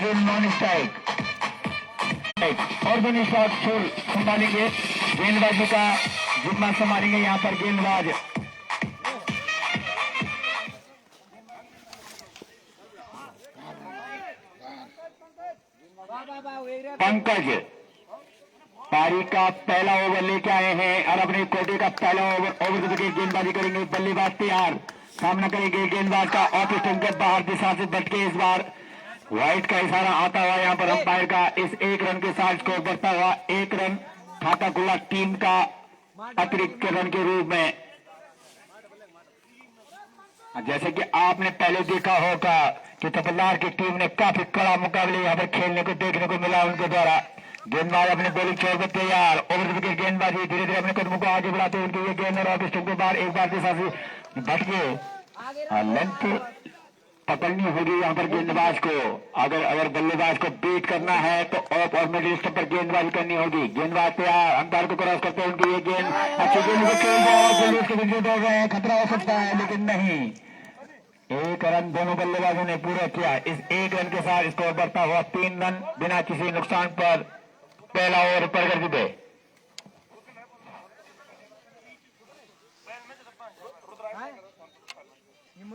बिल्कुल non strike और दोनों शॉट छोड़ संभालेंगे, गेंदबाजी का जिम्मा संभालेंगे यहाँ पर गेंदबाज पंकज। पारी का पहला ओवर लेके आए हैं और अपने कोटे का पहला ओवर विकेट गेंदबाजी करेंगे। बल्लेबाज तैयार, सामना करेंगे गेंदबाज का ऑफ स्टंप के बाहर दिशा से भटके। इस बार व्हाइट का इशारा आता हुआ यहाँ पर अंपायर का। इस एक रन के साथ स्कोर बढ़ता हुआ 1 रन खाता खुला टीम का अतिरिक्त रन के रूप में। जैसे कि आपने पहले देखा होगा कि तपलदार की टीम ने काफी कड़ा मुकाबले यहाँ पर खेलने को देखने को मिला उनके द्वारा। गेंदबाज अपने बॉलिंग छोड़ पर तैयार, ओवर विकेट गेंदबाजी धीरे धीरे अपने कदमों को आगे बढ़ाते हुए उनके ये गेंद और ऑफ स्टंप के बाहर एक बार दिशा से भटके। लेंथ पकड़नी होगी यहाँ पर गेंदबाज को। अगर बल्लेबाज को बीट करना है तो ऑफ और मिडिल स्टंप पर गेंदबाजी करनी होगी। गेंदबाज तैयार, अंपायर को क्रॉस करते हैं उनकी ये गेंद अच्छी गेंद को खेल गया और बल्लेबाज के पीछे दौड़ रहे हैं, खतरा हो सकता है लेकिन नहीं। 1 रन दोनों बल्लेबाजों ने पूरा किया। इस 1 रन के साथ स्कोर बढ़ता हुआ 3 रन बिना किसी नुकसान पर। पहला ओवर पर कर दिए।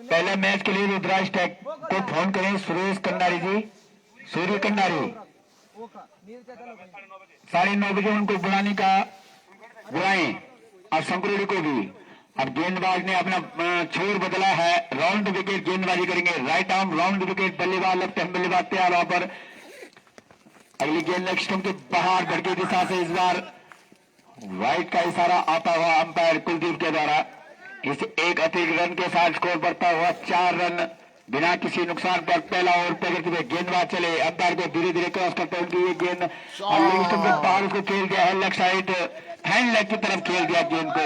पहले मैच के लिए रुद्राज टेक को फोन करें सुरेश कंडारी जी, सूर्य कंडारी 9:30 बजे उनको बुलाने का बुलाएं और शंकरोली को भी। अब गेंदबाज ने अपना छोर बदला है, राउंड विकेट गेंदबाजी करेंगे। राइट आर्म राउंड विकेट बल्लेबाज, लेफ्ट हैंड बल्लेबाज तैयार। वहां पर अगली गेंद लेग स्टंप के बाहर भटकी दिशा से। इस बार व्हाइट का इशारा आता हुआ अंपायर कुलदीप के द्वारा। इस एक अतिरिक्त रन के साथ स्कोर बढ़ता हुआ 4 रन बिना किसी नुकसान पर। पहला ओवर प्रगति में गेंदबाज चले, अंपायर को धीरे धीरे क्रॉस करते हैं उनकी ये गेंद और लेग स्टंप के बाहर उसको खेल दिया है, लेग साइड हैंड लेग की तरफ खेल दिया गेंद को।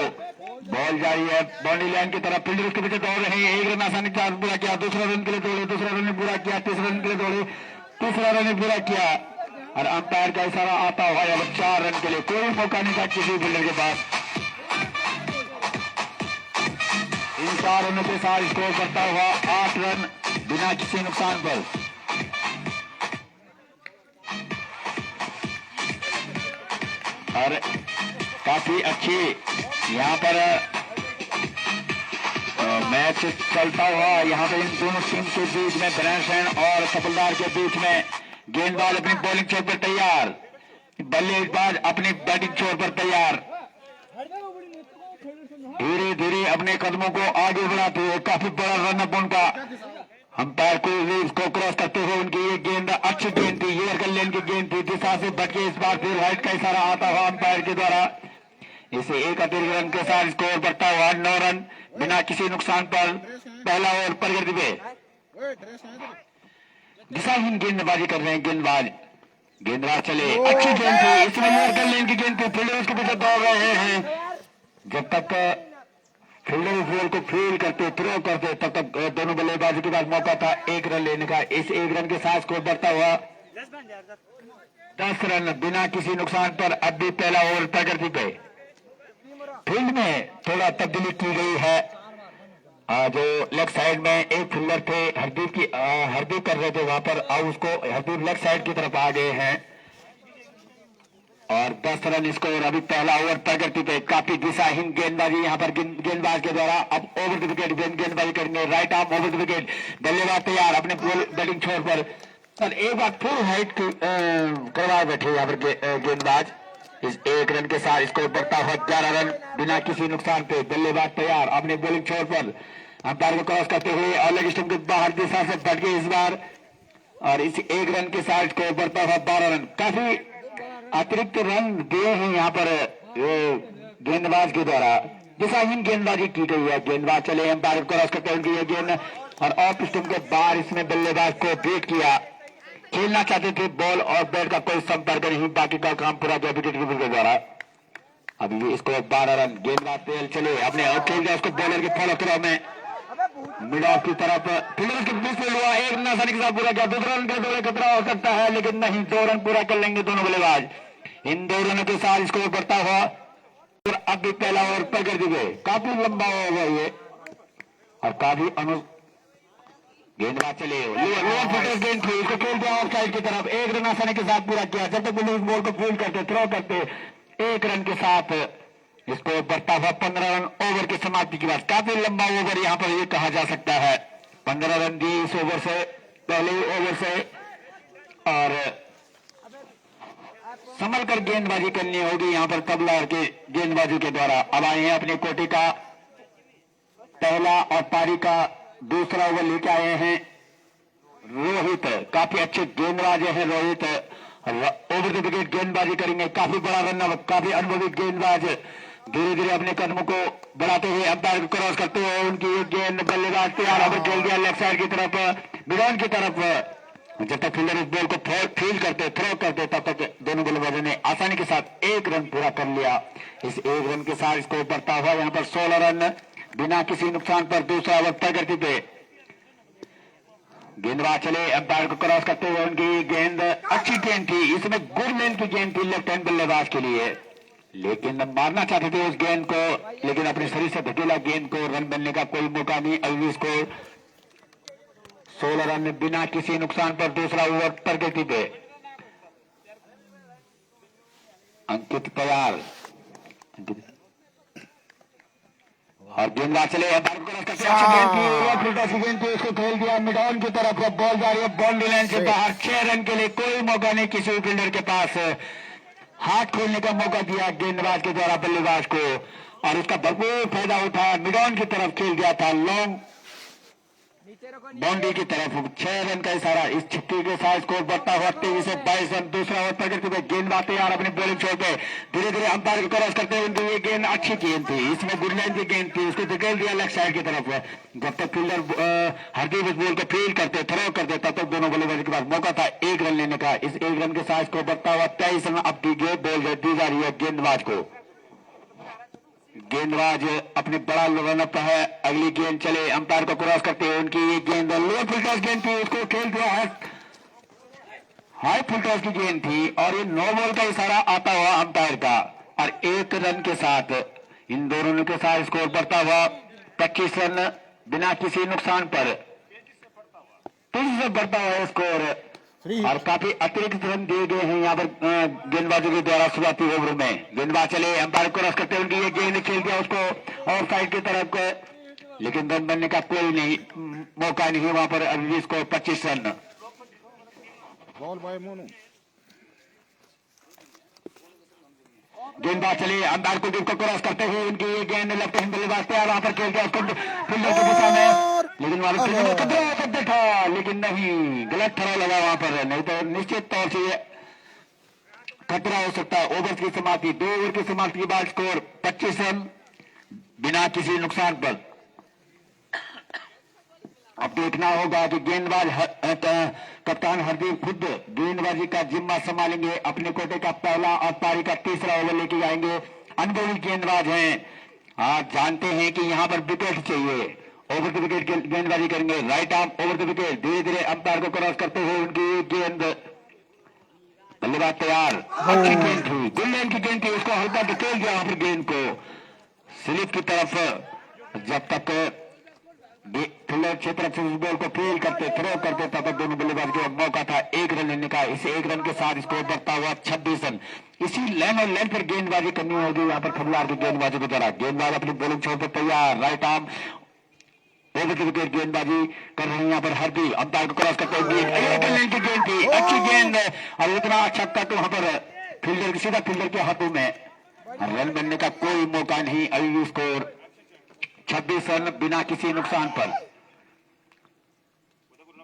बॉल जारी है बाउंड्री लाइन की तरफ, फील्डर उसके पीछे दौड़ रहे हैं। 1 रन आसानी से पूरा किया, दूसरा रन के लिए दौड़े, दूसरा रन पूरा किया, तीसरा रन के लिए दौड़े, तीसरा रन पूरा किया और अंपायर का इशारा आता हुआ 4 रन के लिए। कोई मौका नहीं था किसी फील्डर के पास। इन 4 रनों के साथ स्कोर करता हुआ 8 रन बिना किसी नुकसान पर। और काफी अच्छी यहाँ पर मैच चलता हुआ। यहाँ पर इन दोनों टीम के बीच में ब्रैंडसैंड और तपलदार के बीच में गेंदबाज अपनी बॉलिंग छोर पर तैयार, बल्लेबाज अपनी बैटिंग छोर पर तैयार। धीरे धीरे अपने कदमों को आगे बढ़ाते हुए काफी बड़ा रन अप उनका। अंपायर को क्रॉस करते हुए उनकी ये गेंद अच्छी गेंद थी, ये लेन की गेंद थी, दिशा से भटके। इस बार फिर व्हाइट का इशारा आता हुआ अंपायर के द्वारा। इसे एक अतिरिक्त रन के साथ स्कोर बढ़ता हुआ 9 रन बिना किसी नुकसान पर। पहला ओवर प्रगति पे दिशाहीन गेंदबाजी कर रहे हैं गेंदबाज चले, अच्छी गेंद थी, इसमें लेन की गेंद थी, फील्डर उसके पीछे दौड़ रहे हैं। जब तक फील्डर बॉल को फील करते थ्रो करते तब तक दोनों बल्लेबाजों के पास मौका था 1 रन लेने का। इस 1 रन के साथ स्कोर बढ़ता हुआ 10 रन बिना किसी नुकसान पर। अब भी पहला ओवर प्रगति पे। फील्ड में थोड़ा तब्दीली की गई है। जो लेग साइड में एक फील्डर थे हरदीप कर रहे थे, वहां पर उसको हरदीप लेग साइड की तरफ आ गए हैं और 10 रन स्कोर। अभी पहला ओवर प्रगति पे। काफी दिशाहीन गेंदबाजी यहाँ पर गेंदबाज के द्वारा। अब ओवर द विकेट गेंदबाजी करेंगे। Right arm over the wicket, बल्लेबाज तैयार अपने बैटिंग छोर पर। और एक बार फुल हाइट करवा बैठे यहाँ पर गेंदबाज। इस 1 रन के साथ स्कोर बढ़ता हुआ 11 रन बिना किसी नुकसान पे। बल्लेबाज तैयार अपने बॉलिंग छोर पर, अंपायर को क्रॉस करते हुए और लेग स्टंप के बाहर दिशा से भटके इस बार। और इस 1 रन के साथ स्कोर बढ़ता हुआ 12 रन। काफी अतिरिक्त रन दिए हैं यहाँ पर गेंदबाज के द्वारा। दिशाहीन गेंदबाजी की गई है। गेंदबाज चले, अंपायर को क्रॉस करते हुए गेंद और ऑफ स्टंप के बाहर इसमें बल्लेबाज को बीट किया। खेलना चाहते थे, बॉल और बैट का कोई संपर्क नहीं, बाकी का काम पूरा किया विकेट कीपर के द्वारा। अभी इसको 12 रन। गेंदबाज तेल चले, अपने खेल गया उसको बॉलर के फॉलो थ्रो में मिड ऑफ की तरफ फील्डर के बीच में हुआ। 1 रन आसानी के साथ पूरा किया, दूसरा रन के दौड़े खतरा हो सकता है लेकिन नहीं, 2 रन पूरा कर लेंगे दोनों बल्लेबाज। इन 2 रनों के साथ स्कोर बढ़ता हुआ और अब भी पहला ओवर पकड़ दिए। काफी लंबा ओवर ये और काफी गेंदबाज चले लोअर फुटर्स गेंद थी, इसको खेल दिया ऑफ साइड की तरफ। एक रन आसानी के साथ पूरा किया। जब तक बॉलिंग बॉल को फील्ड करते, थ्रो करते, एक रन के साथ इसको बढ़ता हुआ 15 रन ओवर की समाप्ति की बात। काफी लंबा ओवर यहाँ पर ये कहा जा सकता है। 15 रन दिए इस ओवर से, पहले ओवर से, और संभल कर गेंदबाजी करनी होगी यहाँ पर तबला के गेंदबाजी के द्वारा। अब आए हैं अपने कोटे का पहला और पारी का दूसरा ओवर लेके आए हैं रोहित। काफी अच्छे गेंदबाज हैं रोहित, ओवर द विकेट गेंदबाजी करेंगे। काफी बड़ा रन, काफी अनुभवी गेंदबाज धीरे धीरे अपने कदमों को बढ़ाते हुए अंपायर को क्रॉस करते हुए उनकी एक गेंद बल्लेबाज तैयार अब खेल दिया लेफ्ट साइड की तरफ, मिडॉन की तरफ। जब तक फील्डर इस बॉल को फील्ड करते, थ्रो करते, तब तक दोनों बल्लेबाजों ने आसानी के साथ एक रन पूरा कर लिया। इस एक रन के साथ स्कोर बढ़ता हुआ यहाँ पर 16 रन बिना किसी नुकसान पर दूसरा ओवर प्रगति पे। गेंदबाज चले अंपायर को क्रॉस करते हुए, उनकी गेंद अच्छी गेंद थी, इसमें गुड लेंथ की गेंद थी लेफ्ट हैंड बल्लेबाज के लिए, लेकिन मारना चाहते थे उस गेंद को, लेकिन अपने शरीर से धकेला गेंद को। रन बनने का कोई मौका नहीं। अभी स्कोर 16 रन बिना किसी नुकसान पर दूसरा ओवर प्रगति पे। अंकित तैयार और गेंदबाज चले गेंद थी, उसको खेल दिया मिडॉन की तरफ। बॉल जा रही है बाउंड्री लाइन से बाहर। 6 रन के लिए कोई मौका नहीं किसी फील्डर के पास। हाथ खोलने का मौका दिया गेंदबाज के द्वारा बल्लेबाज को, और इसका भरपूर फायदा उठाया। मिडॉन की तरफ खेल दिया था लॉन्ग बाउंड्री की तरफ। 6 रन का इशारा। इस छक्के के साथ स्कोर बढ़ता हुआ 23 से 22 रन। दूसरा ओवर प्रगति में गेंदबाज तैयार अपनी बॉलिंग छोड़ पे धीरे धीरे अंपायर को क्रॉस करते हुए। ये गेंद अच्छी गेंद थी, इसमें गुड लाइन की गेंद थी, उसको धकेल दिया लेफ्ट साइड की तरफ। जब तक फील्डर हरदीप इस बॉल को फील्ड करते, थ्रो करते, तब तक दोनों बल्लेबाजों के पास मौका था एक रन लेने का। इस एक रन के साथ स्कोर बढ़ता हुआ 23 रन। अब दी बॉल दी जा रही है गेंदबाज को। गेंदबाज अपने बड़ा रनअप है। अगली गेंद चले अंपायर को क्रॉस करते हुए, उनकी ये गेंद लोअर फुल टॉस गेंद थी, उसको खेल दिया है हाई फुल टॉस की गेंद थी, और ये नो बॉल का इशारा आता हुआ अंपायर का। और एक रन के साथ इन दोनों के साथ स्कोर बढ़ता हुआ 25 रन बिना किसी नुकसान पर। 30 से बढ़ता हुआ स्कोर, और काफी अतिरिक्त रन दिए गए हैं यहाँ पर गेंदबाजों के द्वारा शुरुआती ओवर में। गेंदबाज चले अंपायर को क्रॉस करते हैं, उनकी ये गेंद खेल दिया उसको ऑफ साइड की तरफ, लेकिन रन बनने का कोई नहीं मौका नहीं वहां पर। अभी इसको 25 रन। गेंदबाज चले अंपायर को क्रॉस करते हुए, उनकी ये गेंद लेफ्ट हैंड बल्लेबाज तैयार वहां पर खेल दिया उसको फील्डर की दिशा में, लेकिन खतरा था, लेकिन नहीं, गलत ठहरा लगा वहां पर। नहीं तो निश्चित तौर से खतरा हो सकता है। ओवर की समाप्ति, 2 ओवर की समाप्ति के बाद स्कोर 25 रन बिना किसी नुकसान पर। अब देखना होगा कि गेंदबाज कप्तान हरदीप खुद गेंदबाजी का जिम्मा संभालेंगे। अपने कोटे का पहला और पारी का तीसरा ओवर लेके जाएंगे। अनुभवी गेंदबाज हैं, आप जानते हैं कि यहाँ पर विकेट चाहिए। ओवर द विकेट गेंदबाजी करेंगे, right arm over the wicket. धीरे धीरे अंपायर को क्रॉस करते हुए उनकी गेंद, बल्लेबाज तैयार, अच्छी गेंद थी, गुड लाइन की गेंद थी, उसको हल्का धकेल दिया वहां पर गेंद को स्लिप की तरफ। जब तक फील्डर क्षेत्र से बॉल को फील्ड करते, थ्रो करते, तब तक दोनों बल्लेबाज के मौका था एक रन लेने का। इस एक रन के साथ स्कोर बढ़ता हुआ 26 रन। इसी लाइन और लाइन पर गेंदबाजी करनी होगी यहाँ पर खिलाड़ के गेंदबाजों के द्वारा। गेंदबाज अपनी बॉलिंग छोड़ पर तैयार, right arm over the wicket गेंदबाजी कर रहे हैं यहाँ पर हरदीप। अंपायर को क्रॉस करते हुए गेंद थी, अच्छी गेंद, और इतना अच्छा कट वहां पर फील्डर सीधा फील्डर के हाथों में। रन बनने का कोई मौका नहीं। अभी स्कोर 26 रन बिना किसी नुकसान पर।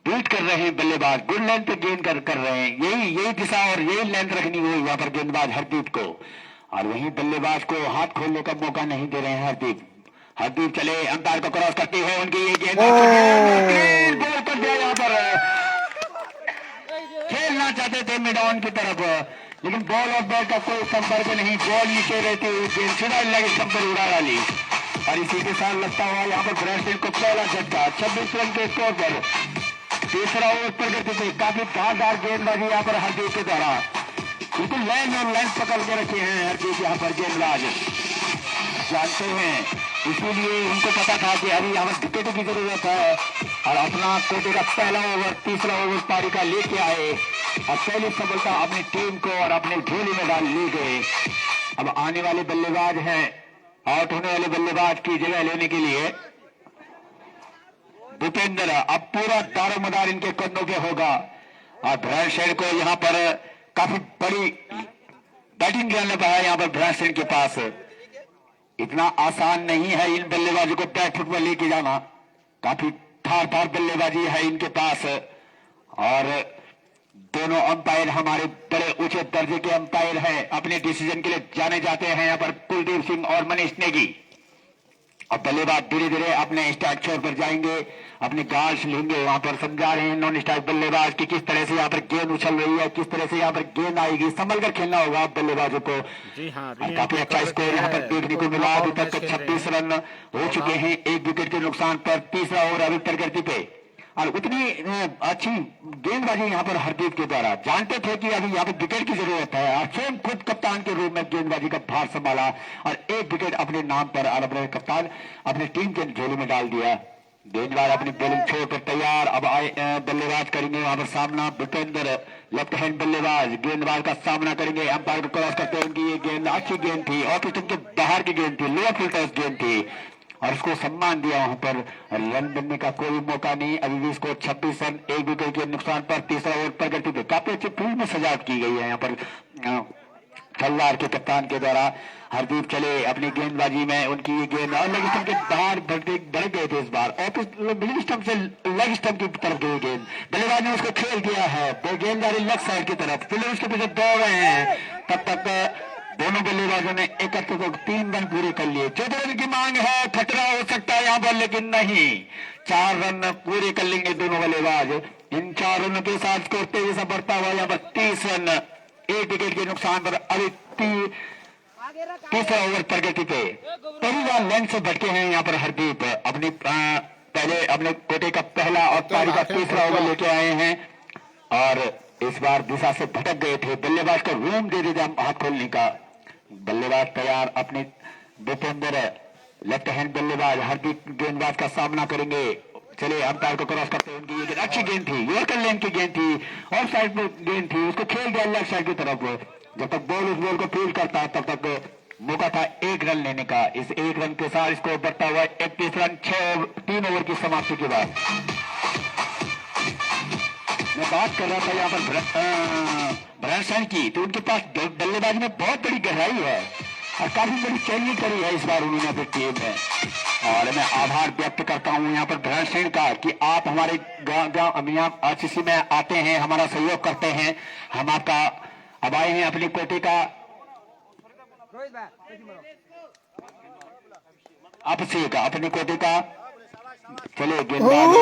बीट कर रहे हैं बल्लेबाज, गुड लेंथ पे गेंद कर रहे हैं। यही दिशा और यही लेंथ रखनी हुई यहाँ पर गेंदबाज हरदीप को, और वहीं बल्लेबाज को हाथ खोलने का मौका नहीं दे रहे हैं हरदीप। हरदीप चले अंपायर को क्रॉस करते हुए, उनकी ये गेंद गोल कर दिया। यहाँ पर खेलना चाहते थे मिडॉन की तरफ, लेकिन बॉल और बॉल का कोई संपर्क नहीं। बॉल नीचे रहती हुई गेंद सीधा लगे स्टंप पर उड़ा डाली, और इसी के साथ लगता हुआ यहाँ पर ब्राजील को पहला झटका। 26 रन के स्कोर पर तीसरा ओवर प्रगति थे। काफी धारदार गेंदबाजी यहाँ पर हरदीप के द्वारा, बिल्कुल लाइन और लाइन पकड़ के रखे हैं हरदीप यहाँ पर गेंदबाज, जानते हैं, इसीलिए उनको पता था कि अभी यहाँ पर विकेट की जरूरत है। और अपना कोटे का पहला ओवर, तीसरा ओवर पारी का लेके आए और पहली सफलता अपनी टीम को और अपने झोली में डाल ली गए। अब आने वाले बल्लेबाज हैं, आउट होने वाले बल्लेबाज की जगह लेने के लिए भूपेंद्र। अब पूरा दारोमदार इनके कंधों पे होगा और भ्रंशेन को यहाँ पर काफी बड़ी बैटिंग करने पाया। यहाँ पर भ्रंशेन के पास इतना आसान नहीं है इन बल्लेबाजों को बैट फुट पर लेके जाना, काफी धार धार बल्लेबाजी है इनके पास। और दोनों अंपायर हमारे बड़े ऊंचे दर्जे के अंपायर हैं, अपने डिसीजन के लिए जाने जाते हैं यहाँ पर कुलदीप सिंह और मनीष नेगी। अब बल्लेबाज धीरे धीरे अपने स्ट्राइक छोर पर जाएंगे, अपने गार्ड्स लेंगे, वहां पर समझा रहे हैं नॉन स्ट्राइक बल्लेबाज की किस तरह से यहाँ पर गेंद उछल रही है, किस तरह से यहाँ पर गेंद आएगी, संभल कर खेलना होगा बल्लेबाजों को। जी हाँ, काफी अच्छा स्कोर यहाँ पर देखने को मिला। अभी तक 26 रन हो चुके हैं, 1 विकेट के नुकसान पर। तीसरा ओवर अभी प्रगति पे और उतनी अच्छी गेंदबाजी यहाँ पर हरदीप के द्वारा। जानते थे कि अभी यहाँ पर विकेट की जरूरत है और स्वयं खुद कप्तान के रूप में गेंदबाजी का भार संभाला और 1 विकेट अपने नाम पर और अपने कप्तान अपनी टीम के झोली में डाल दिया। गेंदबाज अपनी बॉलिंग छोड़कर तैयार। अब आए बल्लेबाज करेंगे वहां पर सामना भूपेंद्र, लेफ्ट हैंड बल्लेबाज गेंदबाज का सामना करेंगे। अंपायर को क्रॉस करते हैं, उनकी ये गेंद अच्छी गेंद थी, ऑफ स्टंप के बाहर की गेंद थी, लोअर फिल्टर्स गेंद थी और उसको सम्मान दिया। वहां पर रन बनने का कोई मौका नहीं। अभी भी इसको 26 रन, 1 विकेट के नुकसान पर। तीसरा ओवर प्रगति पे काफी अच्छी फील्ड में सजावट की गई है यहाँ पर खल्लार के कप्तान के द्वारा। हरदीप चले अपनी गेंदबाजी में, उनकी ये गेंद और लेग स्टंप के बाहर बढ़ गए थे इस बार, और मिडिल स्टंप से लेग स्टंप की तरफ गई गेंद। बल्लेबाज ने उसको खेल दिया है, गेंदबाजी लेग साइड की तरफ, फिर उसके पीछे दौड़ रहे हैं। तब तक दोनों बल्लेबाजों ने एकत्र तो 3 रन पूरे कर लिए। 14 रन की मांग है, खतरा हो सकता है यहाँ पर, लेकिन नहीं, 4 रन पूरे कर लेंगे दोनों बल्लेबाज। इन 4 रनों के साथ स्कोर तेजी से बढ़ता हुआ यहाँ पर 30 रन, 1 विकेट के नुकसान पर। अभी तीसरा ओवर प्रगति पे पहली बार लेंथ से भटके हैं यहाँ पर हरदीप। अपनी पहले अपने कोटे का पहला और पारी का तीसरा ओवर लेके आए हैं और इस बार दिशा से भटक गए थे। बल्लेबाज को रूम दे देते हाथ खोलने का। बल्लेबाज तैयार, अपने भूपेंद्र लेफ्ट हैंड बल्लेबाज हरदीप गेंदबाज का सामना करेंगे। चले अंपायर को क्रॉस करते हैं, उनकी ये अच्छी गेंद थी, यॉर्कर लेन की गेंद थी, ऑफ साइड में गेंद थी, उसको खेल दिया लेफ्ट साइड की तरफ। जब तक बॉल उस बॉल को फील्ड करता है तब तक मौका था 1 रन लेने का। इस 1 रन के साथ स्कोर बढ़ता हुआ 31 रन 3 ओवर की समाप्ति के बाद। मैं बात कर रहा था यहाँ पर भ्रंशेन की, तो उनके पास बल्लेबाजी में बहुत बड़ी गहराई है और काफी बड़ी चेंजिंग करी है इस बार उन्होंने अपनी टीम में। और मैं आभार व्यक्त करता हूं यहाँ पर भ्रंशेन का कि आप हमारे गांव यहाँ आरसीसी में आते हैं, हमारा सहयोग करते हैं। हम आपका अब आए हैं अपनी कोटे का आपसे का अपनी कोटे का। चले गेंदबाज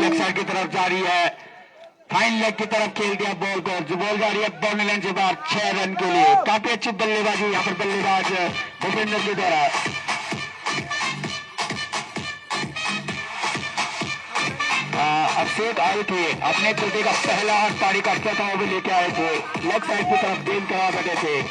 लेग साइड की तरफ जा रही है, फाइन लेग की तरफ खेल दिया बॉल को, जो बॉल जा रही है बाउंड्री लाइन से बाहर 6 रन के लिए। काफी अच्छी बल्लेबाजी यहाँ पर बल्लेबाज भूपेंद्र के द्वारा। अभिषेक आए थे, अपने कोटे का पहला और पारी का चौथा ओवर लेके आए थे, लेग साइड की तरफ गेंद करा बैठे थे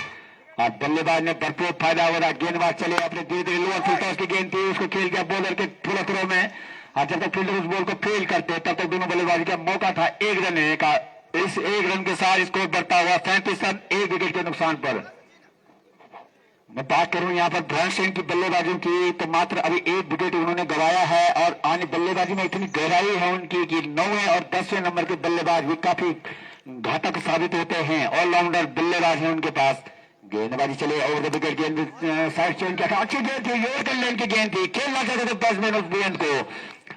और बल्लेबाज ने भरपूर फायदा हुआ। गेंदबाज चले अपने धीरे धीरे लोअर फिल्टर्स की गेंद थी, उसको खेल दिया बॉलर के फुल थ्रो में और जब तक फील्डर उस बॉल को फेल करते तब तक दोनों बल्लेबाजी का मौका था 1 रन लेने का। इस 1 रन के साथ स्कोर बढ़ता हुआ 37 रन, 1 विकेट के नुकसान पर। मैं बात करूं यहाँ पर भ्रंशेन की बल्लेबाजों की, तो मात्र अभी 1 विकेट उन्होंने गंवाया है और आने बल्लेबाजी में इतनी गहराई है उनकी कि 9वें और 10वें नंबर के बल्लेबाज भी काफी घातक साबित होते हैं। ऑलराउंडर बल्लेबाज है उनके पास। गेंदबाजी चले ओवर द विकेट, गेंद साइड चेंज किया था, अच्छी गेंद थी, यॉर्कर लेन की गेंद थी, खेलना चाहते थे बैट्समैन उस गेंद को,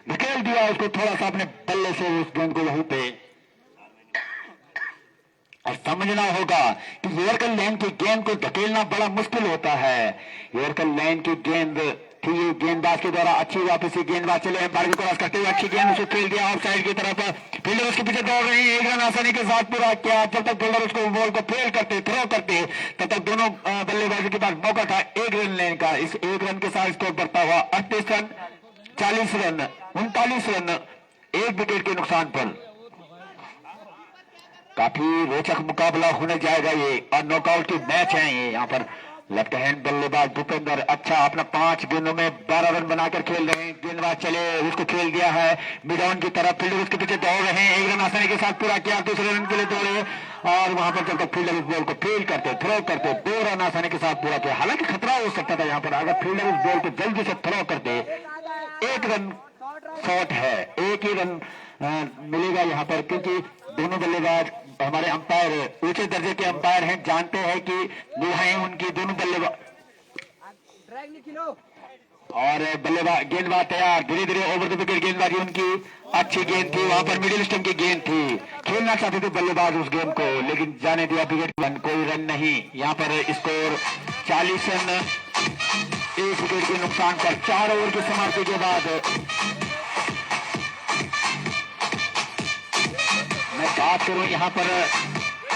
धकेल दिया उसको थोड़ा सा अपने बल्ले से उस गेंद को वहीं पे। और समझना होगा कि यॉर्कर लेन की गेंद को धकेलना बड़ा मुश्किल होता है। यॉर्कर लेन की गेंद थी गेंदबाज के द्वारा अच्छी, वापस गेंदबाज चले एम्पायर को क्रॉस करते हुए अच्छी गेंद उसको खेल दिया ऑफ साइड की तरफ। फील्डर उसके पीछे दौड़ रहे हैं, 1 रन आसानी के साथ पूरा किया। जब तक फील्डर उसको बॉल को फेल करते थ्रो करते तब तक दोनों बल्लेबाजों के पास मौका था 1 रन लेने का। इस 1 रन के साथ स्कोर बढ़ता हुआ 38 रन 40 रन 39 रन, 1 विकेट के नुकसान पर। काफी रोचक मुकाबला होने जाएगा ये और नॉकआउट की मैच है ये। यहाँ पर लेफ्ट हैंड बल्लेबाज भूपेंद्र अच्छा अपना 5 गेंदों में 12 रन बनाकर खेल रहे हैं। गेंदबाज चले उसको खेल दिया है मिड ऑन की तरफ, फील्डर उसके पीछे दौड़ रहे हैं, 1 रन आसानी के साथ पूरा किया, दूसरे रन के लिए दौड़े और वहां पर जब तक फील्डर उस बॉल को फील्ड करते थ्रो करते 2 रन आसानी के साथ पूरा किया। हालांकि खतरा हो सकता था यहाँ पर, अगर फील्डर उस बॉल को जल्दी से थ्रो करते 1 रन शॉट है, 1 ही रन मिलेगा यहाँ पर, क्योंकि दोनों बल्लेबाज हमारे अंपायर ऊंचे दर्जे के अंपायर हैं, जानते हैं कि निगाहें उनकी दोनों बल्लेबाज और बल्लेबाज गेंदबाज तैयार, धीरे धीरे ओवर द विकेट गेंदबाजी उनकी अच्छी गेंद थी, वहां पर मिडिल स्टंप की गेंद थी, खेलना चाहते थे बल्लेबाज उस गेंद को, लेकिन जाने दिया विकेट रन, कोई रन नहीं। यहाँ पर स्कोर 40 रन 1 विकेट के नुकसान पर 4 ओवर की समाप्ति के बाद मैं बात करूं यहाँ पर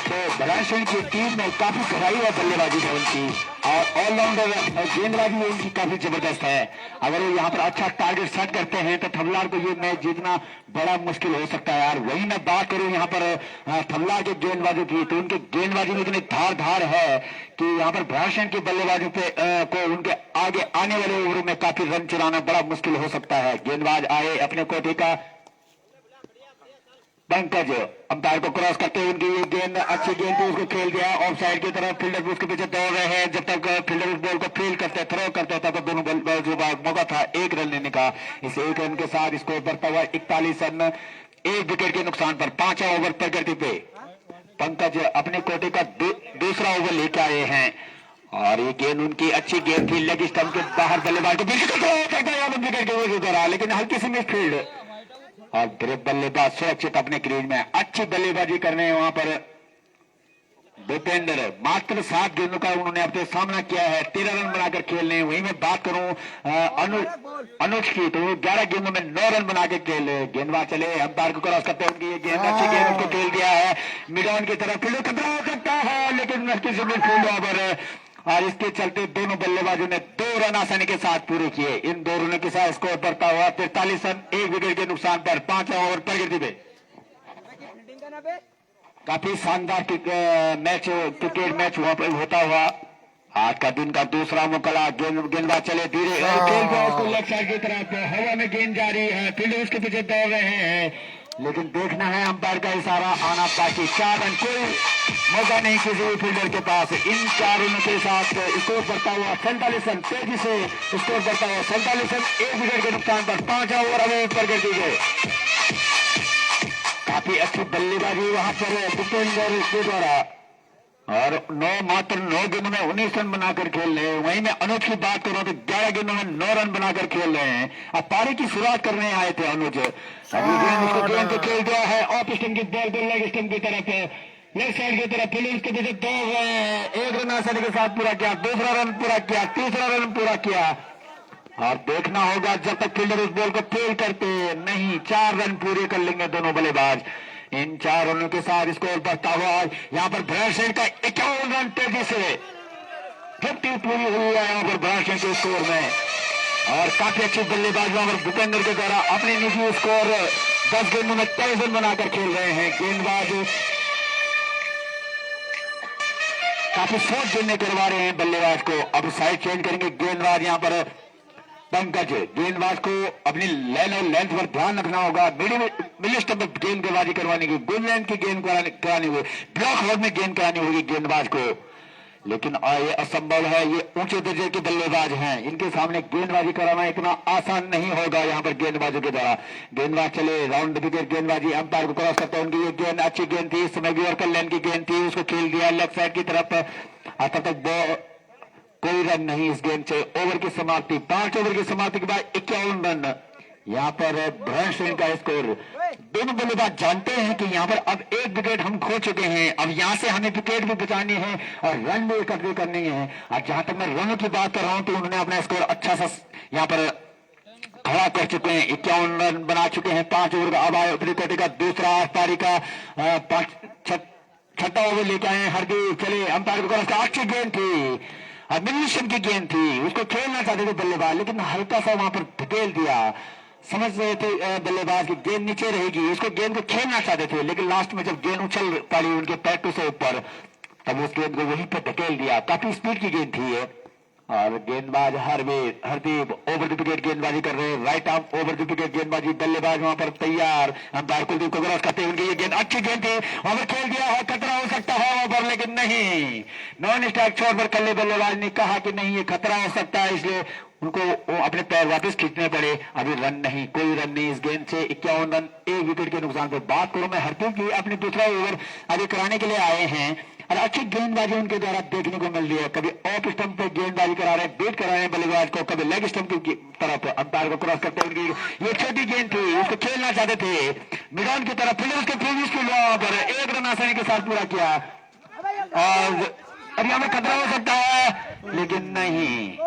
तो बलाशण की टीम में काफी गहराई है बल्लेबाजी में उनकी, और ऑलराउंडर गेंदबाजी में उनकी काफी जबरदस्त है। अगर वो यहाँ पर अच्छा टारगेट सेट करते हैं तो थमलार को ये मैच जीतना बड़ा मुश्किल हो सकता है यार। वही मैं बात करूं यहाँ पर थमलार के गेंदबाजों की, तो उनके गेंदबाजी में इतनी धार है कि यहाँ पर बलाशण के बल्लेबाजों पे को उनके आगे आने वाले ओवरों में काफी रन चुराना बड़ा मुश्किल हो सकता है। गेंदबाज आए अपने कोटे का पंकज अंपायर को क्रॉस करते हुए उनकी गेंद अच्छी गेंद थी, उसको खेल दिया ऑफ साइड की तरफ, फील्डर उसके पीछे दौड़ रहे हैं, जब तक फील्डर उस बॉल को फील्ड करते थ्रो करते तब तक दोनों बॉल जो मौका था 1 रन लेने का। इस 1 रन के साथ स्कोर बढ़ता हुआ 41 रन 1 विकेट के नुकसान पर 5वां ओवर प्रगति पे पंकज अपने कोटे का दूसरा ओवर लेके आए हैं, और ये गेंद उनकी अच्छी गेंद थी, लेग स्टंप के बाहर बल्लेबाज को विकेट के दौरा, लेकिन हल्की सी मिस फील्ड और ब्रेक बल्लेबाज सुरक्षित अपने क्रीज में अच्छी बल्लेबाजी करने हैं। वहां पर भूपेंद्र मात्र 7 गेंदों का उन्होंने अपने सामना किया है, 13 रन बनाकर खेल रहे हैं। वहीं मैं बात करूं अनुज की, तो वो 11 गेंदों में 9 रन बनाकर खेल रहे। गेंदबाज चले अंपायर को क्रॉस करते हैं, उनकी ये गेंद अच्छी गेंद उसको खेल दिया है मिड ऑन की तरफ, फील्ड खतरा हो सकता है लेकिन किसी में फील्ड ओवर, और इसके चलते दोनों बल्लेबाजों ने 2 रन आसानी के साथ पूरे किए। इन 2 रनों के साथ स्कोर बढ़ता हुआ 43 रन 1 विकेट के नुकसान पर 5वां ओवर प्रगति पे। काफी शानदार मैच क्रिकेट मैच वहां पर होता हुआ आज का दिन का दूसरा मुकाबला। गेंदबाज चले धीरे खेल पे उसको लेफ्ट साइड की तरफ, हवा में गेंद जारी है, फील्डर उसके पीछे दौड़ रहे हैं, लेकिन देखना है अंपायर का इशारा आना बाकी। 4 रन, कोई मौका नहीं किसी भी फील्डर के पास। इन 4 रनों के साथ स्कोर बढ़ता हुआ 47 रन, तेजी से स्कोर बढ़ता हुआ 47 रन 1 विकेट के नुकसान पर 5वां ओवर अभी ऊपर कर दी गई। काफी अच्छी बल्लेबाजी वहां पर भूपेंद्र के द्वारा, और 9 गेंदों में 19 रन बनाकर खेल रहे हैं। वहीं मैं अनुज की बात करूं तो 11 गेंदों में 9 रन बनाकर खेल रहे हैं। अब पारी की शुरुआत करने आए थे अनुज, गेंद को खेल दिया है ऑफ स्टंप की बॉल को लेग स्टंप की तरफ, लेफ्ट साइड की तरफ, फील्डर उसके पीछे दौड़ रहे हैं, 1 रन आसानी के साथ पूरा किया, दूसरा रन पूरा किया, तीसरा रन पूरा किया, और देखना होगा जब तक फील्डर उस बॉल को फील्ड करते नहीं 4 रन पूरे कर लेंगे दोनों बल्लेबाज। इन 4 रनों के साथ स्कोर बढ़ता हुआ यहाँ पर भराशेन का 51 रन तेजी से 50 पूरी हुई है यहाँ पर भराशेन के स्कोर में, और काफी अच्छी बल्लेबाज वहां पर भूपेंद्र के द्वारा अपने निजी स्कोर 10 गेंदों में 23 रन बनाकर खेल रहे हैं। गेंदबाज काफी सोच गेंदें करवा रहे हैं बल्लेबाज को। अब साइड चेंज करेंगे गेंदबाज यहाँ पर पंकज, गेंदबाज को अपनी लाइन और लेंथ पर ध्यान रखना होगा, मिडिल स्टंप गेंदबाजी करवाने की, गुड लेंथ की गेंद करानी होगी, ब्लॉक होल्ड में गेंद करानी होगी गेंदबाज को, लेकिन ये असंभव है। ये ऊंचे दर्जे के बल्लेबाज हैं, इनके सामने गेंदबाजी कराना इतना आसान नहीं होगा यहाँ पर गेंदबाजों के द्वारा। गेंदबाज चले राउंड विकेट गेंदबाजी, अंपायर को क्रॉस करते हैं, उनकी ये गेंद अच्छी गेंद थी, इस समय भी वर्कर लेन की गेंद थी, उसको खेल दिया लेफ्ट साइड की तरफ, तब तक कोई रन नहीं इस गेंद से। ओवर की समाप्ति 5 ओवर की समाप्ति के बाद 51 रन यहाँ पर भ्रष्ट का स्कोर। दोनों बल्लेबाज जानते हैं कि यहाँ पर अब 1 विकेट हम खो चुके हैं, अब यहाँ से हमें विकेट भी बचानी है और रन भी एकत्र करनी है। और जहां तक मैं रनों की बात कर रहा हूं तो उन्होंने अपना स्कोर अच्छा सा यहाँ पर खड़ा कर चुके हैं, 51 रन बना चुके हैं 5 ओवर का। अब आए अपनी कोटे का दूसरा पारी का 6वां ओवर लेके आए हरदीप, चले अंपायर को अच्छी गेंद थी, मिशन की गेंद थी, उसको खेलना चाहते थे बल्लेबाज, लेकिन हल्का सा वहां पर धकेल दिया। समझ रहे थे बल्लेबाज की गेंद नीचे रहेगी, उसको गेंद को खेलना चाहते थे, लेकिन लास्ट में जब गेंद उछल पड़ी उनके पैटू से ऊपर तब उस गेंद को वहीं पर धकेल दिया। काफी स्पीड की गेंद थी ये। और गेंदबाज हरदीप ओवर द विकेट गेंदबाजी कर रहे हैं। Right arm over the wicket गेंदबाजी। बल्लेबाज वहां पर तैयार। अंपायर कुलदीप को क्रॉस करते हुए ये गेंद अच्छी गेंद थी। ओवर खेल दिया है, खतरा हो सकता है ओवर, लेकिन नहीं। नॉन स्ट्राइक छोड़ पर कल्ले बल्लेबाज ने कहा कि नहीं ये खतरा हो सकता है, इसलिए उनको अपने पैर वापस खींचने पड़े। अभी रन नहीं, कोई रन नहीं इस गेंद से। 51 रन 1 विकेट के नुकसान पर। बात करूं मैं हरदीप की, अपने दूसरा ओवर आगे कराने के लिए आए हैं और अच्छी गेंदबाजी उनके द्वारा देखने को मिल रही है। कभी ऑफ स्टंप पे गेंदबाजी करा रहे हैं, बीट करा रहे हैं बल्लेबाज को, कभी लेग स्टंप की तरफ अंपायर को क्रॉस करते हुए। ये छोटी गेंद थी, उसको खेलना चाहते थे मिड ऑन की तरफ। फिर उसके प्रीवियस की वहां पर 1 रन आसानी के साथ पूरा किया और अब यहां में खतरा हो सकता है, लेकिन नहीं।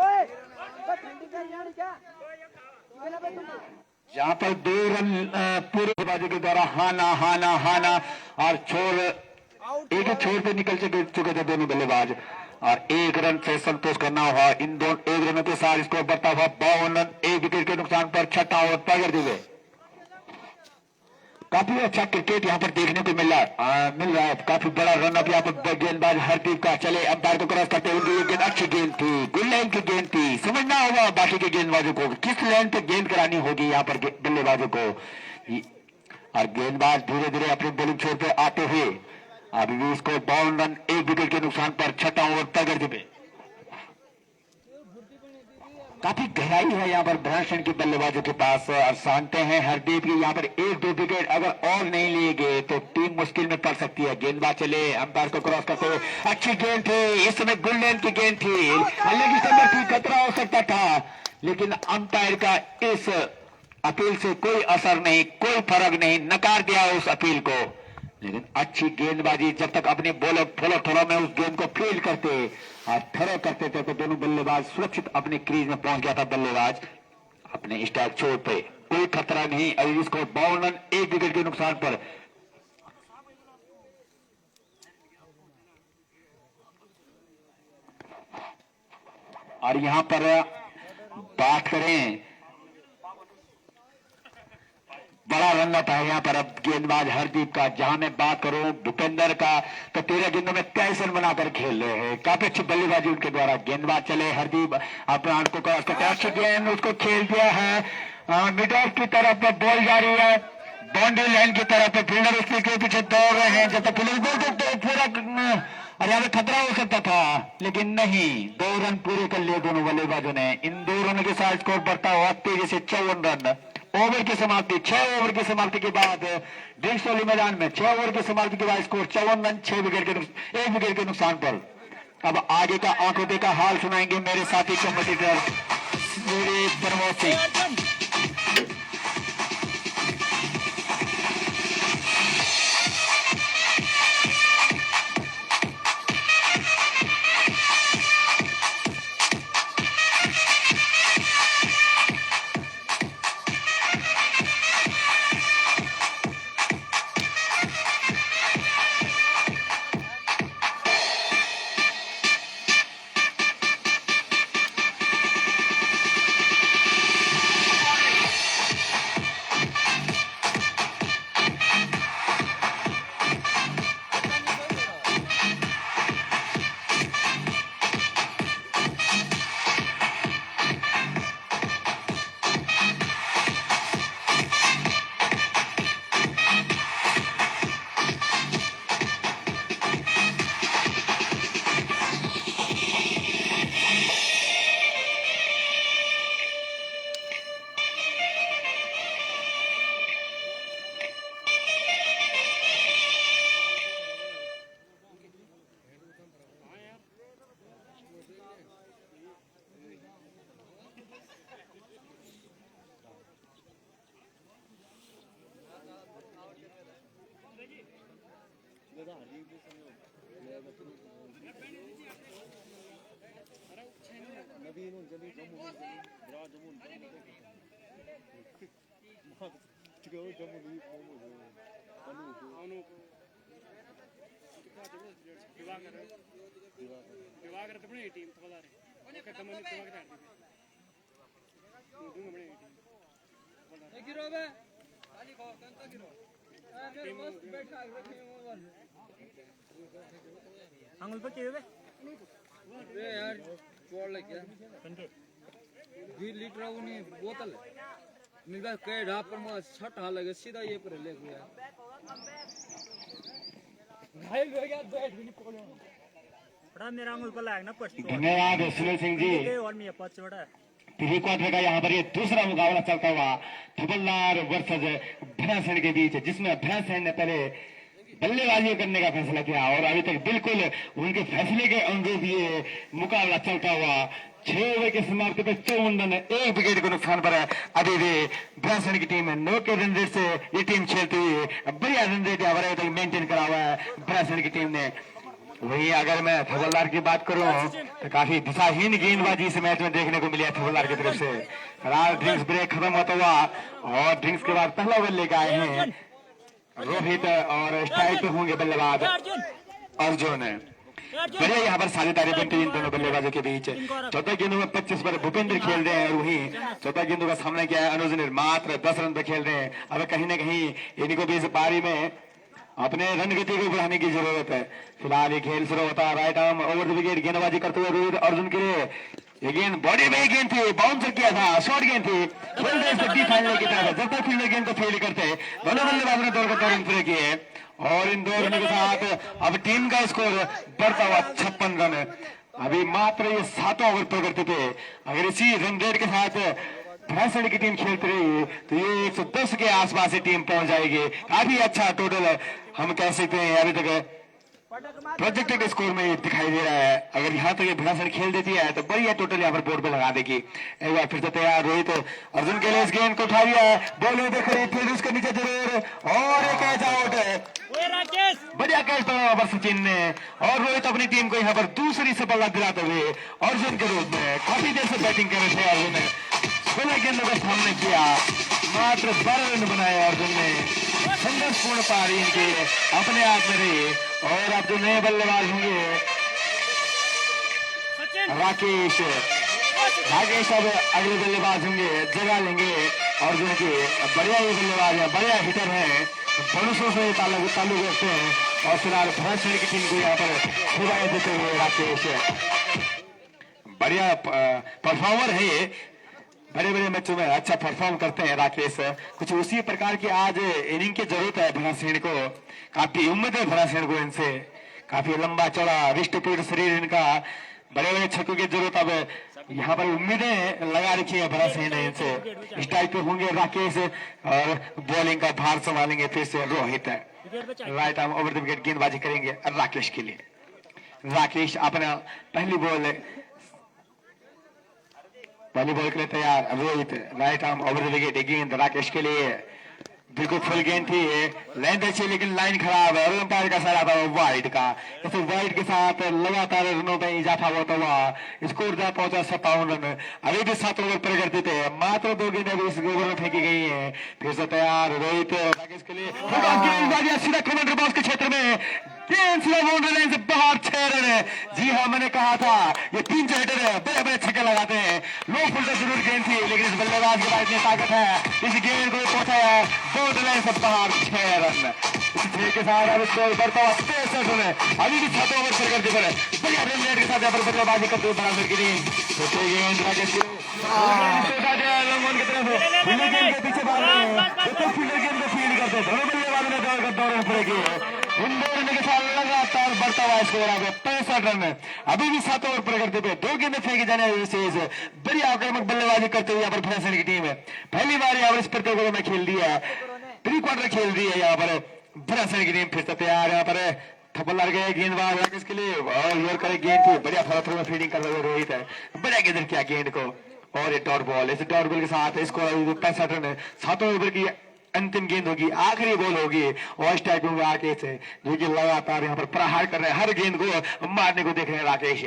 जहां पर 2 रन पूरे बाजू के द्वारा हाना और छोर एक ही छोर पे निकल चुके थे दोनों बल्लेबाज और 1 रन से संतोष करना हुआ। इन दोनों 1 रनों के साथ स्कोर बढ़ता हुआ 52 रन 1 विकेट के नुकसान पर। छठा ओवर टाइगर दिवे। काफी अच्छा क्रिकेट यहाँ पर देखने को मिल रहा है। काफी बड़ा रन अप यहाँ पर गेंदबाज हरदीप का। चले अंपायर को क्रॉस करते हुए ये गेंद अच्छी गेंद थी, गुड लाइन की गेंद थी। समझना होगा बाकी के गेंदबाजों को किस लाइन पे गेंद करानी होगी यहाँ पर बल्लेबाजों को। और गेंदबाज धीरे धीरे अपने बॉलिंग छोर पे आते हुए अभी भी इसको 52 रन 1 विकेट के नुकसान पर। छठा ओवर टाइगर दिवे। काफी गहराई है यहाँ पर भ्रंशन की बल्लेबाजों के पास और जानते हैं हरदीप की यहाँ पर 1-2 विकेट अगर और नहीं लिए गए तो टीम मुश्किल में पड़ सकती है। गेंदबाज चले अंपायर को क्रॉस करते हुए अच्छी गेंद थी, इस समय गुड लाइन की गेंद थी, लेग स्टंप की खतरा हो सकता था, लेकिन अंपायर का इस अपील से कोई असर नहीं, कोई फर्क नहीं, नकार दिया उस अपील को। लेकिन अच्छी गेंदबाजी जब तक अपने बॉलर फॉलो थ्रो में उस गेंद को फील करते और थ्रो करते थे तो दोनों बल्लेबाज सुरक्षित अपने क्रीज में पहुंच गया था। बल्लेबाज अपने स्ट्राइक छोड़ पे कोई खतरा नहीं। अभी इसको 52 रन 1 विकेट के नुकसान पर। और यहां पर बात करें बड़ा रन अप है यहाँ पर अब गेंदबाज हरदीप का। जहां मैं बात करूं भूपेंद्र का तो 13 गेंदों में 23 रन बनाकर खेल रहे हैं। काफी अच्छी बल्लेबाजी उनके द्वारा। गेंदबाज चले हरदीप अपने हाथ को क्रॉस करते, अच्छी गेंद उसको खेल दिया है। मिड ऑफ की तरफ बॉल जा रही है, बाउंड्री लाइन की तरफ। फील्डर उसके पीछे दौड़ रहे हैं, जब तक फील्डर बोल तो पूरा और यहाँ पे खतरा हो सकता था, लेकिन नहीं। 2 रन पूरे कर लिए दोनों बल्लेबाजों ने। इन 2 रनों के साथ स्कोर बढ़ता हुआ तेजी से 54 रन। ओवर की समाप्ति 6 ओवर की समाप्ति के बाद ड्रिंक्स वाली मैदान में 6 ओवर की समाप्ति के बाद स्कोर 54 रन 1 विकेट के नुकसान पर। अब आगे का आंखों का हाल सुनाएंगे मेरे साथी कॉम्पिटिटर मेरे प्रमोद सिंह। आंगुल पर क्या है यार छोड़ ले क्या 2 लीटर वो नहीं बोतल है निकाल के ढाप पर मैं 60 हाल लगे सीधा ये पर ले गया घायल हो गया बैठ भी नहीं पकड़ो बड़ा मेरा आंगुल पर लगा ना पस्ट धन्यवाद सुनील सिंह जी। और मैं पच बड़ा प्री क्वार्टर का यहाँ पर ये दूसरा मुकाबला चलता हुआ थपलदार वर्सेस भरासैन के बीच, जिसमें भरासैन ने पहले बल्लेबाजी करने का फैसला किया और अभी तक बिल्कुल उनके फैसले के अनुरूप ये मुकाबला चलता हुआ 6 ओवर की समाप्ति पर 54 रन 1 विकेट के नुकसान पर अभी भी भरासैन की टीम 9 के रन रेट से ये टीम खेलती हुई बढ़िया रन रेट अभी तक मेंटेन करा हुआ है भरासैन की टीम ने। वही अगर मैं थपलदार की बात करूं तो काफी दिशाहीन गेंदबाजी इस मैच में देखने को मिली है थपलदार की तरफ से। फिलहाल ड्रिंक्स ब्रेक खत्म होता हुआ और ड्रिंक्स के बाद पहला ओवर लेकर आए हैं रोहित और स्ट्राइक पे होंगे बल्लेबाज अर्जुन। बढ़िया यहाँ पर साझेदारी बनती है इन दोनों बल्लेबाजों के बीच। 14 गेंदों में 25 पर भूपेंद्र खेल रहे हैं और वहीं 14 गेंदों का सामना किया है अनुज ने, मात्र 10 रन पर खेल रहे हैं। अब कहीं ना कहीं इनको भी इस पारी में अपने रन गति को बढ़ाने की जरूरत है। फिलहाल ये खेल शुरू होता है right arm over the wicket गेंदबाजी करते हुए रोहित अर्जुन के लिए। ये गेंद बॉडी में गेंद थी, बाउंसर किया था, शॉर्ट गेंद थी, खेल रहे थे फाइनल की तरफ। जब तक फील्डर गेंद को फील्ड करते दोनों बल्लेबाजों ने दौड़कर 2 रन पूरे किए और इन 2 रनों के साथ अब टीम का स्कोर बढ़ता हुआ 56 रन। अभी मात्र ये 7 ओवर प्रगति पे अगर इसी रन रेट के साथ भरासैन की टीम खेलती रही तो ये 110 के आसपास टीम पहुंच जाएगी। काफी अच्छा टोटल हम कह सकते हैं अभी तक प्रोजेक्टेड स्कोर में दिखाई दे रहा है। अगर यहाँ तक ये भरासैन खेल देती है तो बढ़िया टोटल यहाँ पर बोर्ड पे लगा देगी। एक बार फिर से तैयार रोहित अर्जुन के लिए इस गेंद को उठा लिया है, बॉल देख रही है उसके नीचे जरूर और एक कैच आउट है। बढ़िया कैच पड़ा पर सचिन ने और रोहित अपनी टीम को यहाँ पर दूसरी सफलता दिलाते हुए अर्जुन के रूप में काफी देर से बैटिंग कर रहे थे। अर्जुन ने 16 गेंदों का सामना किया, मात्र 12 रन बनाए अर्जुन ने। संघर्षपूर्ण पारी इनके अपने आप में रही और अब जो नए बल्लेबाज होंगे राकेश अब अगले बल्लेबाज होंगे, जगह लेंगे अर्जुन के। बढ़िया ये बल्लेबाज है, बढ़िया हिटर है, बरसों से ताल्लुक रखते हैं और फिलहाल भरासैन की टीम को यहाँ पर हिदायत देते हुए राकेश बढ़िया परफॉर्मर है। बड़े बड़े मैचों में अच्छा परफॉर्म करते हैं राकेश। कुछ उसी प्रकार की आज इनिंग की जरूरत है भरासैन को। काफी उम्मीद है भरासैन को इनसे, काफी लंबा चौड़ा रिष्टपुष्ट शरीर इनका, बड़े बड़े छक्कों की जरूरत अब यहाँ पर उम्मीदें लगा रखी है भरासैन ने इनसे। स्ट्राइक पे होंगे राकेश और बॉलिंग का भार संभालेंगे फिर से Rohit. Right arm over the wicket गेंदबाजी करेंगे राकेश के लिए। राकेश अपना पहली बॉल के लिए तैयार। Rohit right arm over the wicket गेंद राकेश के लिए बिल्कुल फुल गेंद थी, लेंथ अच्छी लेकिन लाइन खराब है और अंपायर का सारा था वाइड का। इस वाइड के साथ लगातार रनों में इजाफा होता हुआ स्कोर जा पहुंचा 57 रन। अभी भी 7 ओवर प्रगति थे, मात्र 2 गेंदें अभी इस ओवर में फेंकी गई है। फिर से तैयार रोहित राकेश के लिए सीधा कमांडर बॉक्स के क्षेत्र में से बाहर 6 रन है। जी हाँ, मैंने कहा था ये 3 हिटर है, बड़े बड़े छक्के लगाते हैं। लो फुल्टर जरूर गेंद थी लेकिन इस बल्लेबाज के पास इतनी ताकत है, इस गेंद को पहुंचाया 2 लाइन से बाहर 6 रन। इस 6 के साथ अब स्कोर बढ़ता हुआ 63 रन है। अभी भी 7 ओवर प्रगति पर बढ़िया रन रेट के साथ यहाँ पर बल्लेबाजी करते हुए बराबर की टीम गेंद राकेश की पीछे फील्डर गेंद को फील्ड करते दोनों बल्लेबाजों ने दौड़कर 2 रन पूरे किए। इन 2 रन के साथ लगातार बढ़ता हुआ स्कोर आ गया 65 रन। अभी भी 7 ओवर प्रगति पे 2 गेंदें फेंकी जाने से बढ़िया आक्रामक बल्लेबाजी करते हुए यहाँ पर भरासैन की टीम है। पहली बार यहाँ पर इस प्रतियोगिता में खेल दिया है, प्री क्वार्टर खेल रही है यहाँ पर भरासैन की टीम। फिर से तैयार यहाँ पर थप्पड़ गए गेंदबाज राकेश के लिए और योर करे गेंद थी, बढ़िया फॉलो में फील्डिंग कर रहे रोहित है, बढ़िया गेंद किया गेंद को और एक डॉट बॉल। इस डॉट बॉल के साथ स्कोर 65 रन है। 7 ओवर की अंतिम गेंद होगी, आखिरी बॉल होगी और स्ट्राइक होंगे राकेश है जो कि लगातार यहाँ पर प्रहार कर रहे हैं, हर गेंद को मारने को देख रहे हैं राकेश।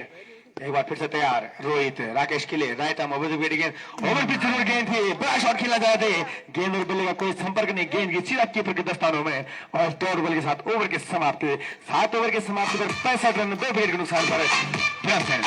एक बार फिर से तैयार रोहित राकेश के लिए right arm over the wicket गेंद ओवर पिच गेंद थी, बड़ा शॉट खेला जाता है, गेंद और बल्ले का कोई संपर्क नहीं, गेंद की सीधा कीपर के दस्तानों में और डॉट बॉल के साथ ओवर के समाप्ति 7 ओवर के समाप्ति पर 65 रन 2 विकेट के नुकसान पर भरासैन।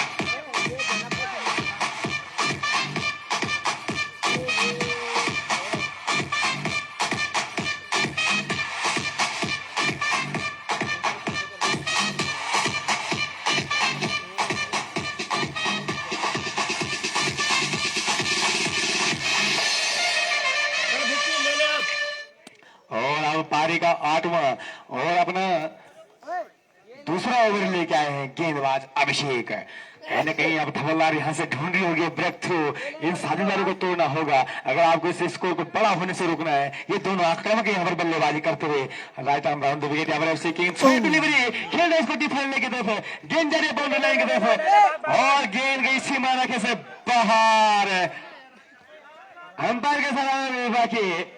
दूसरा ओवर लेके आए हैं गेंदबाज अभिषेक। कहीं ना कहीं अब धवलदार यहाँ से ढूंढ रही होगी ब्रेक थ्रू, इन साझेदारों को तोड़ना होगा अगर आपको इस स्कोर को बड़ा होने से रोकना है। ये दोनों आक्रामक यहाँ पर बल्लेबाजी करते हुए right arm round the wicket यहाँ पर डिलीवरी खेल रहे इसको डिफेंड की तरफ, गेंद जा रही है बाउंड्री लाइन की तरफ और गेंद गई सीमा रेखे से बाहर। अंपायर के सलाह बाकी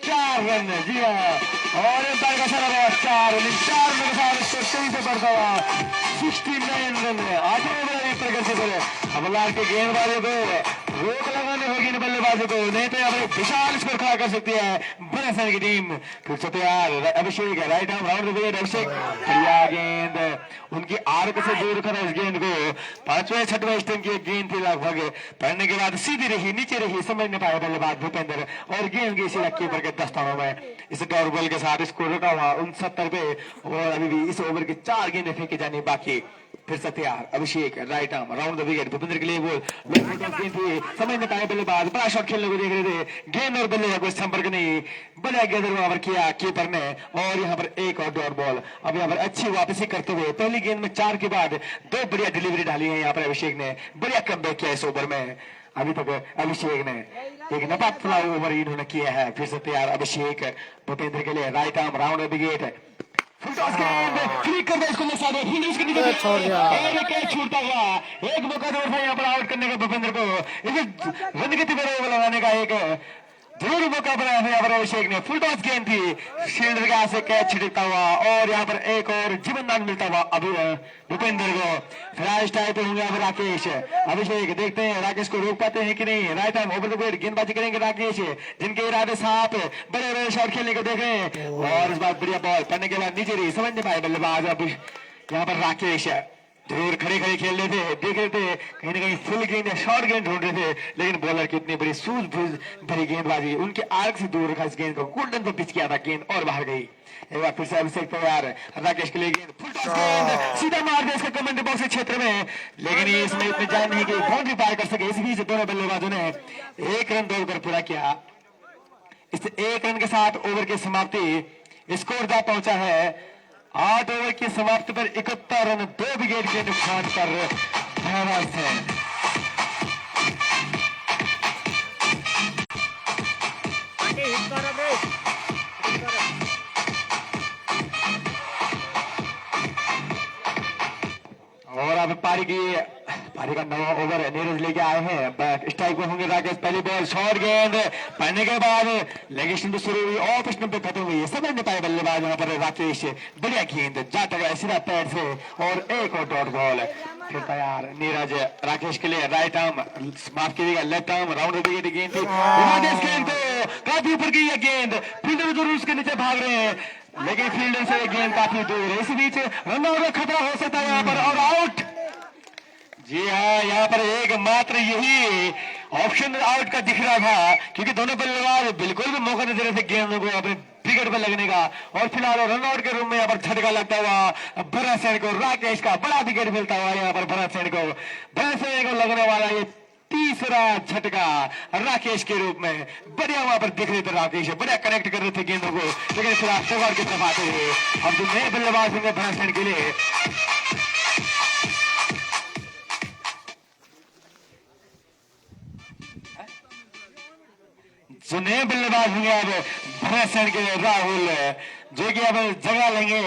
4 रन, जी हाँ, और अंपायर का सलाह 4 रन, 4 रन के साथ स्कोर 23 से बढ़ता हुआ 69 रन। आगे एक प्रकार से हमलार के गेंदबाजों को रोक लगाने होगी इन बल्लेबाजों को, नहीं तो यहाँ पर विशाल स्कोर खड़ा कर सकती है बड़े की टीम। फिर से तैयार Abhishek, right arm round the wicket Abhishek, बढ़िया गेंद उनकी आर्क से दूर रखा था इस गेंद को। 5वें 6वें स्टंप की गेंद थी लगभग, पड़ने के बाद सीधी रही नीचे रही, समझ नहीं पाया बल्लेबाज भूपेंद्र और गेंद की सीधा कीपर के दस्तानों में। इस डॉट बॉल के साथ स्कोर रुका हुआ 69 पे और अभी भी इस ओवर की 4 गेंदें फेंकी जानी बाकी। फिर से तैयार Abhishek, right arm round the wicket, Bhupendra के लिए बोल गेंद थी, समझ नहीं पाए बल्लेबाज, बड़ा शॉट खेलने को देख रहे थे, गेंद और बल्ले का कोई संपर्क नहीं, बड़ा गेंद वहां किया कीपर ने और यहाँ पर एक और डॉट बॉल। अब यहाँ पर अच्छी वापसी करते हुए पहली गेंद में 4 के बाद 2 बढ़िया डिलीवरी डाली है यहाँ पर अभिषेक ने, बढ़िया कमबैक किया इस ओवर में। अभी तक अभिषेक ने एक नपातला ओवर इन्होंने किया है। फिर से तैयार अभिषेक भूपेंद्र के लिए, right arm round the wicket, छूटता हुआ एक मौका दौर था यहाँ पर आउट करने का भूपेंद्र को, रन गति पर ओवर लगाने का एक जरूर मौका बनाया था यहाँ पर अभिषेक ने। फुल टॉस गेंद थी, फील्डर के हाथ से कैच छिड़कता हुआ और यहाँ पर एक और जीवनदान मिलता हुआ भूपेंद्र को। फिलहाल स्टाइल पे होंगे अब राकेश, अभिषेक देखते हैं राकेश को रोक पाते हैं कि नहीं। Right arm over the wicket गेंदबाजी करेंगे राकेश, जिनके इरादे साफ, बड़े बड़े शॉट खेलने को देख रहे हैं और इस बार बढ़िया बॉल पड़ने के बाद नीचे रही, समझ नहीं पाए बल्लेबाज। अब यहाँ पर राकेश जरूर खड़े खड़े खेल रहे थे, देख रहे थे कहीं ना कहीं फुल गेंद या शॉर्ट गेंद ढूंढ रहे थे, लेकिन बॉलर की इतनी बड़ी सूझबूझ भरी गेंदबाजी, उनके आर्क से दूर रखा इस गेंद को, गोल्डन पर पिच किया था, गेंद और बाहर गई। एक बार फिर से अभिषेक तैयार, राकेश के लिए गेंद फुल टॉस गेंद सीधा मार दिया इसके कमेंट बॉक्स के क्षेत्र में, लेकिन ये इसमें इतनी जान नहीं कि बाउंड्री पार कर सके। इस बीच दोनों बल्लेबाजों ने 1 रन दौड़कर पूरा किया। इस 1 रन के साथ ओवर की समाप्ति, स्कोर जा पहुंचा है 8 ओवर की समाप्ति पर 71 रन 2 विकेट के नुकसान पर धन्यवाद है। और अब पारी का 9वां ओवर है, नीरज लेके आए हैं, स्ट्राइक में होंगे राकेश, पहली बॉल शॉर्ट गेंद पड़ने के बाद लेग स्टंप शुरू हुई, ऑफ स्टंप पे खत्म हुई, समझ नहीं पाए बल्लेबाज यहाँ पर राकेश, बढ़िया गेंद जाता गया सीधा पैर से और एक और डॉट बॉल। फिर तैयार नीरज, राकेश के लिए राइट आर्म, माफ कीजिएगा left arm round the wicket गेंद थी, गेंद को काफी ऊपर की गेंद, फील्डर जरूर उसके नीचे भाग रहे हैं, लेकिन फील्डर से गेंद काफी दूर है, इसी बीच रन आउट का खतरा हो सकता है यहाँ पर और आउट। जी हाँ, यहाँ पर एक मात्र यही ऑप्शन आउट का दिख रहा था, क्योंकि दोनों बल्लेबाज बिल्कुल भी मौका नहीं दे रहे थे गेंद को अपने विकेट पर लगने का, और फिलहाल रन आउट के रूप में यहाँ पर झटका लगता हुआ भरत सेन को, राकेश का बड़ा विकेट मिलता हुआ यहाँ पर भरत सेन को लगने वाला ये तीसरा झटका राकेश के रूप में। बढ़िया वहां पर दिख रहे थे राकेश, बढ़िया कनेक्ट कर रहे थे गेंदों को, लेकिन फिलहाल स्कोर की तरफ आते हुए अब जो नए बल्लेबाज होंगे भरत सेन के लिए, जो नए बल्लेबाज होंगे अब भरत सेन के लिए राहुल, जो कि अब जगह लेंगे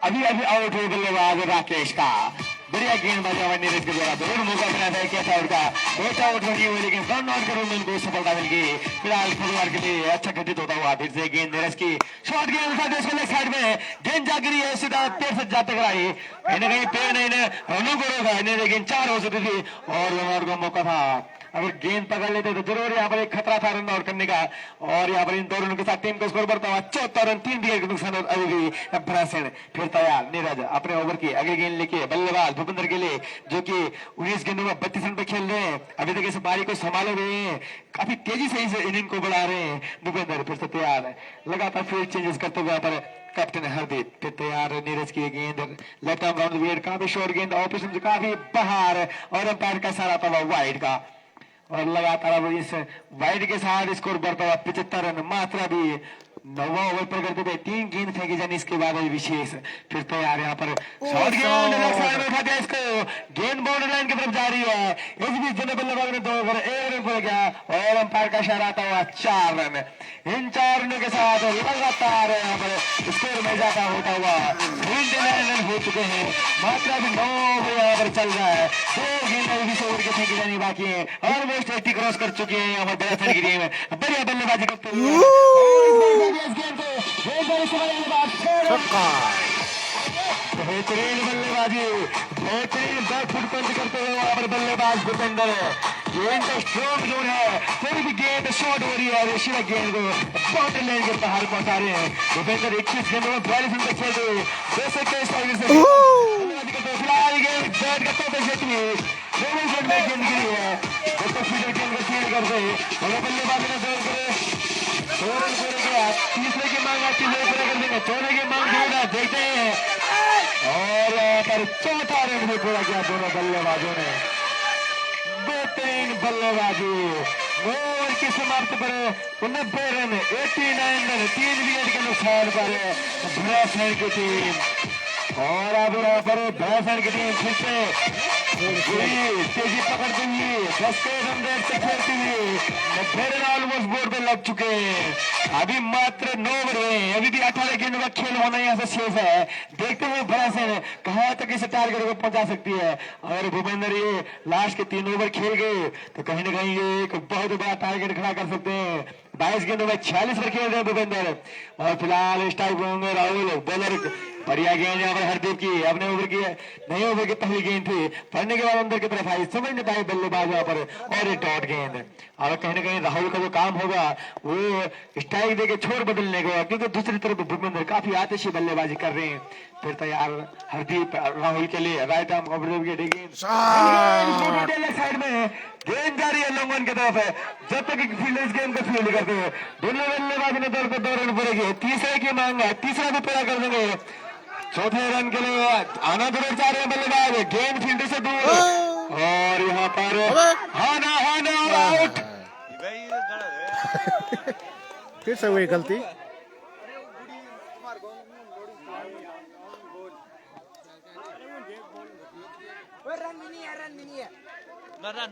अभी आउट हुए बल्लेबाज राकेश का। बढ़िया गेंदबाजी हमारे नीरज के द्वारा जरूर मौका बनाया था कैच आउट का, कैच आउट नहीं हुई, लेकिन रन आउट के रूप में उनको सफलता मिल गई। फिलहाल फुटबॉल के लिए अच्छा घटित होता हुआ फिर से गेंद नीरज की, शॉर्ट गेंद था इसको लेग साइड में, गेंद जा गिरी है सीधा पैर से जाते कराई, कहीं ना कहीं पैर नहीं रनों को रोका, लेकिन 4 हो सकती थी और रन आउट का मौका था। अगर गेंद पकड़ लेते तो जरूर यहाँ पर एक खतरा था रन आउट करने का, और यहाँ पर इन 2 रनों के साथ टीम का स्कोर बढ़ता हुआ 74 रन, 3 विकेट का नुकसान अभी भी भरत सेन। फिर तैयार नीरज अपने ओवर की अगली गेंद लेके बल्लेबाज भूपेंद्र के लिए, जो कि 19 गेंदों में 32 रन पे खेल रहे हैं, अभी तक इस पारी को संभाले हुए हैं, काफी तेजी से इस इनिंग को बढ़ा रहे हैं भूपेंद्र। फिर से तैयार है, लगातार फील्ड चेंजेस करते हुए यहाँ पर कैप्टन हरदीप। फिर तैयार नीरज की गेंद लेफ्ट आर्म राउंड विकेट, काफी शॉर्ट गेंद, ऑपोजिशन से काफी बाहर और अंपायर का सारा था वाइड का, और लगातार अब इस वाइड के साथ स्कोर बढ़ता हुआ 75 रन, मात्रा भी नौवा ओवर पर करते थे 3 गेंद फेंकी जाने इसके बाद विशेष फिर तो यार यहाँ पर शॉट गेंद लेग साइड में उठा दिया इसको गेंद बाउंड्री लाइन की तरफ जा रही है इस बीच जन बल्लेबाज ने 2 ओवर 1 रन पर गया और अंपायर का इशारा आता हुआ 4 रन इन 4 रनों के साथ लगातार यहाँ पर स्कोर में इजाफा होता हुआ 29 रन हो चुके हैं मात्र अभी 9 ओवर यहाँ पर चल रहा है 2 गेंद अभी 20 ओवर के फेंकी जानी बाकी है ऑलमोस्ट 80 क्रॉस कर चुके हैं यहाँ पर बड़ा की टीम बढ़िया बल्लेबाजी करते हुए बेहतरीन बल्लेबाजी बेहतरीन बैक फुट पंच करते हुए वहां पर बल्लेबाज भूपेंद्र गेंद का स्ट्रोक जोन है फिर भी गेंद शॉर्ट हो रही है ऋषि गेंद को बाउंड्री लाइन के बाहर पहुंचा रहे हैं भूपेंद्र 21 गेंदों में 42 रन तक खेलते हुए 221 टाइगर से फिलहाल गेंद बैट करते हुए क्षेत्र में गेंद गिरी है जब तक फील्डर गेंद को फील्ड करते और बल्लेबाज ने दौड़ करे 2 रन पूरे किया तीसरे की मांग आती है पूरा कर देंगे चौथे की मांग होगा देखते हैं और यहाँ पर चौथा रन भी पूरा किया दोनों बल्लेबाजों ने बेहतरीन बल्लेबाजी ओवर की समाप्ति पर 90 रन 89 रन 3 विकेट के नुकसान पर भरासैन की टीम और अब यहाँ पर भरासैन की टीम फिर से तेजी पकड़ती हुई 10 रन रेट से खेलती हुई 90 रन ऑलमोस्ट बोर्ड पे लग चुके हैं अभी मात्र 9 ओवर हुए अभी भी 18 गेंदों का खेल होना यहाँ से शेष है देखते हुए भरासैन कहाँ तक इस टारगेट को पहुंचा सकती है अगर भूपेंद्र ये लास्ट के 3 ओवर खेल गए तो कहीं ना कहीं ये एक बहुत बड़ा टारगेट खड़ा कर सकते हैं 22 गेंदों में 46 पर खेल रहे हैं भूपेंद्र और फिलहाल स्ट्राइक होंगे राहुल बॉलर बढ़िया गेंद यहाँ पर हरदीप की अपने ओवर की नई ओवर की पहली गेंद थी पढ़ने के बाद अंदर की तरफ आई समझ नहीं पाई बल्लेबाज यहाँ पर और ये डॉट गेंद और कहीं ना कहीं राहुल का जो काम होगा वो स्ट्राइक देके छोर बदलने का क्योंकि दूसरी तरफ भूपेंद्र काफी आतिशी बल्लेबाजी कर रहे हैं फिर तो यार हरदीप राहुल के लिए राइट आर्म ऑफ गेंद साइड में गेंद जा रही है लॉन्ग की तरफ है जब तक फील्डर इस गेंद को फील्ड करते हैं दोनों बल्लेबाज ने दौड़ पर 2 रन पूरे किए तीसरे की मांग है तीसरा भी पूरा कर देंगे चौथे रन के लिए आना जरूर चाह रहे हैं बल्लेबाज गेंद फील्ड से दूर और यहाँ पर हाना आउट फिर से वही गलती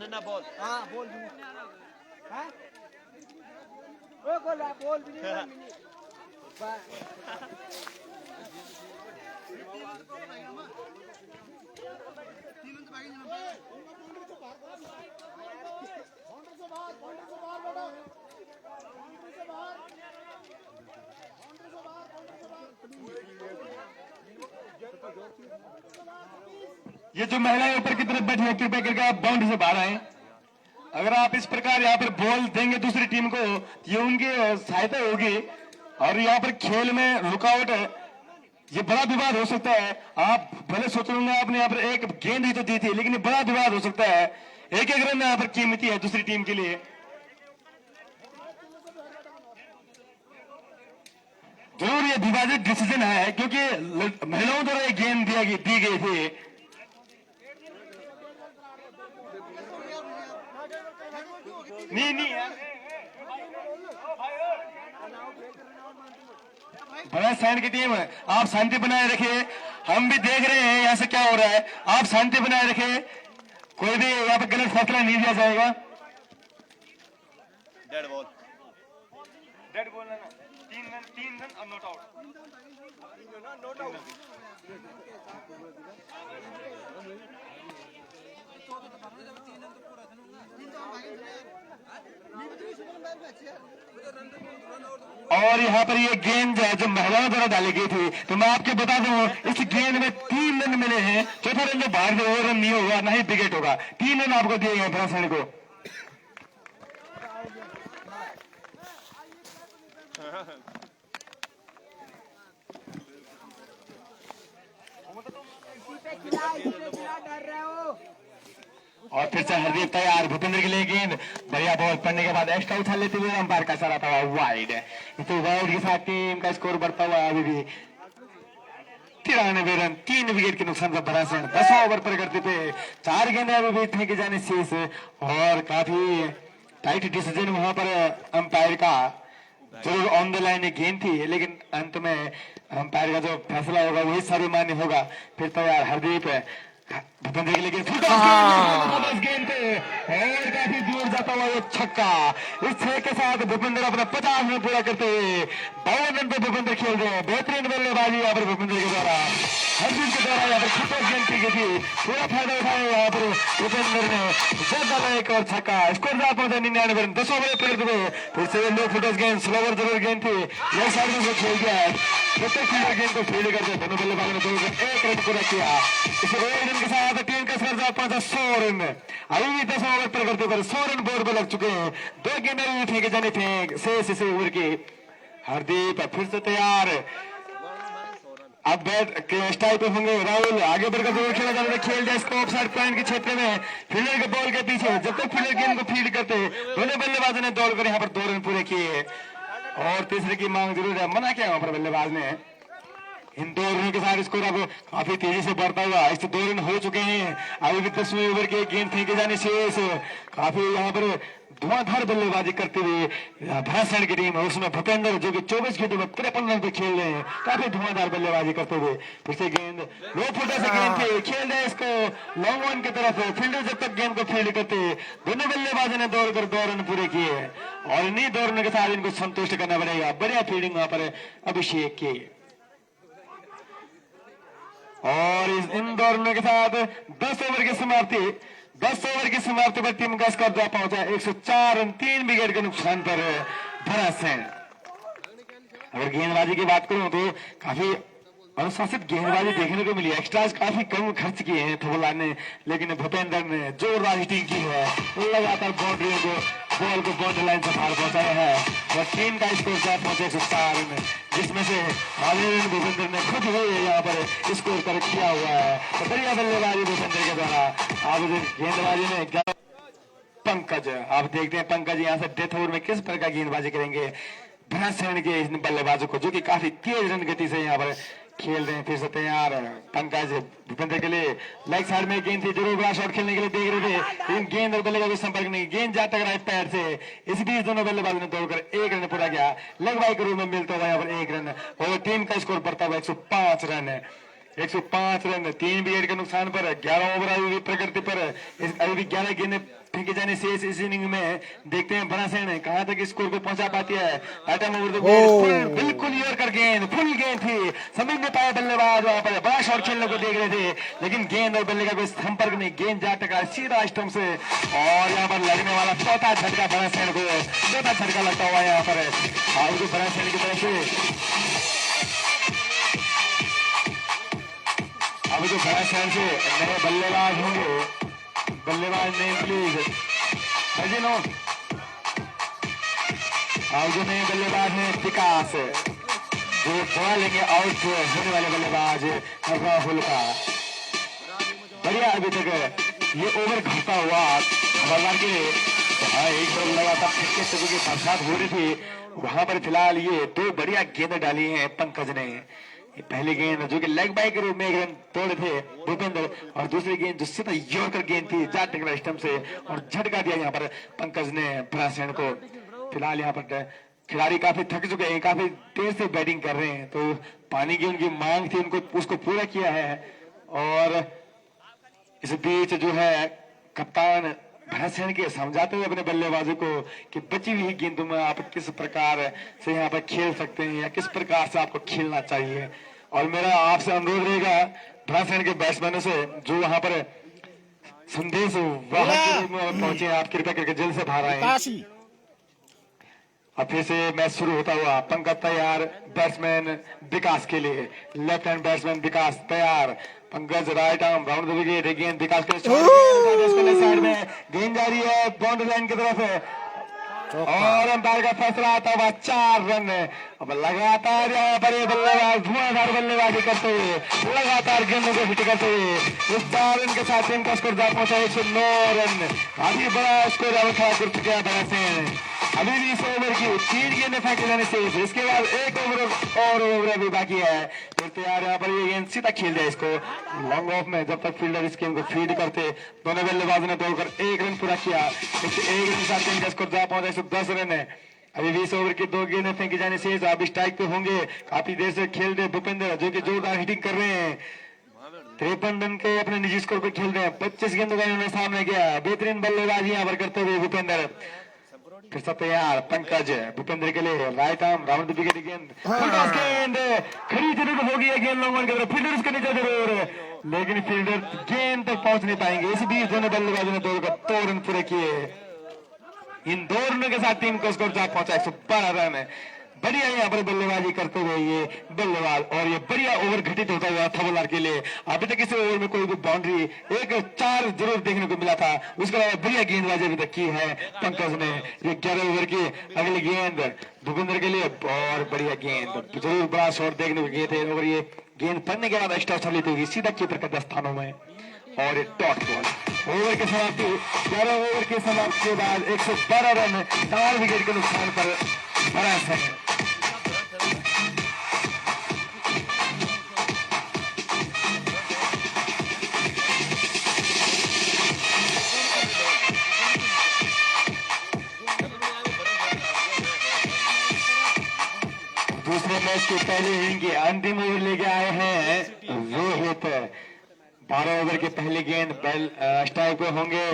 ना बॉल हाँ बोल भी हाँ बोल भी नहीं ये जो महिलाएं ऊपर की तरफ बैठी है कृपया करके आप बाउंड्री से बाहर आए अगर आप इस प्रकार यहाँ पर बॉल देंगे दूसरी टीम को ये उनकी सहायता होगी और यहाँ पर खेल में रुकावट है ये बड़ा विवाद हो सकता है आप भले सोच रहे आपने यहाँ पर एक गेंद ही तो दी थी लेकिन ये बड़ा विवाद हो सकता है एक रन यहाँ पर कीमती है दूसरी टीम के लिए जरूर ये विवादित डिसीजन है क्योंकि महिलाओं द्वारा ये गेंद दी गई थी नहीं भरासैन की टीम आप शांति बनाए रखिए हम भी देख रहे हैं यहाँ से क्या हो रहा है आप शांति बनाए रखिए कोई भी यहाँ पे गलत फैसला नहीं दिया जाएगा डेड बॉल ना 3 रन और नॉट आउट और यहाँ पर ये गेंद जो महिलाओं द्वारा डाली गई थी तो मैं आपको बता दूं इस गेंद में 3 रन मिले हैं चौथा रन जो बाहर वो रन नहीं होगा ना ही विकेट होगा 3 रन आपको दिए गए भरासैन को और फिर से हरदीप तैयार भूपेंद्र के लिए गेंद बढ़िया बॉल पड़ने के बाद एक्स्ट्रा उछाल लेते हुए अंपायर का इशारा था वाइड तो वाइड के साथ टीम का स्कोर बढ़ता हुआ अभी भी 93 रन 3 विकेट के नुकसान पर भरासैन 10 ओवर पर करते थे 4 गेंद अभी भी फेंके जाने शेष और काफी टाइट डिसीजन वहां पर अंपायर का जरूर ऑन द लाइन गेंद थी, लेकिन अंत में अंपायर का जो फैसला होगा वही सर्वमान्य होगा। फिर तो यार हरदीप भूपेंद्र के लिए गेंद पे और काफी दूर जाता हुआ ये छक्का। इस छक्के के साथ भूपेंद्र अपना 50 रन पूरा करते हुए 52 रन पे भूपेंद्र खेल रहे हैं। बेहतरीन बल्लेबाजी यहाँ पर भूपेंद्र के द्वारा, हरदीप के द्वारा यहाँ पर खूब गेंद की थी, पूरा फायदा उठाया यहाँ पर भूपेंद्र ने। जब डाला एक और छक्का, स्कोर जा पहुंचा 99 रन। 10 ओवर प्रगति हुए। फिर से लो फुटर्स गेंद, स्लोवर जरूर गेंद थी, लेफ्ट साइड में खेल गया है। प्रत्येक फील्डर गेंद को फील्ड करते दोनों बल्लेबाजों ने 1 रन पूरा किया। इस 1 रन के साथ टीम का स्कोर जा पहुंचा 100 रन। अभी भी 10 ओवर प्रगति पर 100 रन बोर्ड पर लग चुके हैं। 2 गेंद अभी फेंके जाने फेंक शेष इसे ओवर की। हरदीप फिर से तैयार, अब बैट के स्टाइल पे होंगे। राहुल आगे बढ़कर जरूर खेला जाता है, खेल जाए इसको ऑफ साइड पॉइंट के क्षेत्र में, फील्डर के बॉल के पीछे। जब तक फील्डर गेंद को फील्ड करते दोनों बल्लेबाजों ने दौड़कर यहाँ पर 2 रन पूरे किए और तीसरे की मांग जरूर है। मना किया वहां पर बल्लेबाज ने। इन 2 रनों के साथ स्कोर अब काफी तेजी से बढ़ता हुआ। इससे 2 रन हो चुके हैं। अभी भी 10वें ओवर के गेंद फेंके जाने शेष। काफी यहाँ पर धुआंधार बल्लेबाजी करते हुए भरासैण की टीम है, उसमें भूपेंद्र जो कि 24 गेंदों में 53 रन पे खेल रहे हैं। काफी धुआंधार बल्लेबाजी करते हुए फिर से गेंद लो फुटर से गेंद थे, खेल रहे इसको लॉन्ग ऑन की तरफ। फील्डर जब तक गेंद को फील्ड करते दोनों बल्लेबाजों ने दौड़कर 2 रन पूरे किए और इन्हीं 2 रनों के साथ इनको संतुष्ट करना पड़ेगा। बढ़िया फील्डिंग वहां पर अभिषेक की और इन 2 रनों के साथ 10 ओवर की समाप्ति। 10 ओवर की समाप्ति पर टीम का स्कोर जा पहुंचा 104 रन 3 विकेट के नुकसान पर भरासैण। अगर गेंदबाजी की बात करूं तो काफी अनुशासित गेंदबाजी देखने को मिली। एक्स्ट्राज काफी कम खर्च किए हैं थोला ने, लेकिन भूपेंद्र ने जोरदार हिटिंग की है। लगातार बाउंड्री को बॉल को बाउंड्री लाइन से बाहर पहुंचाया है और टीम का स्कोर जा पहुंचे 104 रन, जिसमें से आधे रन भूपेंद्र ने खुद ही यहाँ पर स्कोर कर किया हुआ है। तो बढ़िया बल्लेबाजी भूपेंद्र के द्वारा। अब गेंदबाजी में पंकज, आप देखते हैं पंकज यहाँ से डेथ ओवर में किस प्रकार गेंदबाजी करेंगे भरासैण के इन बल्लेबाजों को, जो कि काफी तेज रन गति से यहाँ पर खेल रहे हैं। फिर से तैयार पंकज भूपेंद्र के लिए लेग साइड में गेंद थी, जरूर बड़ा शॉट खेलने के लिए देख रहे थे, लेकिन गेंद और बल्ले का कोई संपर्क नहीं। गेंद जा टकराई पैर से। इस बीच दोनों बल्लेबाजों ने दौड़कर 1 रन पूरा किया। लेग बाई के रूप में मिलता हुआ यहाँ पर 1 रन और टीम का स्कोर बढ़ता हुआ 105 रन। 105 रन 3 विकेट के नुकसान पर 11 ओवर अभी प्रकृति पर अभी भी 11 गेंदें फेंके जाने से इस इनिंग में देखते हैं भरासैण कहां तक स्कोर को पहुंचा पाती है। आइटम ओवर द गेंद बिल्कुल योरकर गेंद, फुल गेंद थी, समझ नहीं पाया बल्लेबाज। वहां पर बड़ा शॉट खेलने को देख रहे थे, लेकिन गेंद और बल्ले का कोई संपर्क नहीं। गेंद जा टकरा सीधा स्टंप से और यहाँ पर लगने वाला चौथा झटका भरासैण को, चौथा झटका लगता हुआ यहाँ पर आगे भरासैण की तरफ से। अभी जो भरासैण से नए बल्लेबाज होंगे, बल्लेबाज नेम प्लीज नो। और जो नए बल्लेबाज हैं विकास, जो बॉल लेंगे आउट होने वाले बल्लेबाज राहुल का। बढ़िया अभी तक ये ओवर घटता हुआ खबरदार के एक बार लगातार की बरसात हो रही थी, वहां पर फिलहाल ये 2 बढ़िया गेंद डाली हैं पंकज ने। पहली गेंद जो कि लेग बाई के रूप में 1 रन तोड़े थे भूपेंद्र, और दूसरी गेंद जो सीधा योरकर गेंद थी जा टकरा स्टंप से और झटका दिया यहाँ पर पंकज ने भरासैण को। फिलहाल यहाँ पर खिलाड़ी काफी थक चुके हैं, काफी देर से बैटिंग कर रहे हैं, तो पानी की उनकी मांग थी, उनको उसको पूरा किया है। और इस बीच जो है कप्तान भरासैण के समझाते हुए अपने बल्लेबाजों को कि बची हुई गेंदों में आप किस प्रकार से यहाँ पर खेल सकते हैं या किस प्रकार से आपको खेलना चाहिए। और मेरा आपसे अनुरोध रहेगा भरासैण के बैट्समैनों से जो वहां पर संदेश वाहक के रूप में पहुंचे, आप कृपया करके जल्द से बाहर आए। अब फिर से मैच शुरू होता हुआ। पंकज तैयार बैट्समैन विकास के लिए, लेफ्ट हैंड बैट्समैन विकास तैयार। Pankaj right arm round the wicket, गेंद विकास के साइड में गेंद जा रही है बाउंड्री लाइन की तरफ है और अंपायर का फैसला आता हुआ 4 रन। अब लगातार यहाँ पर बल्लेबाज धुआंधार बल्लेबाजी करते हुए, लगातार गेंदों को हिट करते हुए इस 4 रन के साथ टीम का स्कोर जा पहुंचा 109 रन। अभी बड़ा स्कोर खड़ा कर चुके हैं भरासैण। अभी भी इस ओवर की 3 गेंदें फेंके जाने से इसके बाद 1 ओवर अभी बाकी है। फिर तैयार यहाँ पर ये गेंद सीधा खेल जाए इसको लॉन्ग ऑफ में। जब तक फील्डर इस गेंद को फीड करते दोनों बल्लेबाजों ने दौड़कर 1 रन पूरा किया। 1 रन साथ टीम का स्कोर जा पहुंचा 110 रन है। अभी 20 ओवर की 2 गेंदें फेंकी जाने से अब स्ट्राइक पे होंगे। काफी देर से खेल रहे भूपेंद्र, जो कि जोरदार हिटिंग कर रहे हैं। 53 रन के अपने निजी स्कोर पे खेल रहे हैं। 25 गेंदों का इन्होंने सामने किया। बेहतरीन बल्लेबाजी यहाँ पर करते हुए भूपेंद्र। फिर से तैयार पंकज, भूपेंद्र के लिए right arm round the wicket गेंद। गेंद खड़ी जरूर होगी है गेंद लॉन्ग ऑन की तरफ, फील्डर उसके नीचे जरूर, लेकिन फील्डर गेंद तक पहुंच नहीं पाएंगे। इस बीच दोनों बल्लेबाजों ने 2 रन पूरे किए। इन 2 रनों के साथ टीम को स्कोर जा पहुंचा 112 रन। बढ़िया यहाँ पर बल्लेबाजी करते हुए ये बल्लेबाज, और ये बढ़िया ओवर घटित होता हुआ था बॉलर के लिए। अभी तक इस ओवर में कोई भी बाउंड्री, एक 4 जरूर देखने को मिला था। उसके अलावा बढ़िया गेंदबाजी अभी तक की है पंकज ने। ये 11 ओवर की अगली गेंद भूपेंद्र के लिए, और बढ़िया गेंद, जरूर बड़ा शॉट देखने को गए थे। और ये गेंद पड़ने के बाद एक्स्ट्रा चलित होगी सीधा कीपर के 10 स्थानों में, और ये डॉट बॉल। ओवर की समाप्ति 11 ओवर की समाप्ति के बाद 112 रन 4 विकेट के नुकसान पर बड़ा है। दूसरे मैच के पहले इनिंग के अंतिम ओवर लेके आए हैं रोहित। 12 ओवर के पहले गेंद स्ट्राइक पे होंगे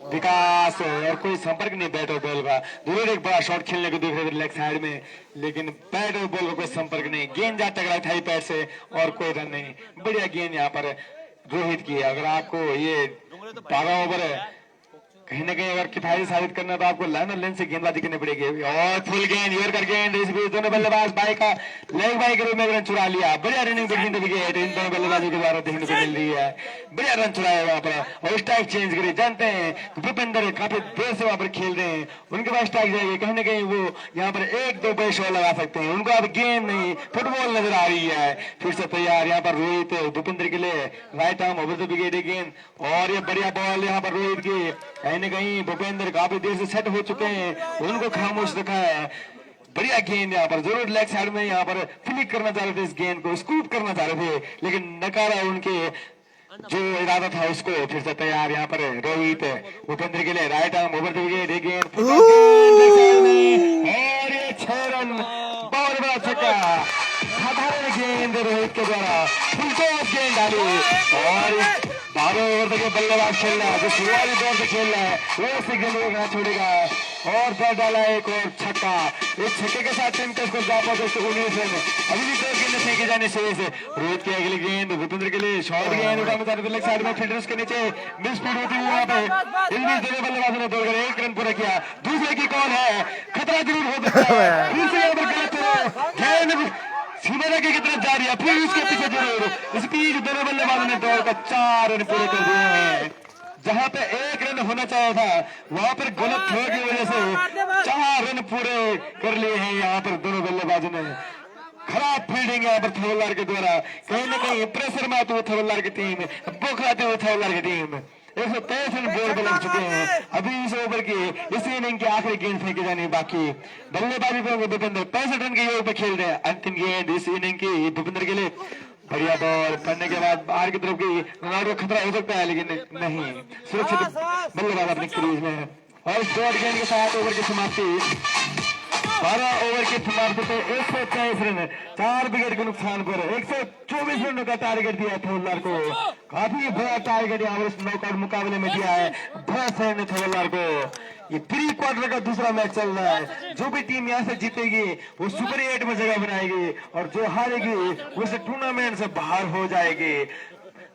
विकास, और कोई संपर्क नहीं बैट और बॉल का। जरूर एक बड़ा शॉट खेलने को दिख रहे थे लेग साइड में, लेकिन बैट और बॉल का कोई संपर्क नहीं। गेंद जा टकराई थाई पैर से और कोई रन नहीं। बढ़िया गेंद यहाँ पर रोहित की। अगर आपको ये 12 ओवर कहीं ना कहीं अगर किफायती साबित करना तो आपको लाइन और लेन से गेंदबाजी करनी पड़ेगी। और फुल गेंद यूर कर गेंद, इस बीच दोनों बल्लेबाज बाई का लेग बाई के रूप में रन चुरा लिया। बढ़िया रनिंग बिटवीन द विकेट इन दोनों बल्लेबाजों के द्वारा देखने को मिल रही है। बढ़िया रन चुराया वहां पर, और स्ट्राइक चेंज करी। जानते हैं भूपेंद्र काफी देर से वहां पर खेल रहे हैं, उनके पास स्ट्राइक जाएगी। कहीं ना कहीं वो यहाँ पर 1-2 बड़े शॉट लगा सकते हैं। उनको अब गेंद नहीं फुटबॉल नजर आ रही है। फिर से तैयार यहाँ पर रोहित भूपेंद्र के लिए right arm over the wicket गेंद, और ये बढ़िया बॉल यहाँ पर रोहित की। कहीं ना कहीं भूपेंद्र काफी देर से सेट हो चुके हैं, उनको खामोश रखा है। बढ़िया गेंद यहाँ पर, जरूर लेग साइड में यहाँ पर फ्लिक करना चाह रहे थे, इस गेंद को स्कूप करना चाह रहे थे, लेकिन नकारा उनके जो इरादा था उसको। फिर से तैयार यहाँ पर रोहित भूपेंद्र के लिए right arm over the wicket गेंद, और ये 6 रन। बहुत बड़ा छक्का, साधारण गेंद रोहित के द्वारा फुलटॉस गेंद डाली। और 12 ओवर तक बल्लेबाज खेल रहा है, जो शुरुआती दौर से खेल रहा है वो से गेंद छोड़ेगा, और कर डाला एक और छक्का। इस छक्के के साथ टीम का स्कोर जा पहुंचा 119 रन। अभी भी 2 गेंदें फेंकी जाने से रोहित की अगली गेंद भूपेंद्र के लिए शॉर्ट गेंद उठाने लेग साइड में फील्डर्स के नीचे मिस स्पीड होती है वहां पे। इन बीच दोनों बल्लेबाजों ने दौड़कर 1 रन पूरा किया। दूसरे की कॉल है, खतरा जरूर हो सकता है। दूसरे ओवर गेंद सीमा के तरफ जा रही है, फिर उसके पीछे जरूर इस बीच दोनों बल्लेबाजों ने दौड़कर 4 रन पूरे कर दिए हैं। जहां पे 1 रन होना चाहिए था वहां पर गलत थ्रो की वजह से 4 रन पूरे कर लिए हैं यहाँ पर दोनों बल्लेबाजों ने। खराब फील्डिंग यहाँ पर थवल्लार के द्वारा, कहीं ना कहीं प्रेशर में आते हुए थवल्लार की टीम, बोखलाते हुए थवल्लार की टीम। 123 रन बोर्ड पर लग चुके हैं। अभी इस ओवर की इस इनिंग की आखिरी गेंद फेंकी जानी बाकी। बल्लेबाजी पर भूपेंद्र 65 रन के योग पे खेल रहे हैं। अंतिम गेंद इस इनिंग की भूपेंद्र के लिए, बढ़िया बॉल पड़ने के बाद बाहर की तरफ की रोनाल्डो खतरा हो सकता है, लेकिन नहीं, सुरक्षित बल्लेबाज अपनी क्रीज में है। और शॉर्ट गेंद के साथ ओवर की समाप्ति। 12 ओवर की समाप्ति पे 123 रन 4 विकेट के नुकसान पर 124 रनों का टारगेट दिया थवल्लार को। काफी बड़ा टारगेट यहाँ इस नॉकआउट मुकाबले में दिया है बहुत ने थवल्लार को। ये 3 क्वार्टर का दूसरा मैच चल रहा है। जो भी टीम यहाँ से जीतेगी वो सुपर 8 में जगह बनाएगी, और जो हारेगी वो इस टूर्नामेंट से बाहर हो जाएगी।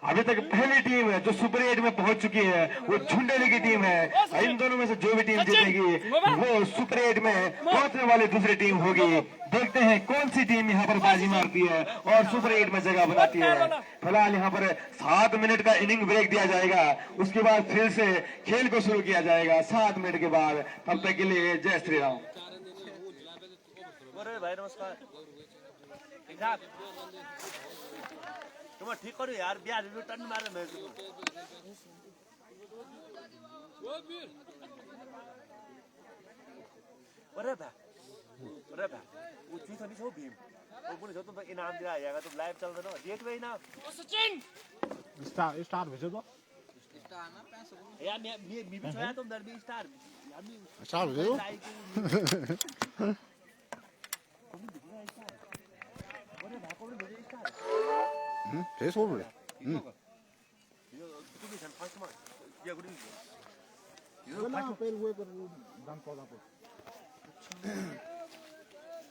अभी तक पहली टीम है जो सुपर 8 में पहुंच चुकी है वो झुंडेली की टीम है। इन दोनों में से जो भी टीम जीतेगी वो सुपर 8 में पहुंचने वाली दूसरी टीम होगी। देखते हैं कौन सी टीम यहाँ पर बाजी मारती है और सुपर 8 में जगह बनाती है। फिलहाल यहाँ पर 7 मिनट का इनिंग ब्रेक दिया जाएगा, उसके बाद फिर से खेल को शुरू किया जाएगा 7 मिनट के बाद। तब तक के लिए जय श्री राम। भाई नमस्कार, ठीक ठाक तुम ठीक करो यार, बिहार में टन मारे मैं अरे भा वो चीज नहीं सो भीम वो बोले जो तुम इनाम दिया जाएगा, तुम लाइव चल रहे हो देख रहे ना सचिन स्टार भेजो तो यार मैं भी छाया तुम दर भी स्टार चालू दे दो 계속 오래 तुम्ही छान फास्ट मार या गुडी ना पेल हुए कर दाम पौधा को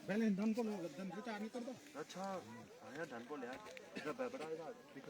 पहले दाम को दाम विचार नहीं करता अच्छा आया धन को ले यार इधर बड़ा है दिख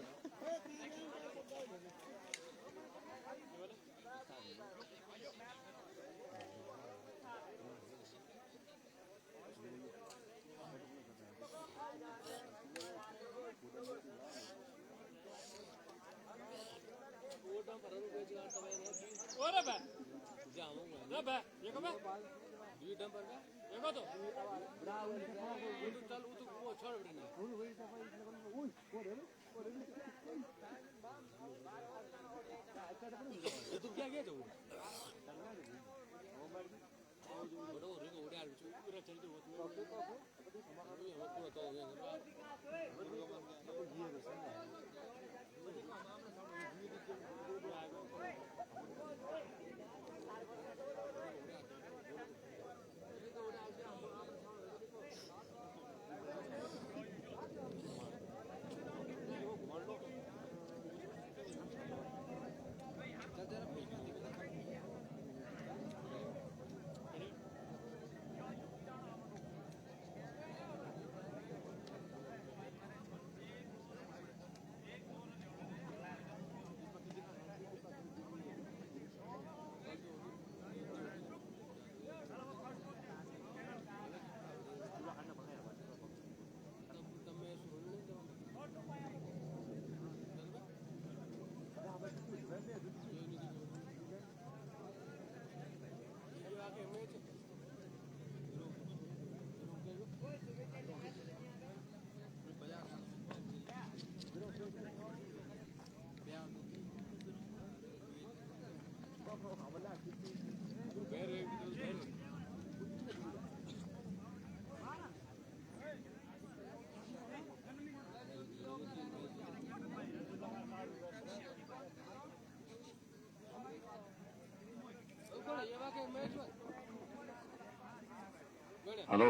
हेलो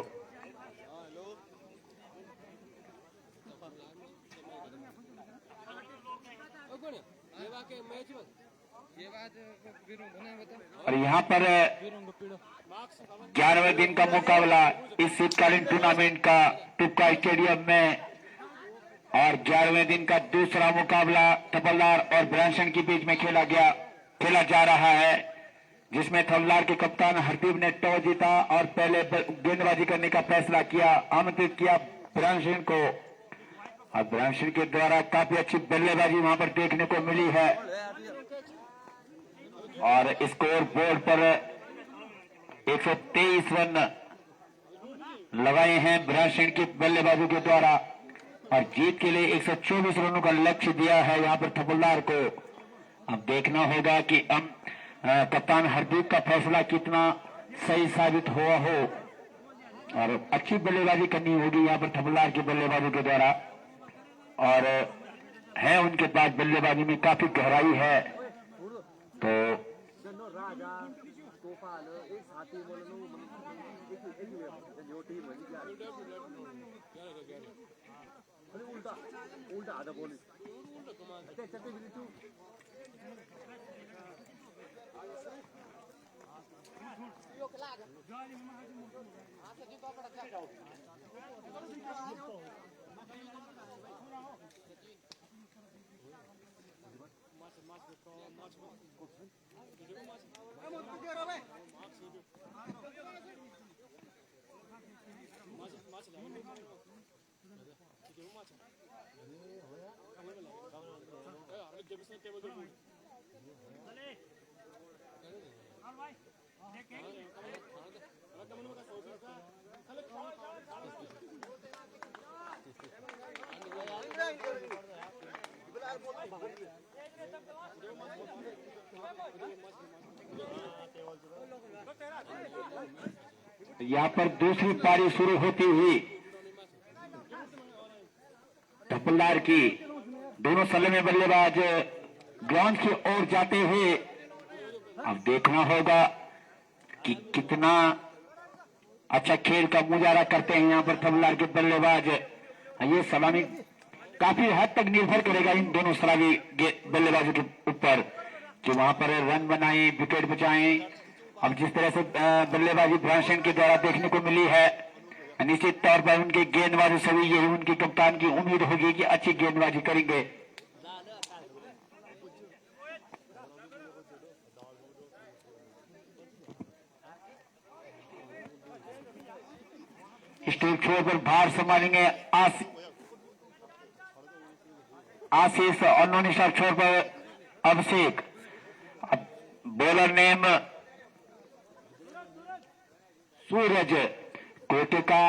और यहाँ पर 11वें दिन का मुकाबला इस शीतकालीन टूर्नामेंट का टुक्का स्टेडियम में और 11वें दिन का दूसरा मुकाबला थपलदार और ब्रांसन के बीच में खेला जा रहा है, जिसमें थपलदार के कप्तान हरदीप ने टॉस जीता और पहले गेंदबाजी करने का फैसला किया, आमंत्रित किया ब्रांसन को। और ब्रांसन के द्वारा काफी अच्छी बल्लेबाजी वहां पर देखने को मिली है और स्कोर बोर्ड पर 123 रन लगाए हैं ब्रांसन की बल्लेबाजों के द्वारा और जीत के लिए 124 रनों का लक्ष्य दिया है यहाँ पर थपलदार को। अब देखना होगा कि कप्तान हरदीप का फैसला कितना सही साबित हुआ हो और अच्छी बल्लेबाजी करनी होगी यहाँ पर थपलदार के बल्लेबाजों के द्वारा और है उनके पास बल्लेबाजी में काफी गहराई है। तो यहाँ पर दूसरी पारी शुरू होती हुई थपलदार की दोनों सलामी बल्लेबाज ग्राउंड की ओर जाते हुए अब देखना होगा कि कितना अच्छा खेल का मुजाहरा करते हैं यहाँ पर तमिलनाडु के बल्लेबाज। ये सलामी काफी हद तक निर्भर करेगा इन दोनों सलामी बल्लेबाजों के ऊपर कि वहां पर रन बनाएं, विकेट बचाएं। अब जिस तरह से बल्लेबाजी ब्रांशन के द्वारा देखने को मिली है, निश्चित तौर पर उनके गेंदबाजी सभी यही उनकी कप्तान की उम्मीद होगी कि अच्छी गेंदबाजी करेंगे। स्ट्रोक छोर पर भार संभालेंगे आशीष और नॉन स्ट्रोक छोर पर अभिषेक। बॉलर नेम सूरज कोटे का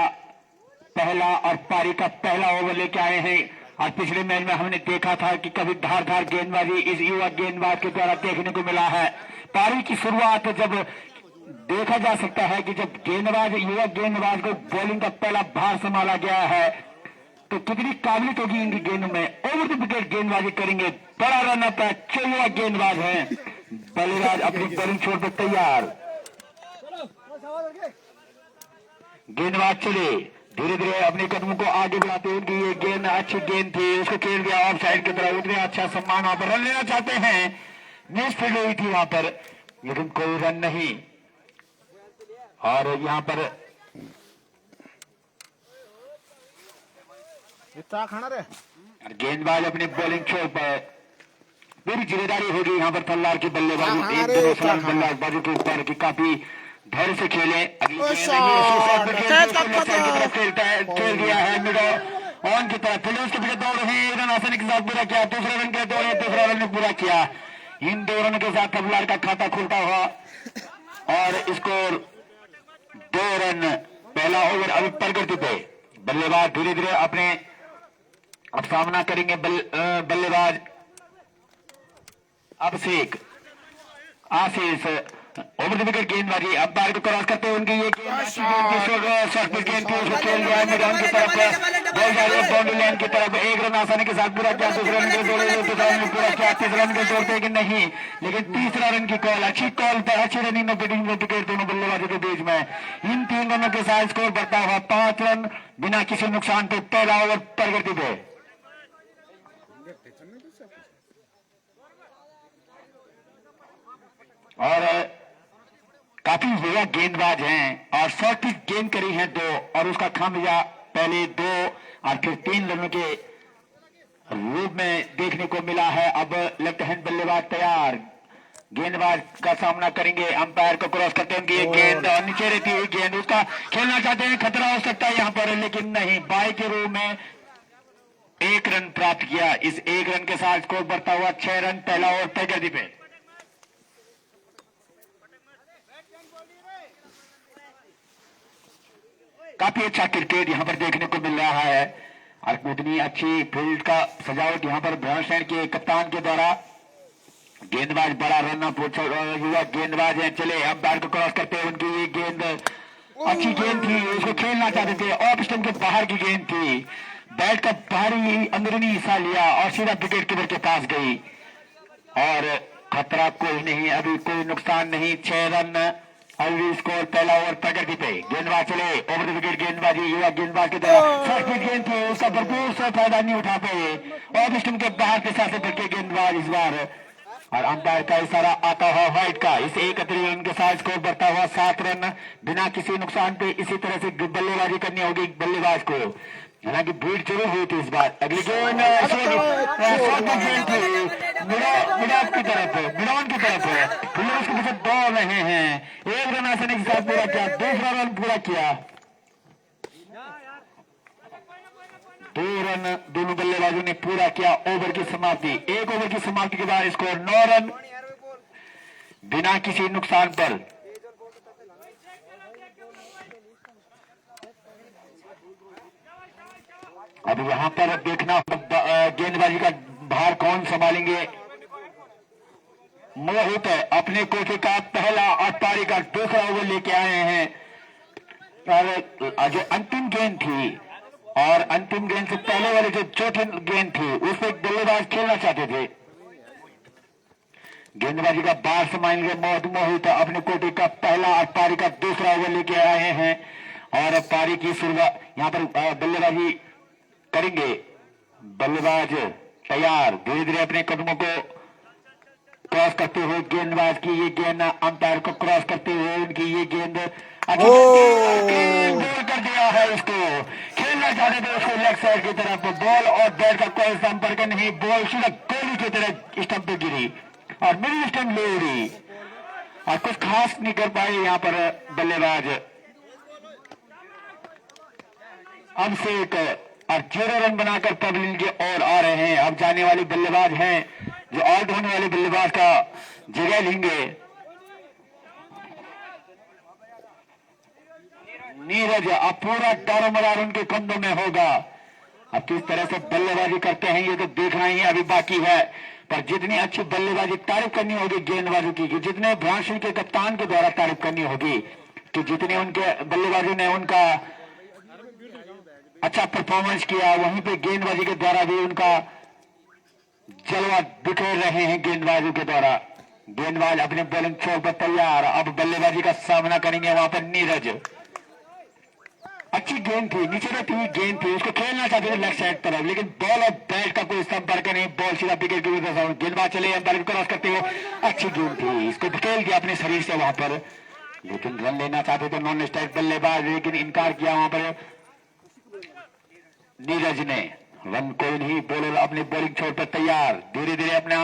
पहला और पारी का पहला ओवर लेके आए हैं। और पिछले मैच में हमने देखा था कि कभी धारदार गेंदबाजी इस युवा गेंदबाज के द्वारा देखने को मिला है। पारी की शुरुआत जब देखा जा सकता है कि जब युवा गेंदबाज को बॉलिंग का पहला भार संभाला गया है तो कितनी काबिलियत होगी इनकी गेंदों में। ओवर द विकेट गेंदबाजी करेंगे, बड़ा रन अप है, 6 युवा गेंदबाज हैं। बल्लेबाज अपनी बॉलिंग छोड़ पर तैयार, गेंदबाज चले धीरे धीरे अपने कदमों को आगे बढ़ाते हुए। उनकी ये गेंद अच्छी गेंद थी, उसको खेल दिया ऑफ साइड की तरफ। उतने अच्छा सम्मान वहां पर रन लेना चाहते हैं, मिस फील्ड हुई थी वहां पर, लेकिन कोई रन नहीं। और यहाँ पर खाना रे गेंदबाज अपनी बॉलिंग छोड़ पर पूरी जिम्मेदारी होगी यहाँ पर तल्लार की बल्लेबाजी एक दोनों सलाम बल्लेबाजों के ऊपर की काफी धैर्य से खेले। अगली खेल दिया है मिडल ऑन की तरफ, फील्डर्स के पीछे दौड़ रहे हैं, रन आसानी के साथ पूरा किया। दूसरा रन के दौड़े, दूसरा रन पूरा किया। इन 2 रनों के साथ तल्लार का खाता खुलता हुआ और स्कोर 2 रन। पहला ओवर अभी प्रगति पे, बल्लेबाज धीरे धीरे अपने अब सामना करेंगे। बल्लेबाज अभिषेक आशीष ओवर द विकेट गेंदबाजी अंपायर को क्रॉस करते हुए उनकी ये शॉर्ट गेंद थी, उसको खेल दिया मैदान की तरफ, बॉल जा रही है बाउंड्री लाइन की तरफ। 1 रन आसानी के साथ पूरा किया, दूसरे रन के पूरा किया, तीसरे रन के दौड़ते कि नहीं, लेकिन तीसरा रन की कॉल, अच्छी कॉल पर अच्छी रनिंग में बैटिंग में विकेट दोनों बल्लेबाजों के बीच में। इन 3 रनों के साथ स्कोर बढ़ता हुआ 5 रन बिना किसी नुकसान पे। पहला ओवर प्रगति पे। और काफी युवा गेंदबाज हैं और शॉर्ट पिच गेंद करी है 2 और उसका खामियाजा पहले 2 और फिर 3 रनों के रूप में देखने को मिला है। अब लेफ्ट हैंड बल्लेबाज तैयार, गेंदबाज का सामना करेंगे, अंपायर को क्रॉस करते हैं। ये गेंद और नीचे रहती हुई गेंद, उसका खेलना चाहते हैं, खतरा हो सकता है यहाँ पर, लेकिन नहीं, बाई के रूप में 1 रन प्राप्त किया। इस 1 रन के साथ स्कोर बढ़ता हुआ 6 रन। पहला ओवर प्रगति पे। काफी अच्छा क्रिकेट यहाँ पर देखने को मिल रहा है और उतनी अच्छी फील्ड का सजावट यहाँ पर ब्रांशन के कप्तान के द्वारा। गेंदबाज बड़ा रन अप, युवा गेंदबाज है, चले अंपायर को क्रॉस करते हैं। उनकी ये गेंद अच्छी गेंद थी, उसको खेलना चाहते थे, ऑफ स्टंप के बाहर की गेंद थी, बैट का बाहरी अंदरूनी हिस्सा लिया और सीधा विकेट कीपर के पास गई और खतरा कोई नहीं, अभी कोई नुकसान नहीं। 6 रन अभी स्कोर। पहला ओवर प्रगति पे, गेंदबाज चले ओवर द विकेट गेंदबाजी युवा गेंदबाज के द्वारा। फर्स्ट पिच गेंद थी, उसका भरपूर से फायदा नहीं उठा पाए और स्टंप के बाहर के साथ भटके गेंदबाज इस बार। और अंपायर का इशारा आता हुआ व्हाइट का। इस 31 रन के साथ स्कोर बढ़ता हुआ 7 रन बिना किसी नुकसान पे। इसी तरह से बल्लेबाजी करनी होगी बल्लेबाज को, हालांकि भीड़ जरूर हुई थी इस बार। अगली गेंद गेंद थी मिडॉन की तरफ, फील्डर उसके पीछे दौड़ रहे हैं। 1 रन आसानी के साथ पूरा किया, दूसरा रन पूरा किया, 2 रन दोनों बल्लेबाजों ने पूरा किया। ओवर की समाप्ति, 1 ओवर की समाप्ति के बाद स्कोर 9 रन बिना किसी नुकसान पर। अब यहाँ पर देखना गेंदबाजी का भार कौन संभालेंगे। मोहित अपने कोटे का पहला और पारी का दूसरा ओवर लेके आए हैं और जो अंतिम गेंद थी और अंतिम गेंद से पहले वाली जो चौथी गेंद थी उस पर बल्लेबाज खेलना चाहते थे, गेंदबाजी का 12 माइल के मोहित अपने कोटे का पहला और पारी का दूसरा ओवर लेके आए हैं और पारी की शुरुआत यहाँ पर बल्लेबाजी करेंगे। बल्लेबाज तैयार, धीरे धीरे अपने कदमों को क्रॉस करते हुए गेंदबाज की ये गेंद अंपायर को क्रॉस करते हुए उनकी ये गेंद गोल कर दिया है। इसको खेलना चाहते थे उसको लेग साइड की तरफ, बॉल और बैट का कोई संपर्क नहीं, बॉल सीधा गोली की तरह स्टंप पे गिरी और मिडिल स्टंप ले उड़ी और कुछ खास नहीं कर पाए यहाँ पर बल्लेबाज। अब से एक और 0 रन बनाकर पवेलियन की ओर आ रहे हैं। अब जाने वाले बल्लेबाज हैं जो आउट होने वाले बल्लेबाज का जगह लेंगे। नीरज, अब पूरा दारोमदार उनके कंधों में होगा। अब किस तरह से बल्लेबाजी करते हैं ये तो देखना ही अभी बाकी है, पर जितनी अच्छी बल्लेबाजी तारीफ करनी होगी गेंदबाजों की, जितने ब्रांशिल के कप्तान के द्वारा तारीफ करनी होगी कि जितने उनके बल्लेबाजों ने उनका अच्छा परफॉर्मेंस किया, वहीं पे गेंदबाजी के द्वारा भी उनका जलवा बिखेर रहे हैं गेंदबाजों के द्वारा। गेंदबाज अपने बॉलिंग छोर पर तैयार, अब बल्लेबाजी का सामना करेंगे वहां पर नीरज। अच्छी गेंद थी, नीचे रहती हुई गेंद थी, उसको खेलना चाहते थे लेफ्ट साइड तरफ, लेकिन बॉल और बैट का कोई संपर्क नहीं, बॉल सीधा विकेट की वजह से गेंदबाज चले अंपायर क्रॉस करते हुए। अच्छी गेंद थी, इसको धकेल दिया अपने शरीर से वहां पर, लेकिन रन लेना चाहते थे नॉन स्ट्राइक बल्लेबाज, लेकिन इनकार किया वहां पर नीरज ने। रन कोई नहीं, बॉलर अपने बॉलिंग छोर पर तैयार, धीरे धीरे अपना।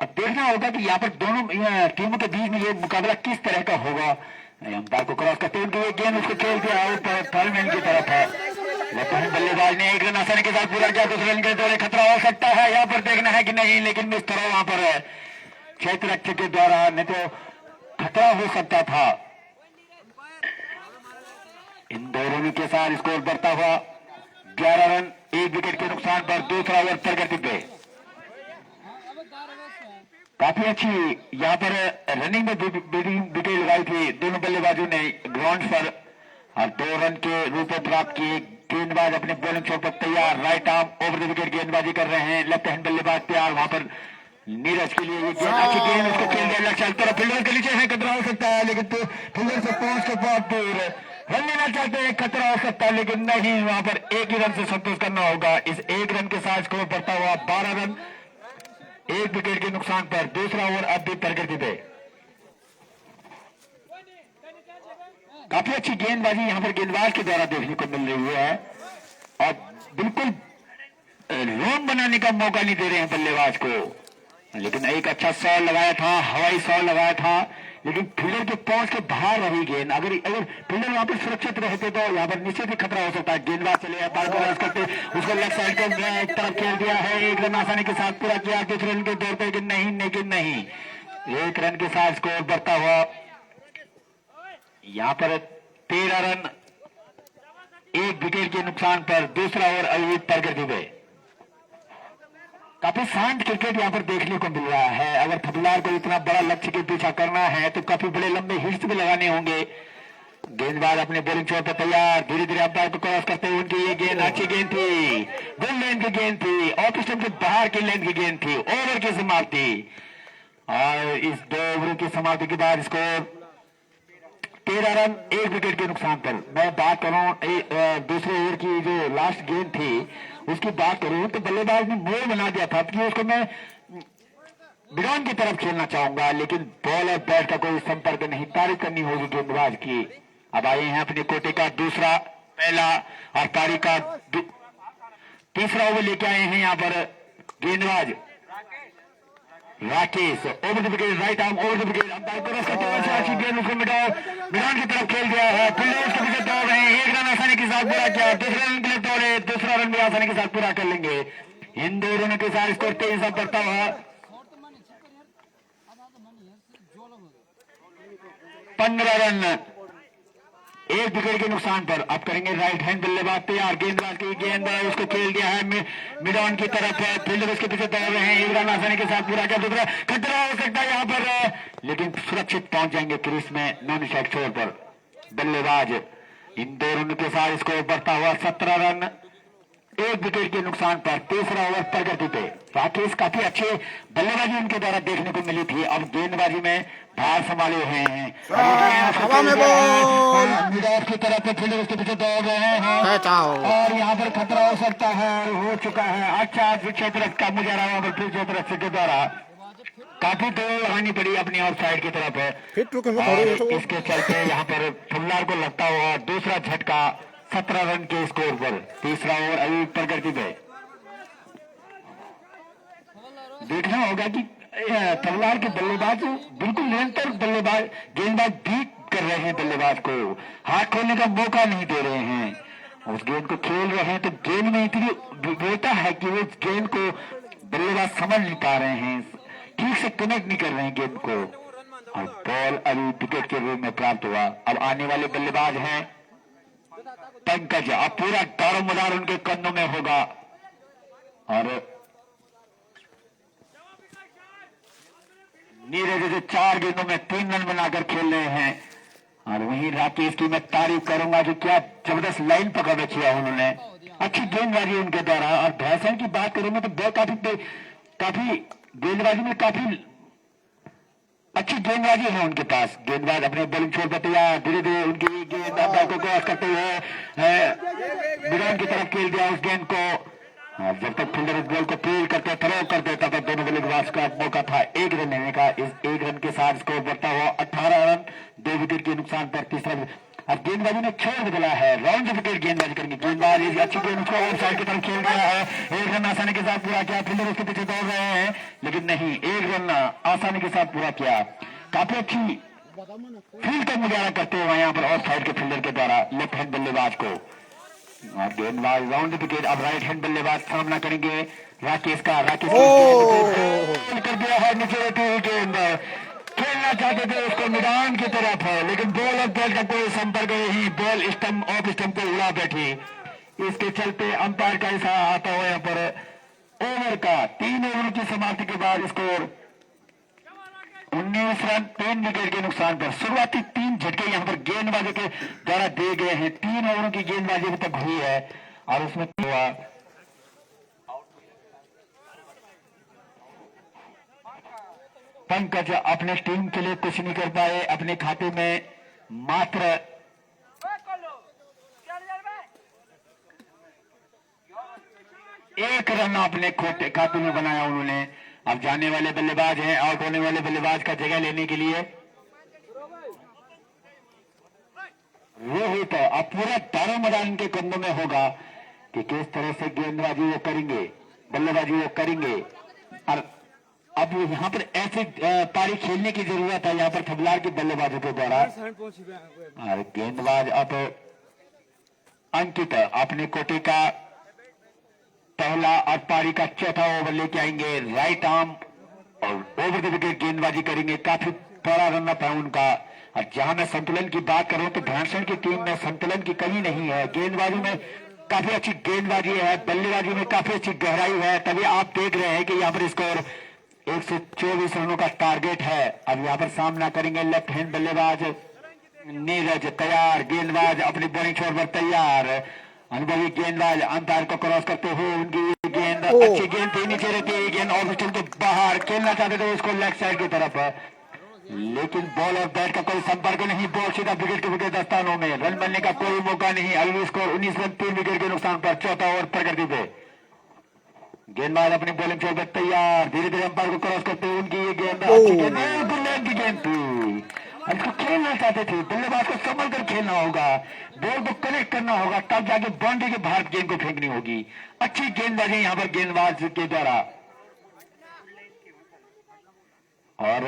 अब देखना होगा कि यहाँ पर दोनों टीमों के बीच में ये मुकाबला किस तरह का होगा। अंपायर को क्रॉस करते हुए ये गेंद उसको खेल दिया आउट थर्डमैन की तरफ है, लेकिन बल्लेबाज ने एक रन आसानी के साथ पूरा किया। दूसरे रन के दौरे खतरा हो सकता है, यहाँ पर देखना है कि नहीं, लेकिन मिस थ्रो वहां पर है क्षेत्र रक्षक के द्वारा, नहीं तो खतरा हो सकता था। इन दोनों के साथ स्कोर बढ़ता हुआ 11 रन 1 विकेट के नुकसान पर दूसरा ओवर प्रगति पे। काफी अच्छी यहाँ पर रनिंग में विकेट लगाई थी दोनों बल्लेबाजों ने ग्राउंड पर और 2 रन के रूप में प्राप्त किए। गेंदबाज अपने बॉलिंग छोर पर तैयार, right arm over the wicket गेंदबाजी कर रहे हैं, लेफ्ट हैंड बल्लेबाज तैयार। वहां पर नीरज के लिए ये गेंद अच्छी गेंद, उसको खेल दिया लेफ्ट साइड तरफ, फील्डर के नीचे है, खतरा हो सकता है, लेकिन तो फील्डर से पहुंच के बहुत दूर रन लेना चाहते हैं, खतरा हो सकता है, लेकिन नहीं, वहां पर एक ही रन से संतोष करना होगा। इस एक रन के साथ स्कोर बढ़ता हुआ 12 रन 1 विकेट के नुकसान पर दूसरा ओवर अब भी प्रगति पे। काफी अच्छी गेंदबाजी यहाँ पर गेंदबाज के द्वारा देखने को मिल रही है और बिल्कुल रन बनाने का मौका नहीं दे रहे हैं बल्लेबाज को, लेकिन एक अच्छा शॉट लगाया था, हवाई शॉट लगाया था, लेकिन फील्डर के पहुंच के बाहर रही गेंद। अगर फील्डर वहां पर सुरक्षित रहते तो यहाँ पर निश्चित ही खतरा हो सकता है। गेंदबाज चले बार करते उसको लेफ्ट साइड के तरफ खेल दिया है, एक रन आसानी के साथ पूरा किया, दूसरे रन के दौर पर नहीं, लेकिन नहीं, एक रन के साथ स्कोर बढ़ता हुआ यहाँ पर 13 रन 1 विकेट के नुकसान पर दूसरा ओवर अभी प्रगति पे। काफी शांत क्रिकेट यहाँ पर देखने को मिल रहा है। अगर थपलार को इतना बड़ा लक्ष्य के पीछा करना है तो काफी बड़े लंबे हिट्स भी लगाने होंगे। गेंदबाज अपने बॉलिंग छोर पर तैयार, धीरे धीरे अंपायर को क्रॉस करते हुए उनकी ये गेंद अच्छी गेंद थी, गुड लेंथ की गेंद थी, ऑफ स्टंप के बाहर की लेंथ की गेंद थी। ओवर की समाप्ति और इस 2 ओवरों की समाप्ति के बाद स्कोर 13 रन 1 विकेट के नुकसान पर। मैं बात करूं दूसरे ओवर की जो लास्ट गेंद थी उसकी बात करूं तो बल्लेबाज ने मोड़ बना दिया था कि उसको मैं बिडॉन की तरफ खेलना चाहूंगा, लेकिन बॉल और बैट का कोई संपर्क नहीं, तारीफ करनी होगी गेंदबाज की। अब आए हैं अपने कोटे का दूसरा, पहला और पारी का तीसरा ओवर लेके आए हैं यहाँ पर गेंदबाज Rakesh. Over the wicket, right arm over the wicket, umpire cross करते हुए अच्छी गेंद उसको मिडॉन की तरफ खेल दिया है, फील्डर उसके पीछे दौड़ रहे हैं, एक रन आसानी के साथ पूरा किया, दूसरे रन के लिए दौड़े, दूसरा रन भी आसानी के साथ पूरा कर लेंगे। इन 2 रनों के साथ स्कोर 23 बढ़ता हुआ 15 रन 1 विकेट के नुकसान पर। अब करेंगे राइट हैंड बल्लेबाज तैयार, गेंदबाज की गेंद उसको खेल दिया है मिडॉन की तरफ है, फील्डर उसके पीछे दौड़ रहे हैं, एक रन आसानी के साथ पूरा किया, दूसरा खतरा हो सकता है यहाँ पर, लेकिन सुरक्षित पहुंच जाएंगे क्रीज में नॉन स्ट्राइक छोर पर बल्लेबाज। इन 2 रनों के साथ स्कोर बढ़ता हुआ 17 रन 1 विकेट के नुकसान पर तीसरा ओवर प्रगति पे। राकेश काफी अच्छे बल्लेबाजी उनके द्वारा देखने को मिली थी। अब गेंदबाजी में भार संभाले हुए हैं। हवा में बॉल मिड ऑफ की तरफ फील्डर उसके पीछे दौड़ रहे हैं बचाओ और यहाँ पर खतरा हो सकता है, हो चुका है। अच्छा क्षेत्र का मुझे रहा है फिर क्षेत्र के द्वारा काफी दौड़ लगानी पड़ी अपनी और साइड की तरफ है। फिट रुके में और थोड़ी तो इसके चलते यहाँ पर फुल्लार को लगता हुआ दूसरा झटका 17 रन के स्कोर पर। तीसरा ओवर अभी प्रगति पे देखना होगा कि फुल्लार के बल्लेबाज बिल्कुल निरंतर बल्लेबाज गेंदबाज बीट कर रहे हैं, बल्लेबाज को हाथ खोलने का मौका नहीं दे रहे हैं। उस गेंद को खेल रहे हैं तो गेंद में इतनी विविधता है कि वो गेंद को बल्लेबाज समझ नहीं पा रहे हैं, ठीक से कनेक्ट नहीं कर रहे हैं गेंद को। और बॉल अभी विकेट के रूप में प्राप्त हुआ। अब आने वाले बल्लेबाज हैं पंकज। अब पूरा दारोमदार उनके कंधों में होगा और नीरज जो 4 गेंदों में 3 रन बनाकर खेल रहे हैं। और वहीं राकेश की मैं तारीफ करूंगा जो क्या जबरदस्त लाइन पकड़ रखी है उन्होंने, अच्छी गेंदबाजी उनके द्वारा। और भैसन की बात करूंगा तो काफी गेंदबाजी में काफी अच्छी गेंदबाजी है उनके पास। गेंदबाज अपने बॉलिंग छोड़ देते या धीरे धीरे उनकी गेंद को क्रॉस करते हुए मिडान की तरफ खेल दिया उस गेंद को। जब तक फील्डर इस बॉल को फील्ड करते थ्रो कर देता था दोनों बल्लेबाज का मौका था 1 रन लेने का। इस 1 रन के साथ स्कोर बढ़ता हुआ 18 रन 2 विकेट के नुकसान पर तीसरा। अब गेंदबाजी ने छोड़ बदला है, राउंड द विकेट गेंदबाजी करेंगे। गेंदबाज अच्छी गेंद उसको ऑफ साइड की तरफ खेल रहा है, 1 रन आसानी के साथ पूरा किया। फील्डर उसके पीछे दौड़ रहे हैं लेकिन नहीं, 1 रन आसानी के साथ पूरा किया। काफी अच्छी फील्ड का मुजाहरा करते हुए यहाँ पर ऑफ साइड के फील्डर के द्वारा लेफ्ट हैंड बल्लेबाज को। और गेंदबाज राउंड विकेट। अब राइट हैंड बल्लेबाज सामना करेंगे राकेश का। राकेश कर दिया है नीचे रहती हुई गेंद, खेलना चाहते थे उसको मैदान की तरफ है लेकिन बॉल और बॉल का कोई संपर्क नहीं, बॉल स्टंप ऑफ स्टंप को उड़ा बैठी। इसके चलते अंपायर का ऐसा आता हुआ यहाँ पर ओवर का 3 ओवर की समाप्ति के बाद स्कोर 19 रन 3 विकेट के नुकसान पर। शुरुआती 3 झटके यहाँ पर गेंदबाजों के द्वारा दिए गए हैं। 3 ओवरों की गेंदबाजी अभी तक हुई है और उसमें हुआ पंकज अपने टीम के लिए कुछ नहीं कर पाए, अपने खाते में मात्र 1 रन अपने खाते में बनाया उन्होंने। अब जाने वाले बल्लेबाज हैं, आउट होने वाले बल्लेबाज का जगह लेने के लिए रोहित। अब पूरा दारोमदार इनके कंधों में होगा कि किस तरह से गेंदबाजी वो करेंगे, बल्लेबाजी वो करेंगे। और अब यहाँ पर ऐसे पारी खेलने की जरूरत है यहाँ पर फुल्लार के बल्लेबाजों के द्वारा। और गेंदबाज अब अंकित अपने कोटे का पहला और पारी का चौथा ओवर लेके आएंगे। राइट आर्म और ओवर द विकेट गेंदबाजी करेंगे। काफी बड़ा रन अप है उनका। और जहां मैं संतुलन की बात करूं तो ध्यानचंद की टीम में संतुलन की कमी नहीं है। गेंदबाजी में काफी अच्छी गेंदबाजी है, बल्लेबाजी में काफी अच्छी गहराई है। तभी आप देख रहे हैं कि यहाँ पर स्कोर 124 रनों का टारगेट है। अब यहाँ पर सामना करेंगे लेफ्ट हैंड बल्लेबाज नीरज। तैयार गेंदबाज अपनी बॉलिंग छोर पर तैयार। अनुभवी गेंदबाज अंपायर को क्रॉस करते हुए उनकी गेंद अच्छी गेंद थी, नीचे रहती है गेंद ऑफ स्टंप के बाहर। खेलना चाहते थे उसको लेफ्ट साइड की तरफ लेकिन बॉल और बैट का कोई संपर्क नहीं। बॉल सीधा विकेट के विकेट स्थानों में, रन बनने का कोई मौका नहीं। अभी स्कोर 19 रन 3 विकेट के नुकसान पर। चौथा ओवर प्रगति पे गेंदबाज अपनी बॉलिंग छोड़ पर तैयार। धीरे धीरे अंपायर को क्रॉस करते हुए उनकी ये गेंद अच्छी गेंद की गेंद थी। इसको खेलना चाहते थे, बल्लेबाज को संभल कर खेलना होगा, बॉल को कनेक्ट करना होगा, तब जाके बाउंड्री के बाहर गेंद को फेंकनी होगी। अच्छी गेंदबाजी यहाँ पर गेंदबाज के द्वारा। और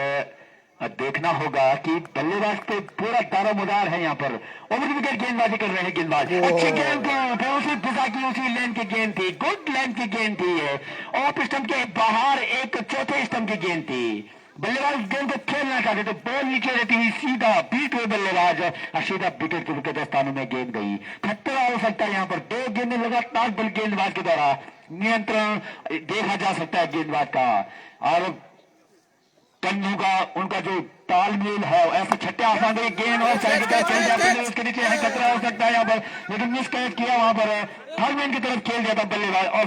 देखना होगा कि बल्लेबाज पे पूरा दारोमदार है यहाँ पर। ओवर विकेट गेंदबाजी कर रहे हैं गेंदबाज। अच्छी गेंद थी, उसी दिशा की उसी लेन की गेंद थी, गुड लेन की गेंद थी। ऑफ स्टंप के बाहर एक चौथे स्टंप की गेंद थी। बल्लेबाज गेंद को खेलना चाहते थे, बॉल नीचे रहती हुई सीधा बीट हुए बल्लेबाज और सीधा विकेट के विकेट स्थानों में गेंद गई। खतरा हो सकता है यहाँ पर। 2 गेंदें लगातार बल गेंदबाज के द्वारा नियंत्रण देखा जा सकता है गेंदबाज का। और कन्नू का उनका जो तालमेल है ऐसे छठे आसान गेंद और साइड की चल जाते हैं, उसके नीचे है खतरा हो सकता है यहाँ पर। लेकिन मिस कैच किया वहां पर, थर्ड मैन की तरफ खेल दिया था बल्लेबाज और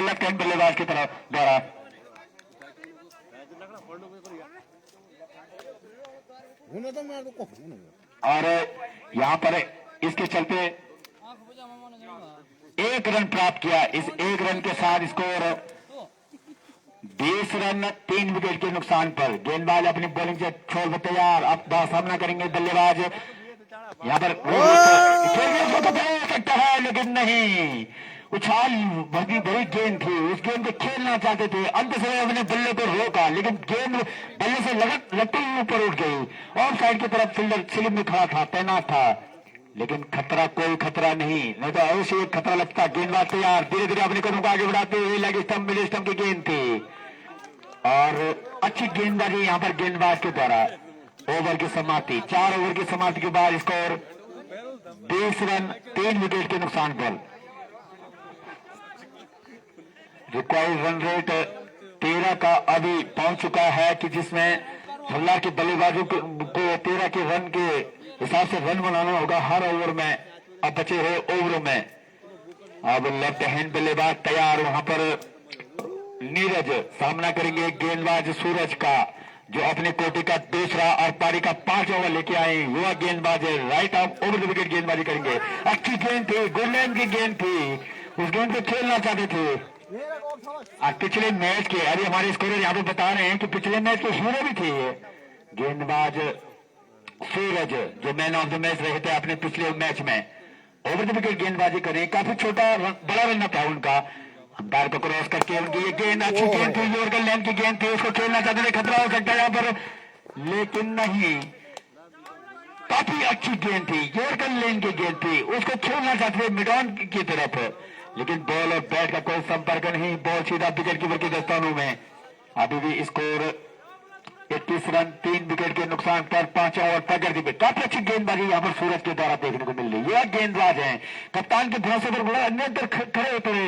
लेफ्ट हैंड बल्लेबाज की तरफ द्वारा। होना तो मैं तो कहो ना और यहाँ पर इसके चलते 1 रन प्राप्त किया। इस 1 रन के साथ स्कोर 20 रन 3 विकेट के नुकसान पर। गेंदबाज अपनी बॉलिंग से छोड़ कर तैयार, अब सामना करेंगे बल्लेबाज। यहाँ पर हो सकता है लेकिन नहीं, उछाल बड़ी बड़ी गेंद थी, उस गेंद को खेलना चाहते थे, अंत समय अपने बल्ले को रोका लेकिन गेंद बल्ले से लगते ही ऊपर उठ गई। ऑफ साइड की तरफ फील्डर स्लिप में खड़ा था, तैनात था, लेकिन खतरा कोई खतरा नहीं तो अवश्य एक खतरा लगता। गेंदबाज तैयार, धीरे धीरे अपने कदम को आगे बढ़ाते हुए लेग स्टंप मिड स्टंप की गेंद थी और अच्छी गेंदबाजी यहाँ पर गेंदबाज के द्वारा। ओवर की समाप्ति, 4 ओवर की समाप्ति के बाद स्कोर 20 रन 3 विकेट के नुकसान पर। रिक्वायर्ड रन रेट 13 का अभी पहुंच चुका है कि जिसमें धुल्ला के बल्लेबाजों को 13 के रन के हिसाब से रन बनाना होगा हर ओवर में। अब बचे हुए ओवरों में अब लेफ्ट हैंड बल्लेबाज तैयार, वहां पर नीरज सामना करेंगे गेंदबाज सूरज का, जो अपने कोटि का दूसरा और पारी का 5 ओवर लेके आए। युवा गेंदबाज right of over the wicket गेंदबाजी करेंगे। अच्छी गेंद थी, गुडलैंड की गेंद थी, उस गेंद को खेलना चाहते थे। और पिछले मैच के अभी हमारे स्कोरर यहाँ पे बता रहे हैं कि पिछले मैच के हीरो भी थे गेंदबाज सूरज, जो मैन ऑफ द मैच रहे थे अपने पिछले मैच में। ओवर द विकेट गेंदबाजी करें, काफी छोटा बड़ा रन था उनका, अंपायर को क्रॉस करके उनकी ये गेंद अच्छी गेंद थी, यॉर्कर लेंथ की गेंद थी, उसको खेलना चाहते थे, खतरा हो सकता है यहाँ पर लेकिन नहीं, काफी अच्छी गेंद थी, यॉर्कर लेंथ की गेंद थी, उसको खेलना चाहते थे मिड ऑन की तरफ, लेकिन बॉल और बैट का कोई संपर्क नहीं, बॉल सीधा विकेट कीपर के दस्तानों में। अभी भी स्कोर 31 रन 3 विकेट के नुकसान पर 5 ओवर प्रगति पे। काफी अच्छी गेंदबाजी यहाँ पर सूरज के द्वारा देखने को मिल रही है। यह गेंदबाज है, कप्तान के भरोसे पर बड़ा निरंतर खड़े उतरे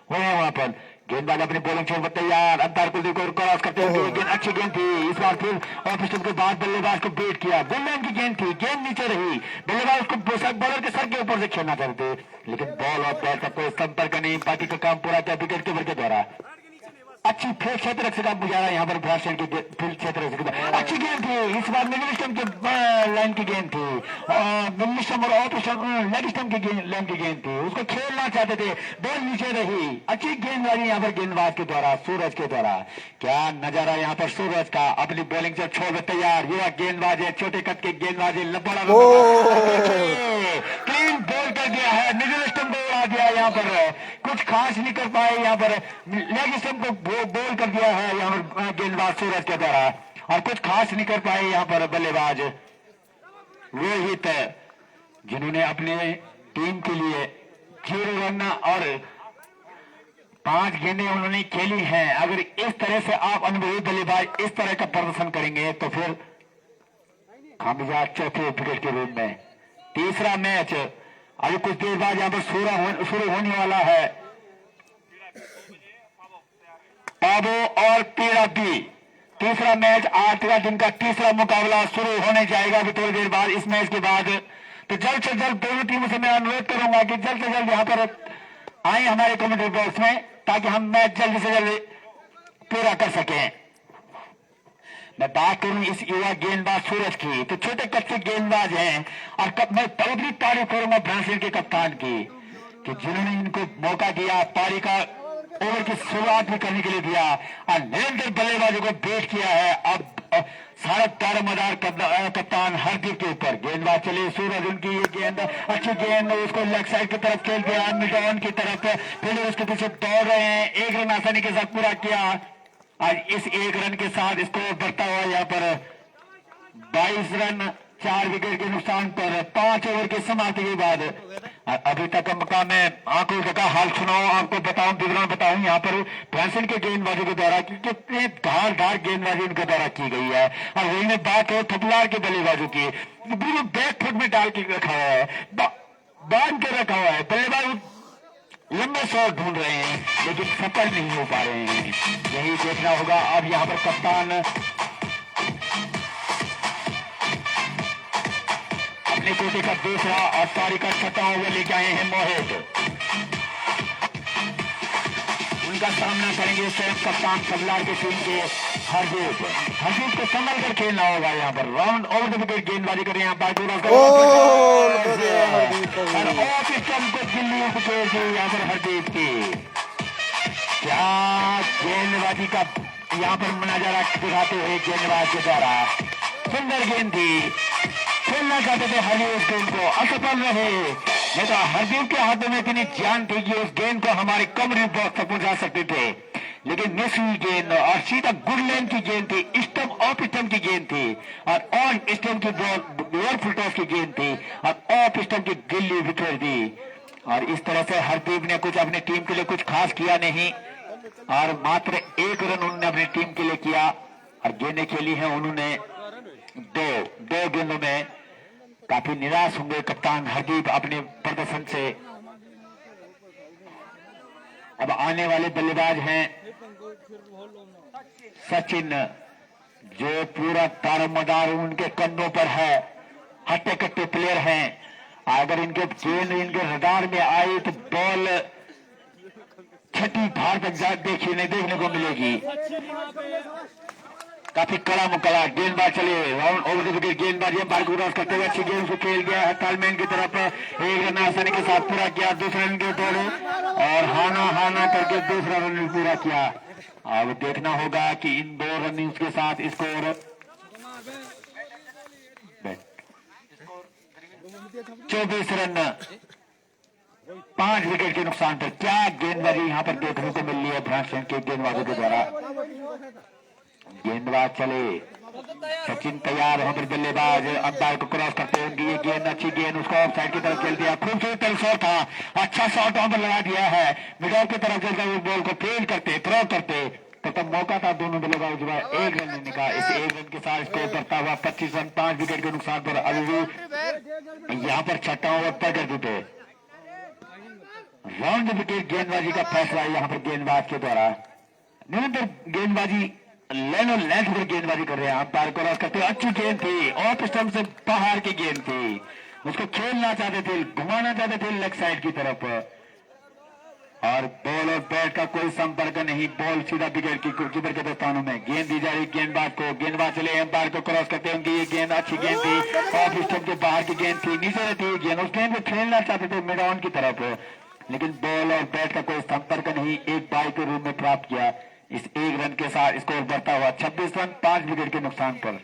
हुए हैं वहां पर। गेंदबाज अपनी बॉलिंग छोड़ तैयार, अंपायर को देखो क्रॉस करते हुए गेंद अच्छी गेंद थी। इस बार फिर ऑफ स्टंप के बाद बल्लेबाज को बेट किया, गुडलैंड की गेंद थी, गेंद नीचे रही, बल्लेबाज उसको बॉलर के सर के ऊपर से खेलना चाहते थे, लेकिन बॉल और बैट का कोई संपर्क नहीं, बाकी का काम पूरा किया विकेट कीपर के द्वारा। अच्छी फील्ड क्षेत्र रक्षक गुजारा यहाँ पर ब्रास्टन की फील्ड क्षेत्र रक्षक, अच्छी गेंद थी, इस बार मिडिल स्टंप के लाइन की गेंद थी, मिडिल स्टंप और ऑफ स्टंप लेग स्टंप की लाइन की गेंद थी, उसको खेलना चाहते थे, बॉल नीचे रही। अच्छी गेंदबाजी यहाँ पर गेंदबाज के द्वारा, सूरज के द्वारा। क्या नजारा यहाँ पर सूरज का, अपनी बॉलिंग से छोड़ तैयार, युवा गेंदबाज है, छोटे कद के गेंदबाज बड़ा क्लीन बॉल कर दिया है, मिडिल स्टंप को उड़ा दिया, यहाँ पर कुछ खास नहीं कर पाए, यहाँ पर लेग स्टंप को बॉल कर दिया है यहाँ पर गेंदबाज सूरज के द्वारा, और कुछ खास नहीं कर पाए यहाँ पर बल्लेबाज रोहित, जिन्होंने अपने टीम के लिए 0 रन और 5 गेंदें उन्होंने खेली हैं। अगर इस तरह से आप अनुभवी बल्लेबाज इस तरह का प्रदर्शन करेंगे तो फिर कामयाब चौथे विकेट के रूप में। तीसरा मैच अभी कुछ देर बाद यहाँ पर शुरू होने वाला है। पाबो और पीरापी, तीसरा मैच 8वां दिन का तीसरा मुकाबला शुरू होने जाएगा अभी थोड़ी देर बाद। इस मैच के बाद तो जल्द से जल्द दोनों टीमों से मैं अनुरोध करूंगा कि जल्द से जल्द यहाँ पर आए हमारे कमेंट्री बॉक्स में, ताकि हम मैच जल्द से जल्द पूरा कर सकें। मैं बात करूं इस युवा गेंदबाज सूरज की, तो छोटे कच्चे गेंदबाज हैं, और मैं पहली तारीफ करूंगा ब्राजील के कप्तान की, कि जिन्होंने इनको मौका दिया, पारी का ओवर की शुरुआत भी करने के लिए दिया, और निरंतर बल्लेबाजों को बेट किया है। अब सारा दारोमदार कप्तान हरदीप के ऊपर। गेंदबाज चले सूरज, उनकी ये गेंद अच्छी गेंद, उसको लेग साइड की तरफ खेल दिया, मिड ऑन की तरफ, फिर उसके पीछे दौड़ रहे हैं, 1 रन आसानी के साथ पूरा किया। आज इस 1 रन के साथ स्कोर बढ़ता हुआ यहाँ पर 22 रन 4 विकेट के नुकसान पर 5 ओवर की समाप्ति के बाद। अभी तक मैं आंखों का हाल सुनाऊं, आपको बताऊं, विवरण बताऊं यहाँ पर ब्राजील के गेंदबाजों के द्वारा कितने धारदार गेंदबाजी उनके द्वारा की गई है। और वही में बात हो थपलार के बल्लेबाजों की, बिल्कुल बैक फुट में डाल के रखा हुआ है, बांध के रखा हुआ है, बल्लेबाज लंबे शॉट ढूंढ रहे हैं लेकिन सफल नहीं हो पा रहे हैं। यही देखना होगा। अब यहाँ पर कप्तान अपने कोटे का दूसरा और पारी का 6वां ओवर लेके आए हैं मोहित। उनका सामना करेंगे स्वयं कप्तान तबलार की टीम के हरदीप को संभल कर खेलना होगा। यहाँ पर राउंड ओवर द विकेट गेंदबाजी कर रहे हैं यहाँ पर हरदीप की क्या गेंदबाजी का यहाँ पर नजारा दिखाते हुए गेंदबाज के द्वारा सुंदर गेंद थी। खेलना चाहते थे हरदीप उस गेंद को, असफल रहे। नहीं तो हरदीप के हाथों में इतनी जान थी कि उस गेंद को हमारे कमरे बॉक्स तक पहुंचा सकते थे, लेकिन मिस हुई गेंद और सीधा गुड लेंथ की गेंद थी, स्टंप ऑफ स्टंप की गेंद थी और ऑन स्टंप की बॉल लोअर फुल टॉस की गेंद थी और ऑफ स्टंप की गिल्ली बिखेर दी। और इस तरह से हरदीप ने कुछ अपनी टीम के लिए कुछ खास किया नहीं और मात्र 1 रन उन्होंने अपनी टीम के लिए किया और गेंदें खेली हैं उन्होंने दो गेंदों में। काफी निराश होंगे कप्तान हरदीप अपने प्रदर्शन से। अब आने वाले बल्लेबाज हैं सचिन, जो पूरा दारोमदार उनके कंधों पर है, हट्टे कट्टे प्लेयर हैं। अगर इनके गेंद इनके रडार में आई तो बॉल छठी धार तक देखने को मिलेगी। काफी कड़ा मुकला गेंदबाज चले राउंड ओवर द विकेट गेंदबाजी अंपायर को क्रॉस करते हुए अच्छी गेंद को खेल गया है तालमेन की तरफ। 1 रन आसानी के साथ पूरा किया, दूसरे रन के दौड़े और हाना करके दूसरा रन पूरा किया। अब देखना होगा कि इन 2 रनिंग्स के साथ स्कोर 24 रन 5 विकेट के नुकसान पर। क्या गेंदबाजी यहाँ पर देखने को मिल रही है भ्रांसन के गेंदबाजों के द्वारा। गेंदबाज चले, सचिन तैयार वहां पर बल्लेबाज अंपायर को क्रॉस करते होंगे। ये गेंद अच्छी गेंद उसको ऑफ साइड की तरफ खेल दिया, खूबसूरत शॉट था, अच्छा शॉट वहां पर लगा दिया है। मिडल की तरफ चलकर उस बॉल को फील्ड करते थ्रो करते तब मौका था दोनों बल्लेबाज 1 रन लेने का। इस 1 रन के साथ स्कोर करता हुआ 25 रन 5 विकेट के नुकसान पर। अभी भी यहाँ पर छठा ओवर तय कर देते राउंड विकेट गेंदबाजी का फैसला यहाँ पर गेंदबाज के द्वारा। निरंतर गेंदबाजी लेन और लेंथ पर गेंदबाजी कर रहे हैं, अंपायर को क्रॉस करते। अच्छी गेंद थी, ऑफ स्टंप से बाहर की गेंद थी, उसको खेलना चाहते थे, घुमाना चाहते थे लेग साइड की तरफ और बॉल और बैट का कोई संपर्क नहीं। बॉल सीधा विकेट की कीपर के दस्तानों में। गेंद दी जा रही गेंदबाज को, गेंदबाज चले अंपायर को क्रॉस करते होंगे। ये गेंद अच्छी गेंद थी, ऑफ स्टंप के बाहर की गेंद थी, नीचे रहती गेंद, उस गेंद को खेलना चाहते थे मिड ऑन की तरफ, लेकिन बॉल और बैट का कोई संपर्क नहीं। 1 बाई के रूप में प्राप्त किया। इस 1 रन के साथ स्कोर बढ़ता हुआ 26 रन 5 विकेट के नुकसान पर।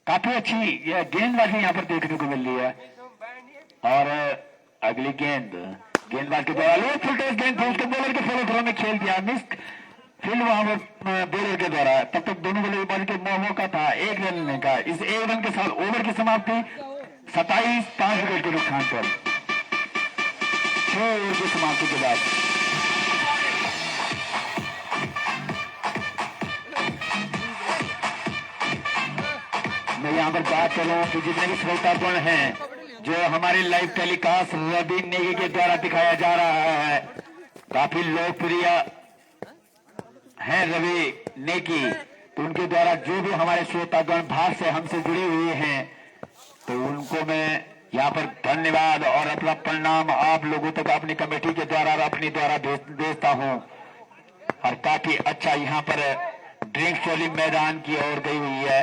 काफी अच्छी गेंदबाजी यहाँ पर देखने को मिल रही है। और अगली गेंदबाज के द्वारा लो फुल टॉस गेंद थी, उसको बॉलर के फॉलो थ्रो में खेल दिया, मिस फील्ड वहां पर बॉलर के द्वारा। तब तक दोनों बल्लेबाज के मौका था 1 रन लेने का। इस 1 रन के साथ ओवर की समाप्ति 27 5 विकेट के नुकसान पर। 6 ओवर की समाप्ति के बाद मैं यहाँ पर बात करूं कि जितने भी श्रोतागण हैं, जो हमारे लाइव टेलीकास्ट रवि नेगी के द्वारा दिखाया जा रहा है, काफी लोकप्रिय हैं रवि नेगी, तो उनके द्वारा जो भी हमारे श्रोतागण बाहर से हमसे जुड़े हुए हैं, तो उनको मैं यहाँ पर धन्यवाद और अपना परिणाम आप लोगों तक अपनी कमेटी के द्वारा और अपने द्वारा भेजता हूँ। और काफी अच्छा यहाँ पर ड्रिंक्स वाली मैदान की ओर गई हुई है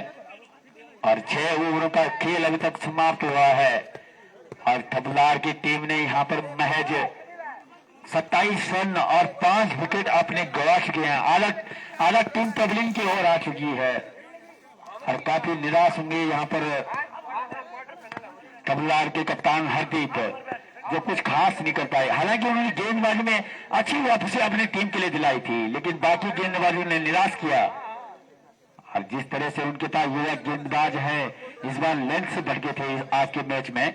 और 6 ओवरों का खेल अभी तक समाप्त हुआ है और तबलार की टीम ने यहाँ पर महज 27 रन और 5 विकेट अपने गवा चुके हैं। अलग टीम तबलिंग की ओर आ चुकी है और काफी निराश होंगे यहाँ पर तबलार के कप्तान हरदीप, जो कुछ खास नहीं कर पाए। हालांकि उन्होंने गेंदबाजी में अच्छी वापसी अपनी टीम के लिए दिलाई थी, लेकिन बाकी गेंदबाजों ने निराश किया। और जिस तरह से उनके पास युवा गेंदबाज है, इस बार लेंथ से भटके थे आज के मैच में।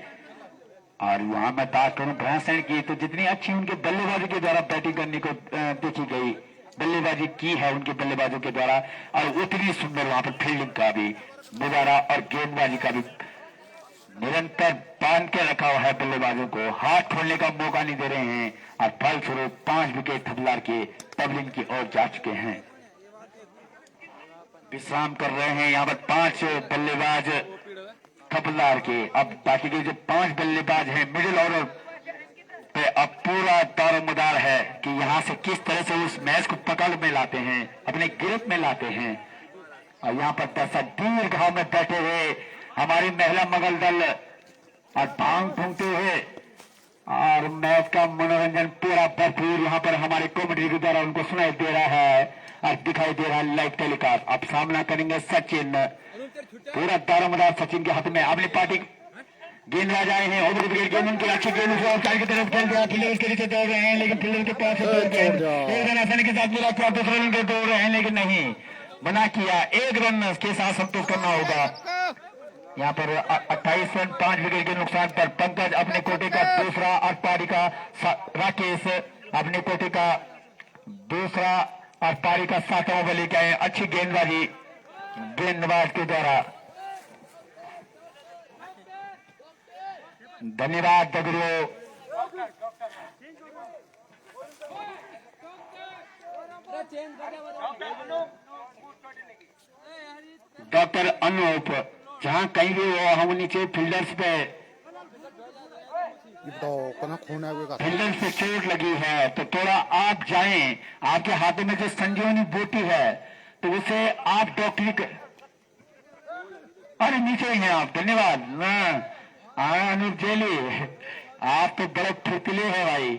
और वहां मैं बात करूं भ्रांसन की, तो जितनी अच्छी उनके बल्लेबाजों के द्वारा बैटिंग करने को देखी गई, बल्लेबाजी की है उनके बल्लेबाजों के द्वारा, और उतनी सुंदर वहां पर फील्डिंग का भी नजारा और गेंदबाजी का भी निरंतर बांध के रखा हुआ है। बल्लेबाजों को हाथ छोड़ने का मौका नहीं दे रहे हैं और फलस्वरूप 5 विकेट तबलार के तबलिंग की ओर जा चुके हैं। विश्राम कर रहे हैं यहाँ पर 5 बल्लेबाज तबलार के। अब बाकी के जो 5 बल्लेबाज हैं मिडिल ऑर्डर पे अब पूरा दारोमदार है कि यहाँ से किस तरह से उस मैच को पकड़ में लाते हैं, अपने गिरफ्त में लाते हैं। और यहाँ पर दर्शक दीर्घ घाव में बैठे हुए हमारी महिला मुगल दल और भांग फूंकते हुए और मैच का मनोरंजन पूरा भरपूर यहाँ पर हमारे कमेटी के द्वारा उनको सुनाई दे रहा है और दिखाई दे रहा है लाइव टेलीकास्ट। अब सामना करेंगे सचिन, पूरा दारोमदार सचिन के हाथ में अपनी पार्टी गेंदबाज आए हैं। ओवर विकेट गेंद उनकी अच्छी गेंद की तरफ खेल दिया, फील्डर उसके नीचे दौड़ रहे हैं लेकिन फील्डर के पास एक रन आसानी के साथ पूरा किया, दूसरे रन के दौड़ रहे हैं लेकिन नहीं बना किया। एक रन के साथ संतोष करना होगा। यहाँ पर 28 रन 5 विकेट के नुकसान पर पंकज अपने कोटे का दूसरा और पारी का राकेश अपने कोटे का दूसरा और पारी का 7वां बल्ले का है। अच्छी गेंदबाजी गेंदबाज के द्वारा। धन्यवाद दगड़ियों। डॉक्टर अनूप जहां कहीं भी वो हम नीचे फील्डर्स पे फील्डर्स पे चोट लगी है तो थोड़ा आप जाएं, आपके हाथों में जो संजीवनी बूटी है तो उसे आप डॉक्टरी अरे नीचे ही हैं आप। धन्यवाद अनूप जेली, आप तो बड़े फुर्तीले हैं भाई।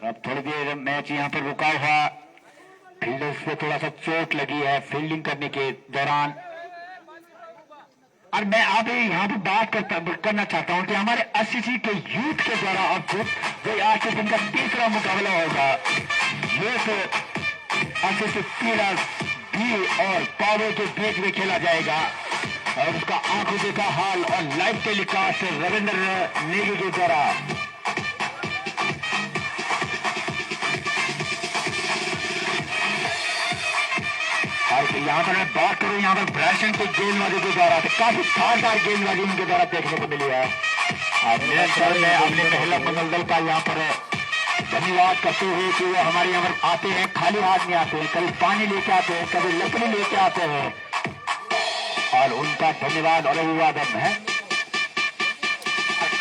अब थोड़ी देर मैच यहाँ पर रुका हुआ, फील्डर्स पे थोड़ा सा चोट लगी है फील्डिंग करने के दौरान। और मैं आप यहाँ पे बात करना चाहता हूँ कि हमारे एससीसी के यूथ के द्वारा अब जो आज के दिन का तीसरा मुकाबला होगा यूथ एससीसी पीलर्स बी और पावर के बीच में खेला जाएगा और उसका आंखों देखा हाल और लाइव टेलीकास्ट रविंद्र नेगी के द्वारा। यहाँ पर मैं बात करूं यहाँ पर ब्रैशन के गेंदबाजी के द्वारा तो काफी शानदार गेंदबाजी उनके द्वारा देखने को मिली है। और निरंतर मैं अपने महिला मंगल दल का यहाँ पर धन्यवाद करते हुए कि वो हमारे यहाँ पर आते हैं, खाली हाथ नहीं आते हैं, कभी पानी लेके आते हैं, कभी लकड़ी लेके आते हैं और उनका धन्यवाद और अभिवादन है।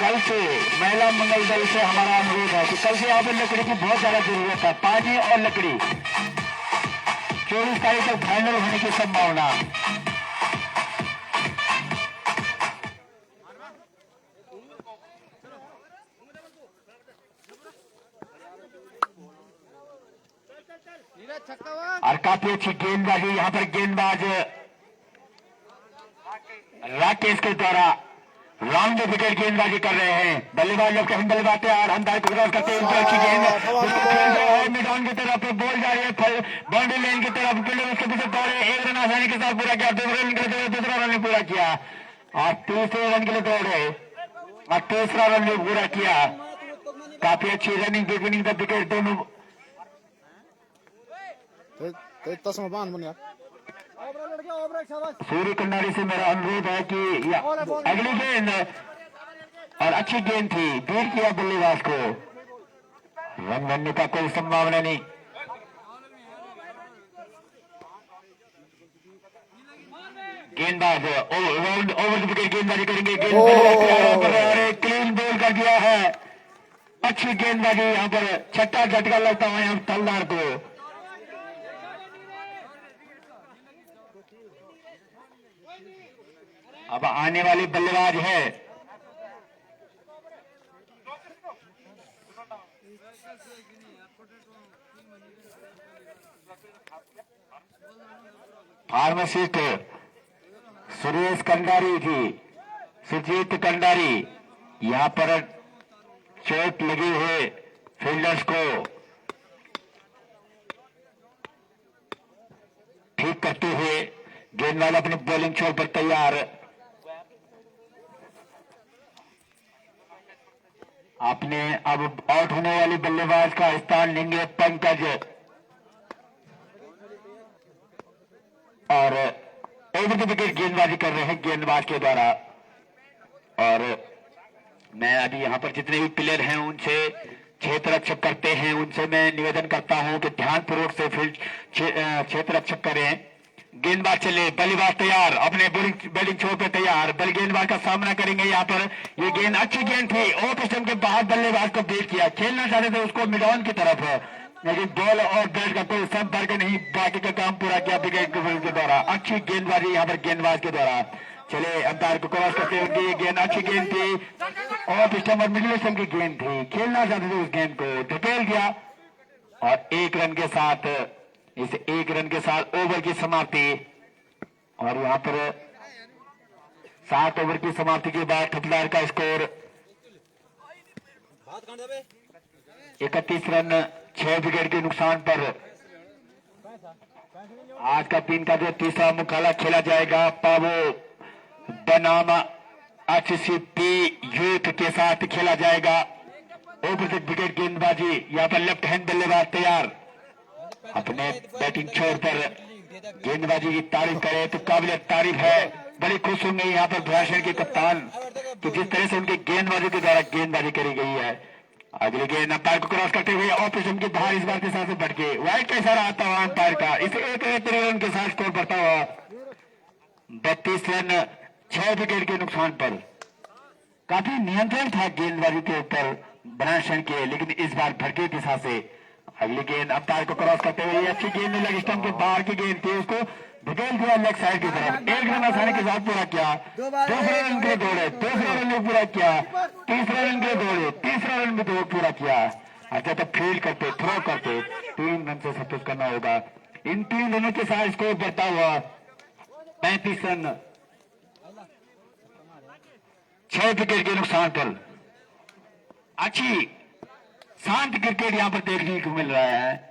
कल से महिला मंगल दल से हमारा अनुरोध है कि कल से यहाँ पर लकड़ी की बहुत ज्यादा जरूरत है, पानी और लकड़ी। 24 तारीख तक फाइनल होने की संभावना। और काफी अच्छी गेंदबाजी यहाँ पर गेंदबाज राकेश के द्वारा राउंड विकेट गेंदबाजी कर रहे हैं। बल्लेबाज जब कहीं बल्लेबाज तैयार अंदाज को क्रॉस करते हैं, अच्छी गेंद मैदान की तरफ बॉल जा रही है, बाउंड्री लाइन की तरफ फील्डर उसके पीछे दौड़े, एक रन आसानी के साथ पूरा किया, दूसरे रन के लिए दूसरा रन पूरा किया और तीसरे रन के लिए दौड़े और तीसरा रन भी पूरा किया। काफी अच्छी रनिंग बिटवीन द विकेट दोनों। सूर्य कंडारी से मेरा अनुरोध है कि अगली गेंद और अच्छी गेंद थी, बीट किया बल्लेबाज को, रन बनने का कोई संभावना नहीं। गेंदबाज ओवर द विकेट गेंदबाजी करेंगे, गेंद क्लीन बॉल कर दिया है। अच्छी गेंदबाजी यहाँ पर छठा झटका लगता है यहाँ तलदार को। अब आने वाली बल्लेबाज है फार्मासिस्ट सुरेश कंडारी जी, सुजीत कंडारी। यहाँ पर चोट लगी हुए फील्डर्स को ठीक करते हुए गेंदबाज अपनी बॉलिंग छोर पर तैयार। आपने अब आउट होने वाली बल्लेबाज का स्थान लेंगे पंकज और ओवर द विकेट गेंदबाजी कर रहे हैं गेंदबाज के द्वारा। और मैं अभी यहाँ पर जितने भी प्लेयर हैं उनसे क्षेत्र रक्षक करते हैं उनसे मैं निवेदन करता हूं कि ध्यानपूर्वक से फील्ड क्षेत्र रक्षक करें, गेंदबाज चले, बल्लेबाज तैयार, अपने बैटिंग छोर पे तैयार, बल गेंदबाज का सामना करेंगे यहाँ पर। ये गेंद अच्छी गेंद थी, ऑफ स्टंप के बाहर बल्लेबाज को बीट किया, खेलना चाहते थे उसको मिड ऑन की तरफ, लेकिन बॉल और बैट का कोई संपर्क नहीं, बाकी का काम पूरा किया विकेट के द्वारा। अच्छी गेंदबाजी यहाँ पर गेंदबाज के द्वारा। चले अंपायर को क्रॉस करते हुए, ये गेंद अच्छी गेंद थी, ऑफ स्टंप और मिडिल स्टंप की गेंद थी, खेलना चाहते थे उस गेंद को, धकेल दिया और एक रन के साथ, इस एक रन के साथ ओवर की समाप्ति। और यहाँ पर 7 ओवर की समाप्ति के बाद ठुकदार का स्कोर 31 रन 6 विकेट के नुकसान पर। आज का दिन का जो तीसरा मुकाबला खेला जाएगा पावो बनाम HCP यूथ के साथ खेला जाएगा। ओवर विकेट गेंदबाजी, यहाँ पर लेफ्ट हैंड बल्लेबाज तैयार, अपने बैटिंग छोर पर गेंदबाजी की तारीफ करे तो काबिल तारीफ है। बड़ी खुश होंगे यहाँ पर भ्राषण के कप्तान कि जिस तरह से उनके गेंदबाजी के द्वारा गेंदबाजी करी गई है। अगली गेंद अंपायर को क्रॉस करते हुए ऑपोजिशन के बाहर इस बार के साथ भटके, वाइड का इशारा आता हुआ अंपायर का, इसे एक रन के साथ स्कोर बढ़ता हुआ 32 रन 6 विकेट के नुकसान पर। काफी नियंत्रण था गेंदबाजी के ऊपर भ्राषण के, लेकिन इस बार भटके दिशा से। अगली गेंद अंपायर को क्रॉस करते हुए अच्छी गेंद लेग स्टंप के बाहर की गेंद थी, उसको धकेल दिया लेग साइड की तरफ, एक रन आसानी के साथ पूरा किया। दूसरे रन के लिए दौड़े, दूसरा रन भी पूरा किया, तीसरा रन के लिए दौड़े, तीसरा रन भी पूरा किया। अच्छा तो फील्ड करते, थ्रो करते, 3 रन से सब करना होगा। इन 3 रनों के साथ स्कोर बढ़ता हुआ 35 रन 6 विकेट के नुकसान पर। अच्छी शांत क्रिकेट यहाँ पर देखने को मिल रहा है।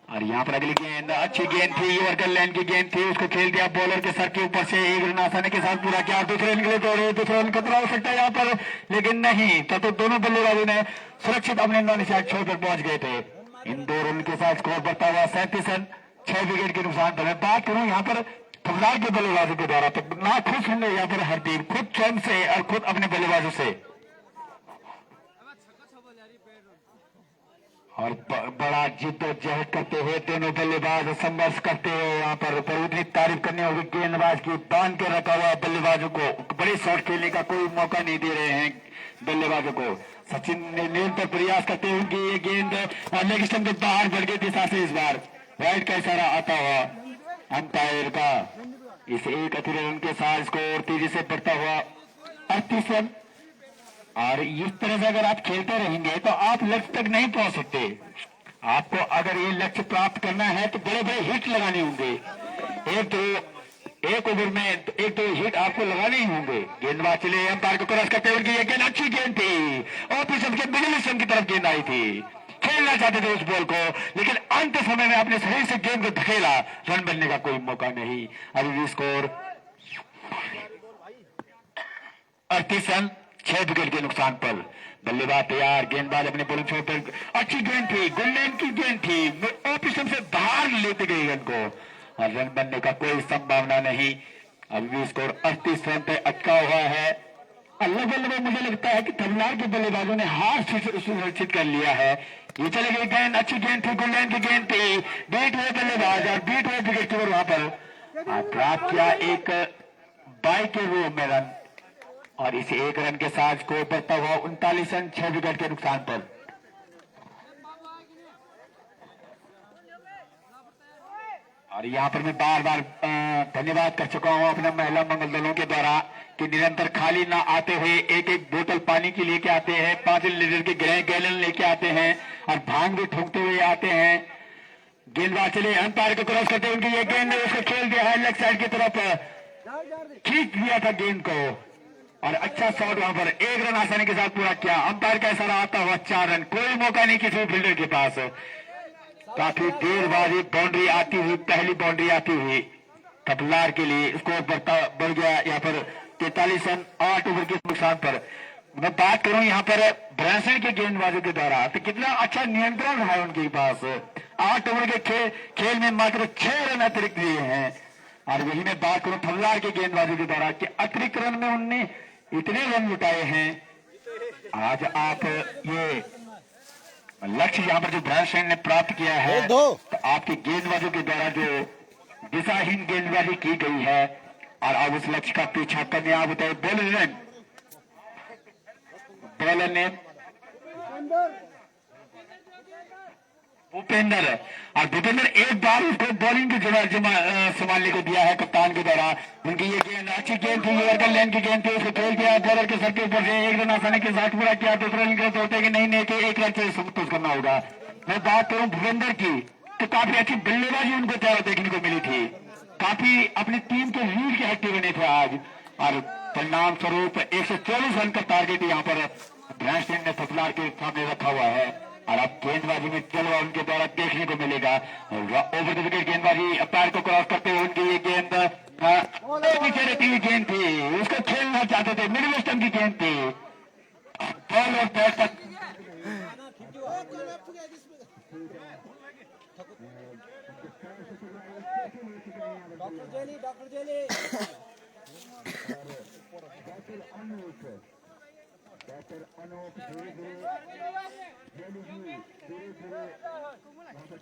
और यहाँ पर अगली गेंद अच्छी गेंद थी, यॉर्कर लाइन की गेंद थी, उसको खेल दिया बॉलर के सर के ऊपर से, एक रन आसानी के साथ पूरा किया। दूसरे रन के लिए दौड़े, दूसरा रन खतरा हो सकता है यहाँ पर, लेकिन नहीं, तो दोनों बल्लेबाजों ने सुरक्षित अपने निशान छोड़ कर पहुंच गए थे। इन 2 रन के साथ स्कोर बढ़ता हुआ 37 रन 6 विकेट के नुकसान पर। मैं बात करूं यहाँ पर ठुकदार के बल्लेबाजों के द्वारा, तो ना खुश होंगे यहाँ पर हरदीप खुद स्वयं से और खुद अपने बल्लेबाजों से, और बड़ा जिद्दोजहद करते हुए दोनों बल्लेबाज संघर्ष करते हुए यहाँ पर उतनी तारीफ करने होगी गेंदबाज की। बांध के रखा हुआ बल्लेबाजों को बड़े शॉट खेलने का कोई मौका नहीं दे रहे हैं बल्लेबाजों को। सचिन ने निरंतर प्रयास करते हुए कि ये गेंद लेग स्टंप के बाहर बढ़ गई दिशा से, इस बार राइट का इशारा आता हुआ अंपायर का। इस एक अतिरिक्त रन के साथ स्कोर तेजी से बढ़ता हुआ 38 रन। और इस तरह से अगर आप खेलते रहेंगे तो आप लक्ष्य तक नहीं पहुंच सकते। आपको अगर ये लक्ष्य प्राप्त करना है तो बड़े बड़े हिट लगाने होंगे। एक ओवर में 1-2 हिट आपको लगाने ही होंगे। गेंदबाज चले, अंपायर को क्रॉस करते हुए ये गेंद अच्छी गेंद थी, ऑफ स्टंप के मिडिल स्टंप की तरफ गेंद आई थी, खेलना चाहते थे उस बॉल को, लेकिन अंत समय में अपने शरीर से गेंद को धकेला, रन बनने का कोई मौका नहीं। अभी भी स्कोर 38 रन 6 विकेट के नुकसान पर। बल्लेबाज तैयार, गेंदबाज अपने बॉलिंग छोर पर, अच्छी गेंद थी, गोल्डन की गेंद थी, ऑफ स्टंप से बाहर लेते गए गेंद को, और रन बनने का कोई संभावना नहीं। अभी भी स्कोर 38 रन पे अटका हुआ है। अल्लाह बल्ले मुझे लगता है कि तमिलनाडु के बल्लेबाजों ने हार सुनिश्चित कर लिया है। ये चले गई गेंद, अच्छी गेंद थी, गोल्डन की गेंद थी, बीट हुए बल्लेबाज और बीट हुए विकेट कीपर वहां पर प्राप्त किया एक 22 के रूप में रन, और इस एक रन के साथ स्कोर बढ़ता हुआ 39 रन 6 विकेट के नुकसान पर। और यहाँ पर मैं बार बार धन्यवाद कर चुका हूँ अपने महिला मंगल दलों के द्वारा कि निरंतर खाली ना आते हुए एक एक बोतल पानी की लेके आते हैं, 5 लीटर के गैलन लेके आते हैं, और भांग भी ठोकते हुए आते हैं। गेंदबाज चले, अंपायर को क्रॉस करते हुए ये गेंद उसको खेल दिया है लेग साइड की तरफ, खींच दिया था गेंद को, और अच्छा शॉट वहां पर, एक रन आसानी के साथ पूरा किया। अंपायर का इशारा आता हुआ 4 रन, कोई मौका नहीं किसी फील्डर के पास। काफी देर बाद बाउंड्री आती हुई, पहली बाउंड्री आती हुई कपलार के लिए स्कोर बढ़ गया यहाँ पर 43 रन 8 ओवर के नुकसान पर। मैं बात करूं यहाँ पर ब्रांसन के गेंदबाजों के द्वारा तो कितना अच्छा नियंत्रण रहा उनके पास। 8 ओवर के खेल में मात्र 6 रन अतिरिक्त लिए हैं। और वही मैं बात करूं थल्लार के गेंदबाजों के द्वारा कि अतिरिक्त रन में उनने इतने रन लुटाए हैं। आज आप ये लक्ष्य यहाँ पर जो ब्रांसन ने प्राप्त किया है तो आपके गेंदबाजों के द्वारा जो दिशाहीन गेंदबाजी की गई है और अब उस लक्ष्य का पीछा कामयाब होता है। बॉलर ने भूपेंद्र और भूपेंद्र एक बार उसको बॉलिंग की संभालने को दिया है कप्तान के द्वारा। उनकी ये गेंद अच्छी गेंद थी, यॉर्कर लेन की गेंद थी, उसको खेल दिया बॉलर के सर के ऊपर से एक रन आसानी के साथ पूरा किया। दूसरा रन गलत होते कि नहीं कि एक रन से संतुष्ट करना होगा। मैं बात करूं भूपेंद्र की तो काफी अच्छी बल्लेबाजी उनको देखने को मिली थी, काफी अपनी टीम के लीड के हट्टे बने थे आज और परिणाम स्वरूप 124 रन का टारगेट यहाँ पर ब्रांडस्टैंड ने थपलार के सामने रखा हुआ है और अब गेंदबाजी में जलवा उनके द्वारा देखने को मिलेगा। ओवर द विकेट गेंदबाजी पैर को क्रॉस करते हुए उनकी ये गेंद पीछे रहती हुई गेंद थी, उसको खेलना चाहते थे, मिडिल स्टंप की गेंद थी, बॉल और बैट तक डॉक्टर जेली डॉक्टर अनूप धीरे धीरे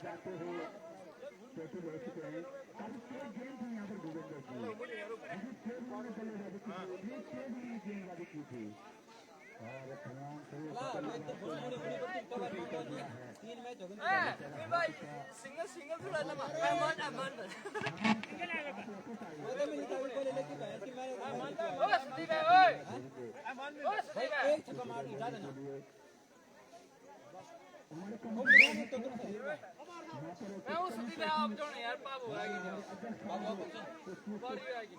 जाते हुए चोटी ले चुके हैं। काफी तेज गेंद थी यहाँ पर भूपेंद्र की, गेंदबाजी की थी और तीन मैच हो गए भाई, सिंगल सिंगल थोड़ा लगा मान एक छक्का मार दी ज्यादा ना मैं उस दिन आप जो यार बाबू आएगी बाबू बॉडी आएगी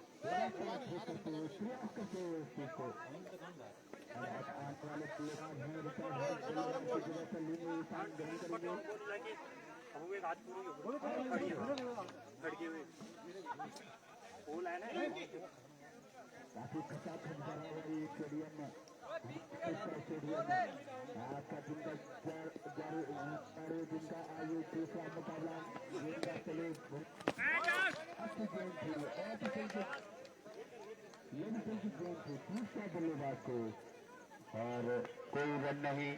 काफी खचाखच भरा हुआ ये स्टेडियम में जिनका आयु दूसरा मुकाबला जिनका चले दूसरा बल्लेबाज को और कोई रन नहीं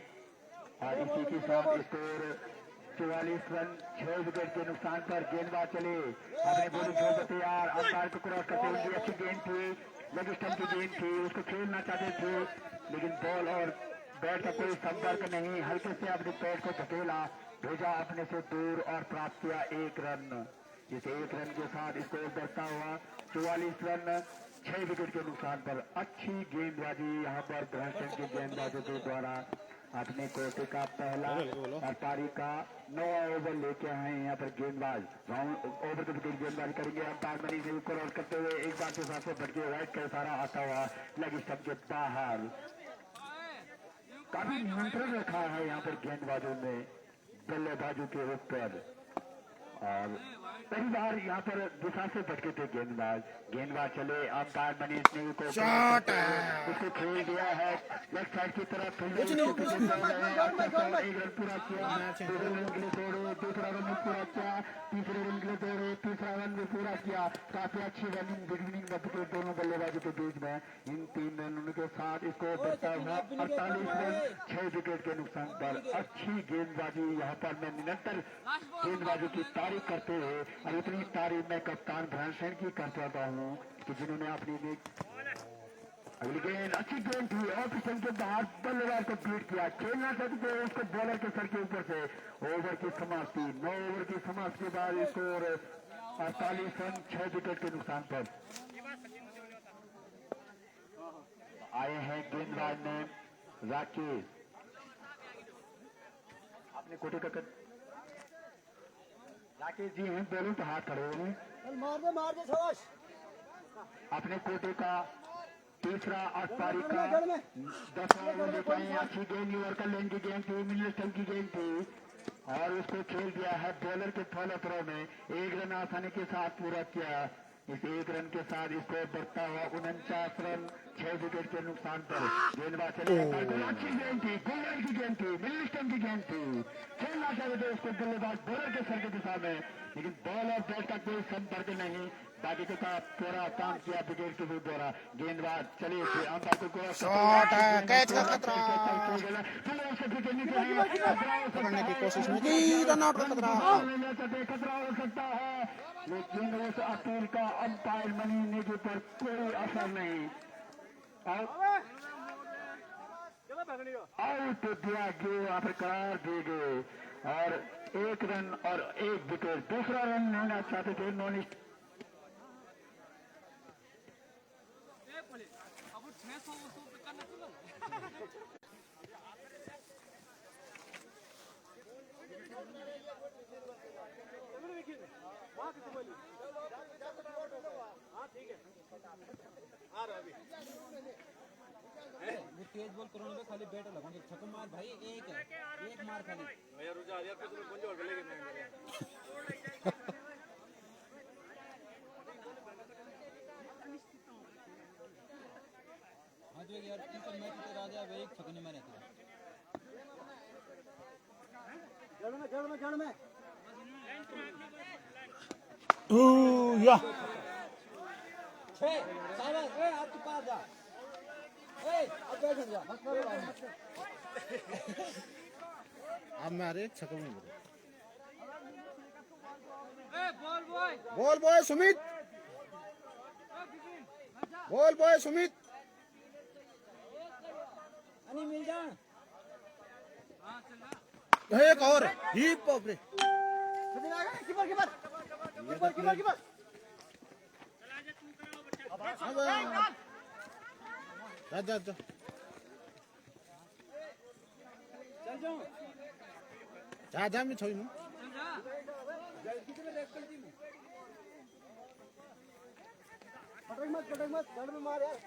और इसी के साथ स्कोर 44 रन 6 विकेट के नुकसान पर गेंदबाज चले अपने बोली छोड़ तैयार अंपायर को क्रॉस करते हुए अच्छी गेंद थी, लेग स्टंप की गेंद थी, उसको खेलना चाहते थे लेकिन बॉल और बैट का कोई संपर्क नहीं, हल्के से अपने पैर को धकेला भेजा अपने से दूर और प्राप्त किया 1 रन। इस 1 रन के साथ स्कोर बढ़ता हुआ 44 रन 6 विकेट के नुकसान पर। अच्छी गेंदबाजी यहाँ पर ब्रांडस्टैंड के गेंदबाजों के द्वारा अपने कोटे का पहला और पारी का 9वां ओवर लेके आए यहाँ पर गेंदबाज राउंड ओवर द विकेट गेंदबाजी करेंगे। अंपायर मनी से क्रॉस करते हुए एक बार के साथ भटके राइट का इशारा आता हुआ लेग स्टंप के बाहर। काफी नियंत्रण रखा है यहाँ पर गेंदबाजों ने बल्लेबाजों के ऊपर और पहली बार यहाँ पर दिशा से भटके थे गेंदबाज चले अंपायर मनीष ने उसको खेल दिया है लेफ्ट साइड की तरफ एक रन पूरा किया, दूसरे रन के लिए दौड़े, दूसरा रन पूरा किया, तीसरे रन के लिए दौड़े, तीसरा रन भी पूरा किया। काफी अच्छी रनिंग बिटवीनिंग विकेट दोनों बल्लेबाजों के बीच में। इन 3 रनों के साथ इसको बढ़ता हुआ 48 रन 6 विकेट के नुकसान पर। अच्छी गेंदबाजी यहाँ पर मैं निरंतर गेंदबाजी की तारीफ करते हुए और इतनी तारीफ मैं कप्तान ब्रांडस्टैंड की कर चाहता हूँ कि जिन्होंने अपनी अगली गेंद अच्छी गेंद थी और पिछले के बाहर बल्लेबाज को बीट किया, खेलना चाहते थे उसको बॉलर के सर के ऊपर से। ओवर की समाप्ति 9 ओवर की समाप्ति के बाद स्कोर 48 रन 6 विकेट के नुकसान पर। आए हैं गेंदबाज में राकेश अपने कोटे का राकेश जी हैं दोनों तो हाथ खड़े हुए मार दे अपने कोटे का तीसरा और पारी का 10वां ओवर लेते हैं। अच्छी गेंद यॉर्कर लेन की गेंद थी, मिडिल स्टंप की गेंद थी और उसको खेल दिया है बॉलर के फॉलो थ्रो में। 1 रन आसानी के साथ पूरा किया। इस 1 रन के साथ इसको बढ़ता हुआ 49 रन 6 विकेट के नुकसान पर गेंदबाज चले अच्छी गेंद थी, गोल्डन की गेंद थी, मिलिस्टन की गेंद थी, खेलना चाहते थे उसको बल्लेबाज बॉलर के सर के दिशा में, लेकिन बॉल और बैट का कोई संपर्क नहीं। बाकी का पूरा काम किया विकेट के द्वारा। गेंदबाज चले थे अंपायर को शॉट है, कैच का खतरा, पकड़ने की कोशिश में की, रन आउट का खतरा हो सकता है, लेकिन उस अपील का अंपायर मनी नेगी पर कोई असर नहीं। आउट दिया गया, प्रकार दिए गए और 1 रन और 1 विकेट। दूसरा रन लेना चाहते थे नॉन तेज बॉल करो ना, खाली बैट लगाओगे छक्का मार भाई, एक मार खाली हाँ जो यार तीसरा मैच तो राजा भाई एक छक्का नहीं मारे थे। जड़ में या 6 शाबाश, ए आप तो पास जा, अब बैठ जा, बस करो भाई। अब मारे छक्का में ball boy Sumit, ball boy Sumit, अनि मिल जा। एक और ही बाप रे, कीपर जा चल जाओ, जा मैं छोई मत जड़ में मार यार।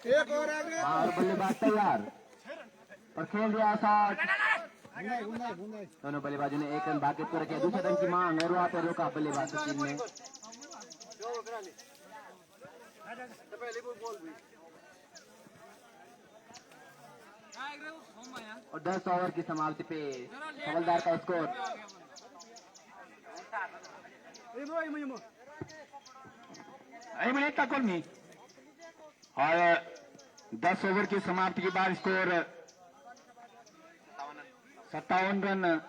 एक और आगे, और बल्लेबाज तैयार और खेल दिया शॉट। दोनों बल्लेबाजों ने 1 रन बाकी पूरा किया, दूसरे रन की मांग और वहां पर रोका बल्लेबाज टीम ने। और 10 ओवर की समाप्ति पे हवलदार का स्कोर और 10 ओवर की समाप्ति के बाद स्कोर 57 रन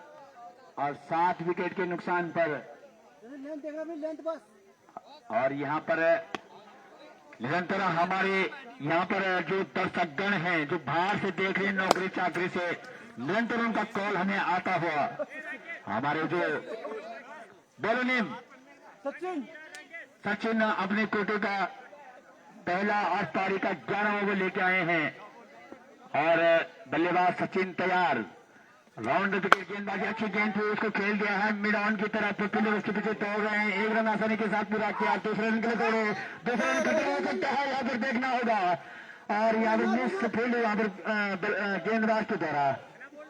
और 7 विकेट के नुकसान पर। और यहाँ पर निरंतर हमारे यहाँ पर जो दर्शकगण हैं जो बाहर से देख रहे हैं नौकरी चाकरी से, निरंतर उनका कॉल हमें आता हुआ। हमारे जो बोलोनिम सचिन अपने कोटे का पहला 8 पारी का 11 ओवर लेके आए हैं और बल्लेबाज सचिन तैयार। राउंड विकेट गेंदबाजी अच्छी गेंद थी, उसको खेल दिया है मिड ऑन की तरफ, पिलर उसके पीछे तोड़ रहे हैं, 1 रन आसानी के साथ पूरा किया। दूसरे रन के लिए तोड़े, दूसरे रन खतरा हो सकता है, यहाँ पर देखना होगा। और यहाँ पर मिस फील्ड यहाँ पर गेंदबाज के द्वारा,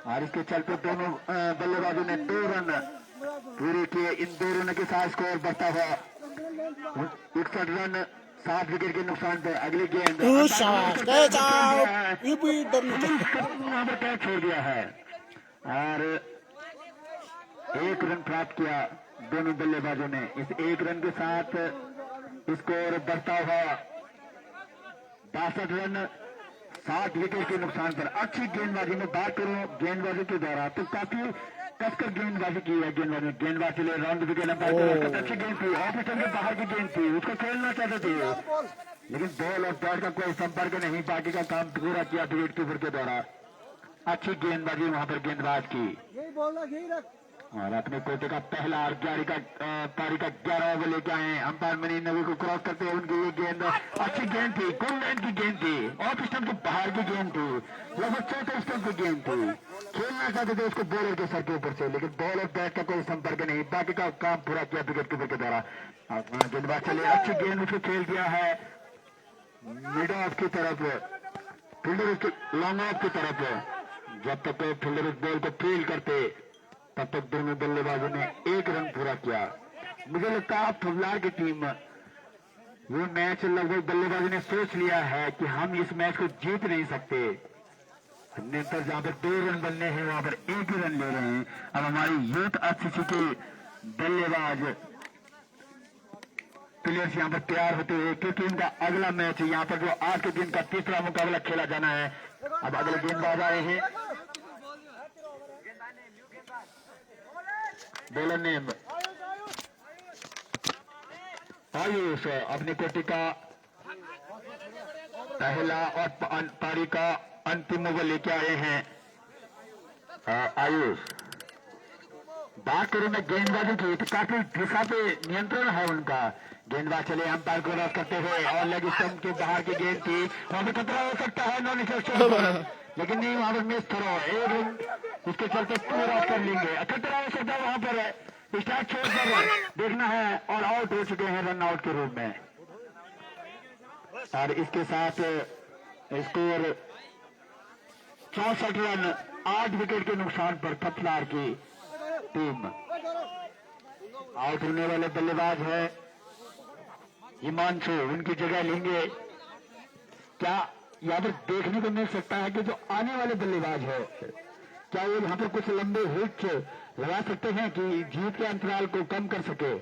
और इसके चलते दोनों बल्लेबाजों ने 2 रन पूरे किए। इन 2 रन के साथ स्कोर बढ़ता हुआ 61 रन 7 विकेट के नुकसान पर। अगली गेंद यहाँ पर कैच छोड़ दिया है और 1 रन प्राप्त किया दोनों बल्लेबाजों ने। इस 1 रन के साथ स्कोर बढ़ता हुआ 62 रन 7 विकेट के नुकसान पर। अच्छी गेंदबाजी में बात करूं गेंदबाजी के द्वारा तो काफी कसकर गेंदबाजी की है। गेंदबाज के लिए राउंड विकेट अंपायर अच्छी गेंद थी, ऑफ स्टंप के बाहर की गेंद थी, उसको खेलना चाहते थे, लेकिन बॉल और बैट का कोई संपर्क नहीं। बाकी का काम पूरा किया विकेट कीपर के द्वारा। अच्छी गेंदबाजी वहां पर गेंदबाज की और अपने कोटे का पहला और 11 का पारी का 11 ओवर लेके आए। अंपायर मनी नवी को क्रॉस करते हुए उनकी ये गेंद अच्छी गेंद थी, गोल्डन की गेंद थी, ऑफ स्टंप के बाहर की गेंद थी, लगभग चौथे स्टंप की गेंद थी। खेलना चाहते थे उसको बॉलर के सर के ऊपर से, लेकिन बॉल और बैट का कोई संपर्क नहीं। बाकी का काम पूरा किया विकेट कीपर के द्वारा। गेंदबाज चले, अच्छी गेंद उसको खेल दिया है मिड ऑफ की तरफ, फील्डर लॉन्ग ऑफ की तरफ। जब तक फील्डर उस बॉल को फील करते तब तक दोनों बल्लेबाजों ने 1 रन पूरा किया। मुझे लगता है फुलदार की टीम वो मैच लगभग बल्लेबाजों ने सोच लिया है कि हम इस मैच को जीत नहीं सकते। हमने पर जहां पर 2 रन बनने हैं वहां पर 1 ही रन ले रहे हैं। अब हमारी यूथ आरसीसी के बल्लेबाज प्लेयर्स यहां पर तैयार होते हुए, क्योंकि इनका अगला मैच यहां पर जो आज के दिन का तीसरा मुकाबला खेला जाना है। अब अगले गेंदबाज आए हैं, बॉलर नेम आयुष अपनी कोटि का पहला और पारी का अंतिम ओवर लेके आए हैं आयुष। बात करूं मैं गेंदबाजी की तो काफी दिशा पे नियंत्रण है उनका। गेंदबाज चले अंपायर को रस करते हुए और लेग स्टंप के बाहर की गेंद थी, वहां पर खतरा हो सकता है नॉन लेकिन नहीं, वहां पर मिस थ्रो, एक रन उसके चलते पूरा कर लेंगे। खतरा हो सकता है वहां पर, स्टार्ट छोड़कर देखना है और आउट हो चुके हैं रन आउट के रूप में। और इसके साथ स्कोर 64 रन 8 विकेट के नुकसान पर थपलार की टीम। आउट होने वाले बल्लेबाज है हिमांशु, उनकी जगह लेंगे। क्या यहाँ पर देखने को मिल सकता है कि जो आने वाले बल्लेबाज है क्या वो यहाँ पर कुछ लंबे हिट लगा सकते हैं कि जीत के अंतराल को कम कर सके?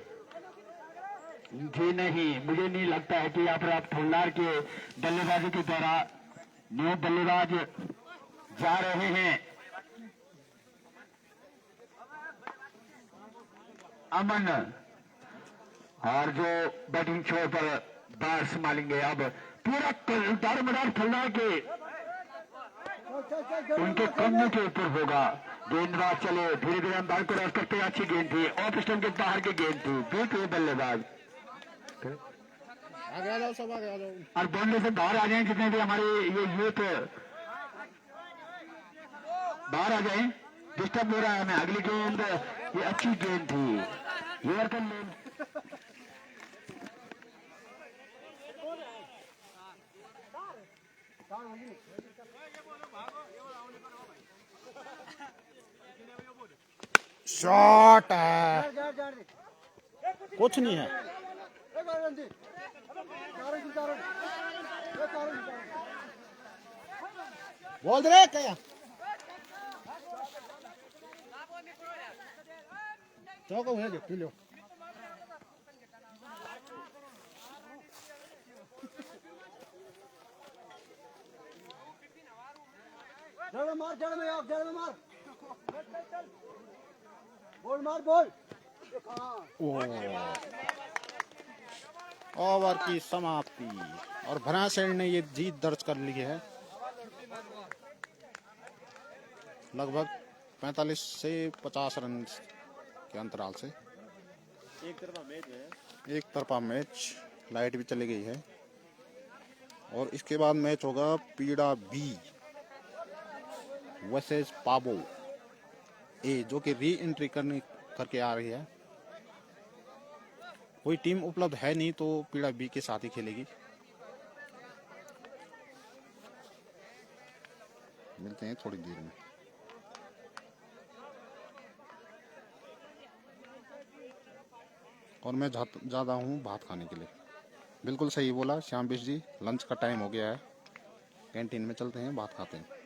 जी नहीं, मुझे नहीं लगता है कि यहाँ पर आप थल्लार के बल्लेबाजी के द्वारा न्यू बल्लेबाज जा रहे हैं। अमन और जो बैटिंग छोर पर बार संभालेंगे। अब पूरा दारोमदार थल्लार के उनके कन्ने के ऊपर होगा। गेंदबाज चले धीरे धीरे अंपायर को रस करते, अच्छी गेंद थी, ऑफ स्टंप के बाहर की गेंद थी, बीच हुए बल्लेबाज आगे आ जाओ, सब आगे आ जाओ और बाउंड्री से बाहर आ जाएं। जितने भी हमारे ये यूथ बाहर आ जाएं, डिस्टर्ब हो रहा है हमें। अगली गेंद ये अच्छी गेंद थी, ये शॉट है, कुछ नहीं है। बोल दे क्या चौको है देख लो। जड़ मार, जड़ में आप, जड़ में मार, बोल मार, बोल। ओवर की समाप्ति और भरासेन ने ये जीत दर्ज कर ली है। लगभग 45 से 50 रन के अंतराल से एक तरफा मैच, लाइट भी चली गई है। और इसके बाद मैच होगा पीड़ा बी वर्सेस पाबो ए, जो कि री एंट्री करके आ रही है। कोई टीम उपलब्ध है नहीं तो पीड़ा बी के साथ ही खेलेगी। मिलते हैं थोड़ी देर में। और मैं ज़्यादा हूँ भात खाने के लिए। बिल्कुल सही बोला श्याम बिश जी, लंच का टाइम हो गया है, कैंटीन में चलते हैं, भात खाते हैं।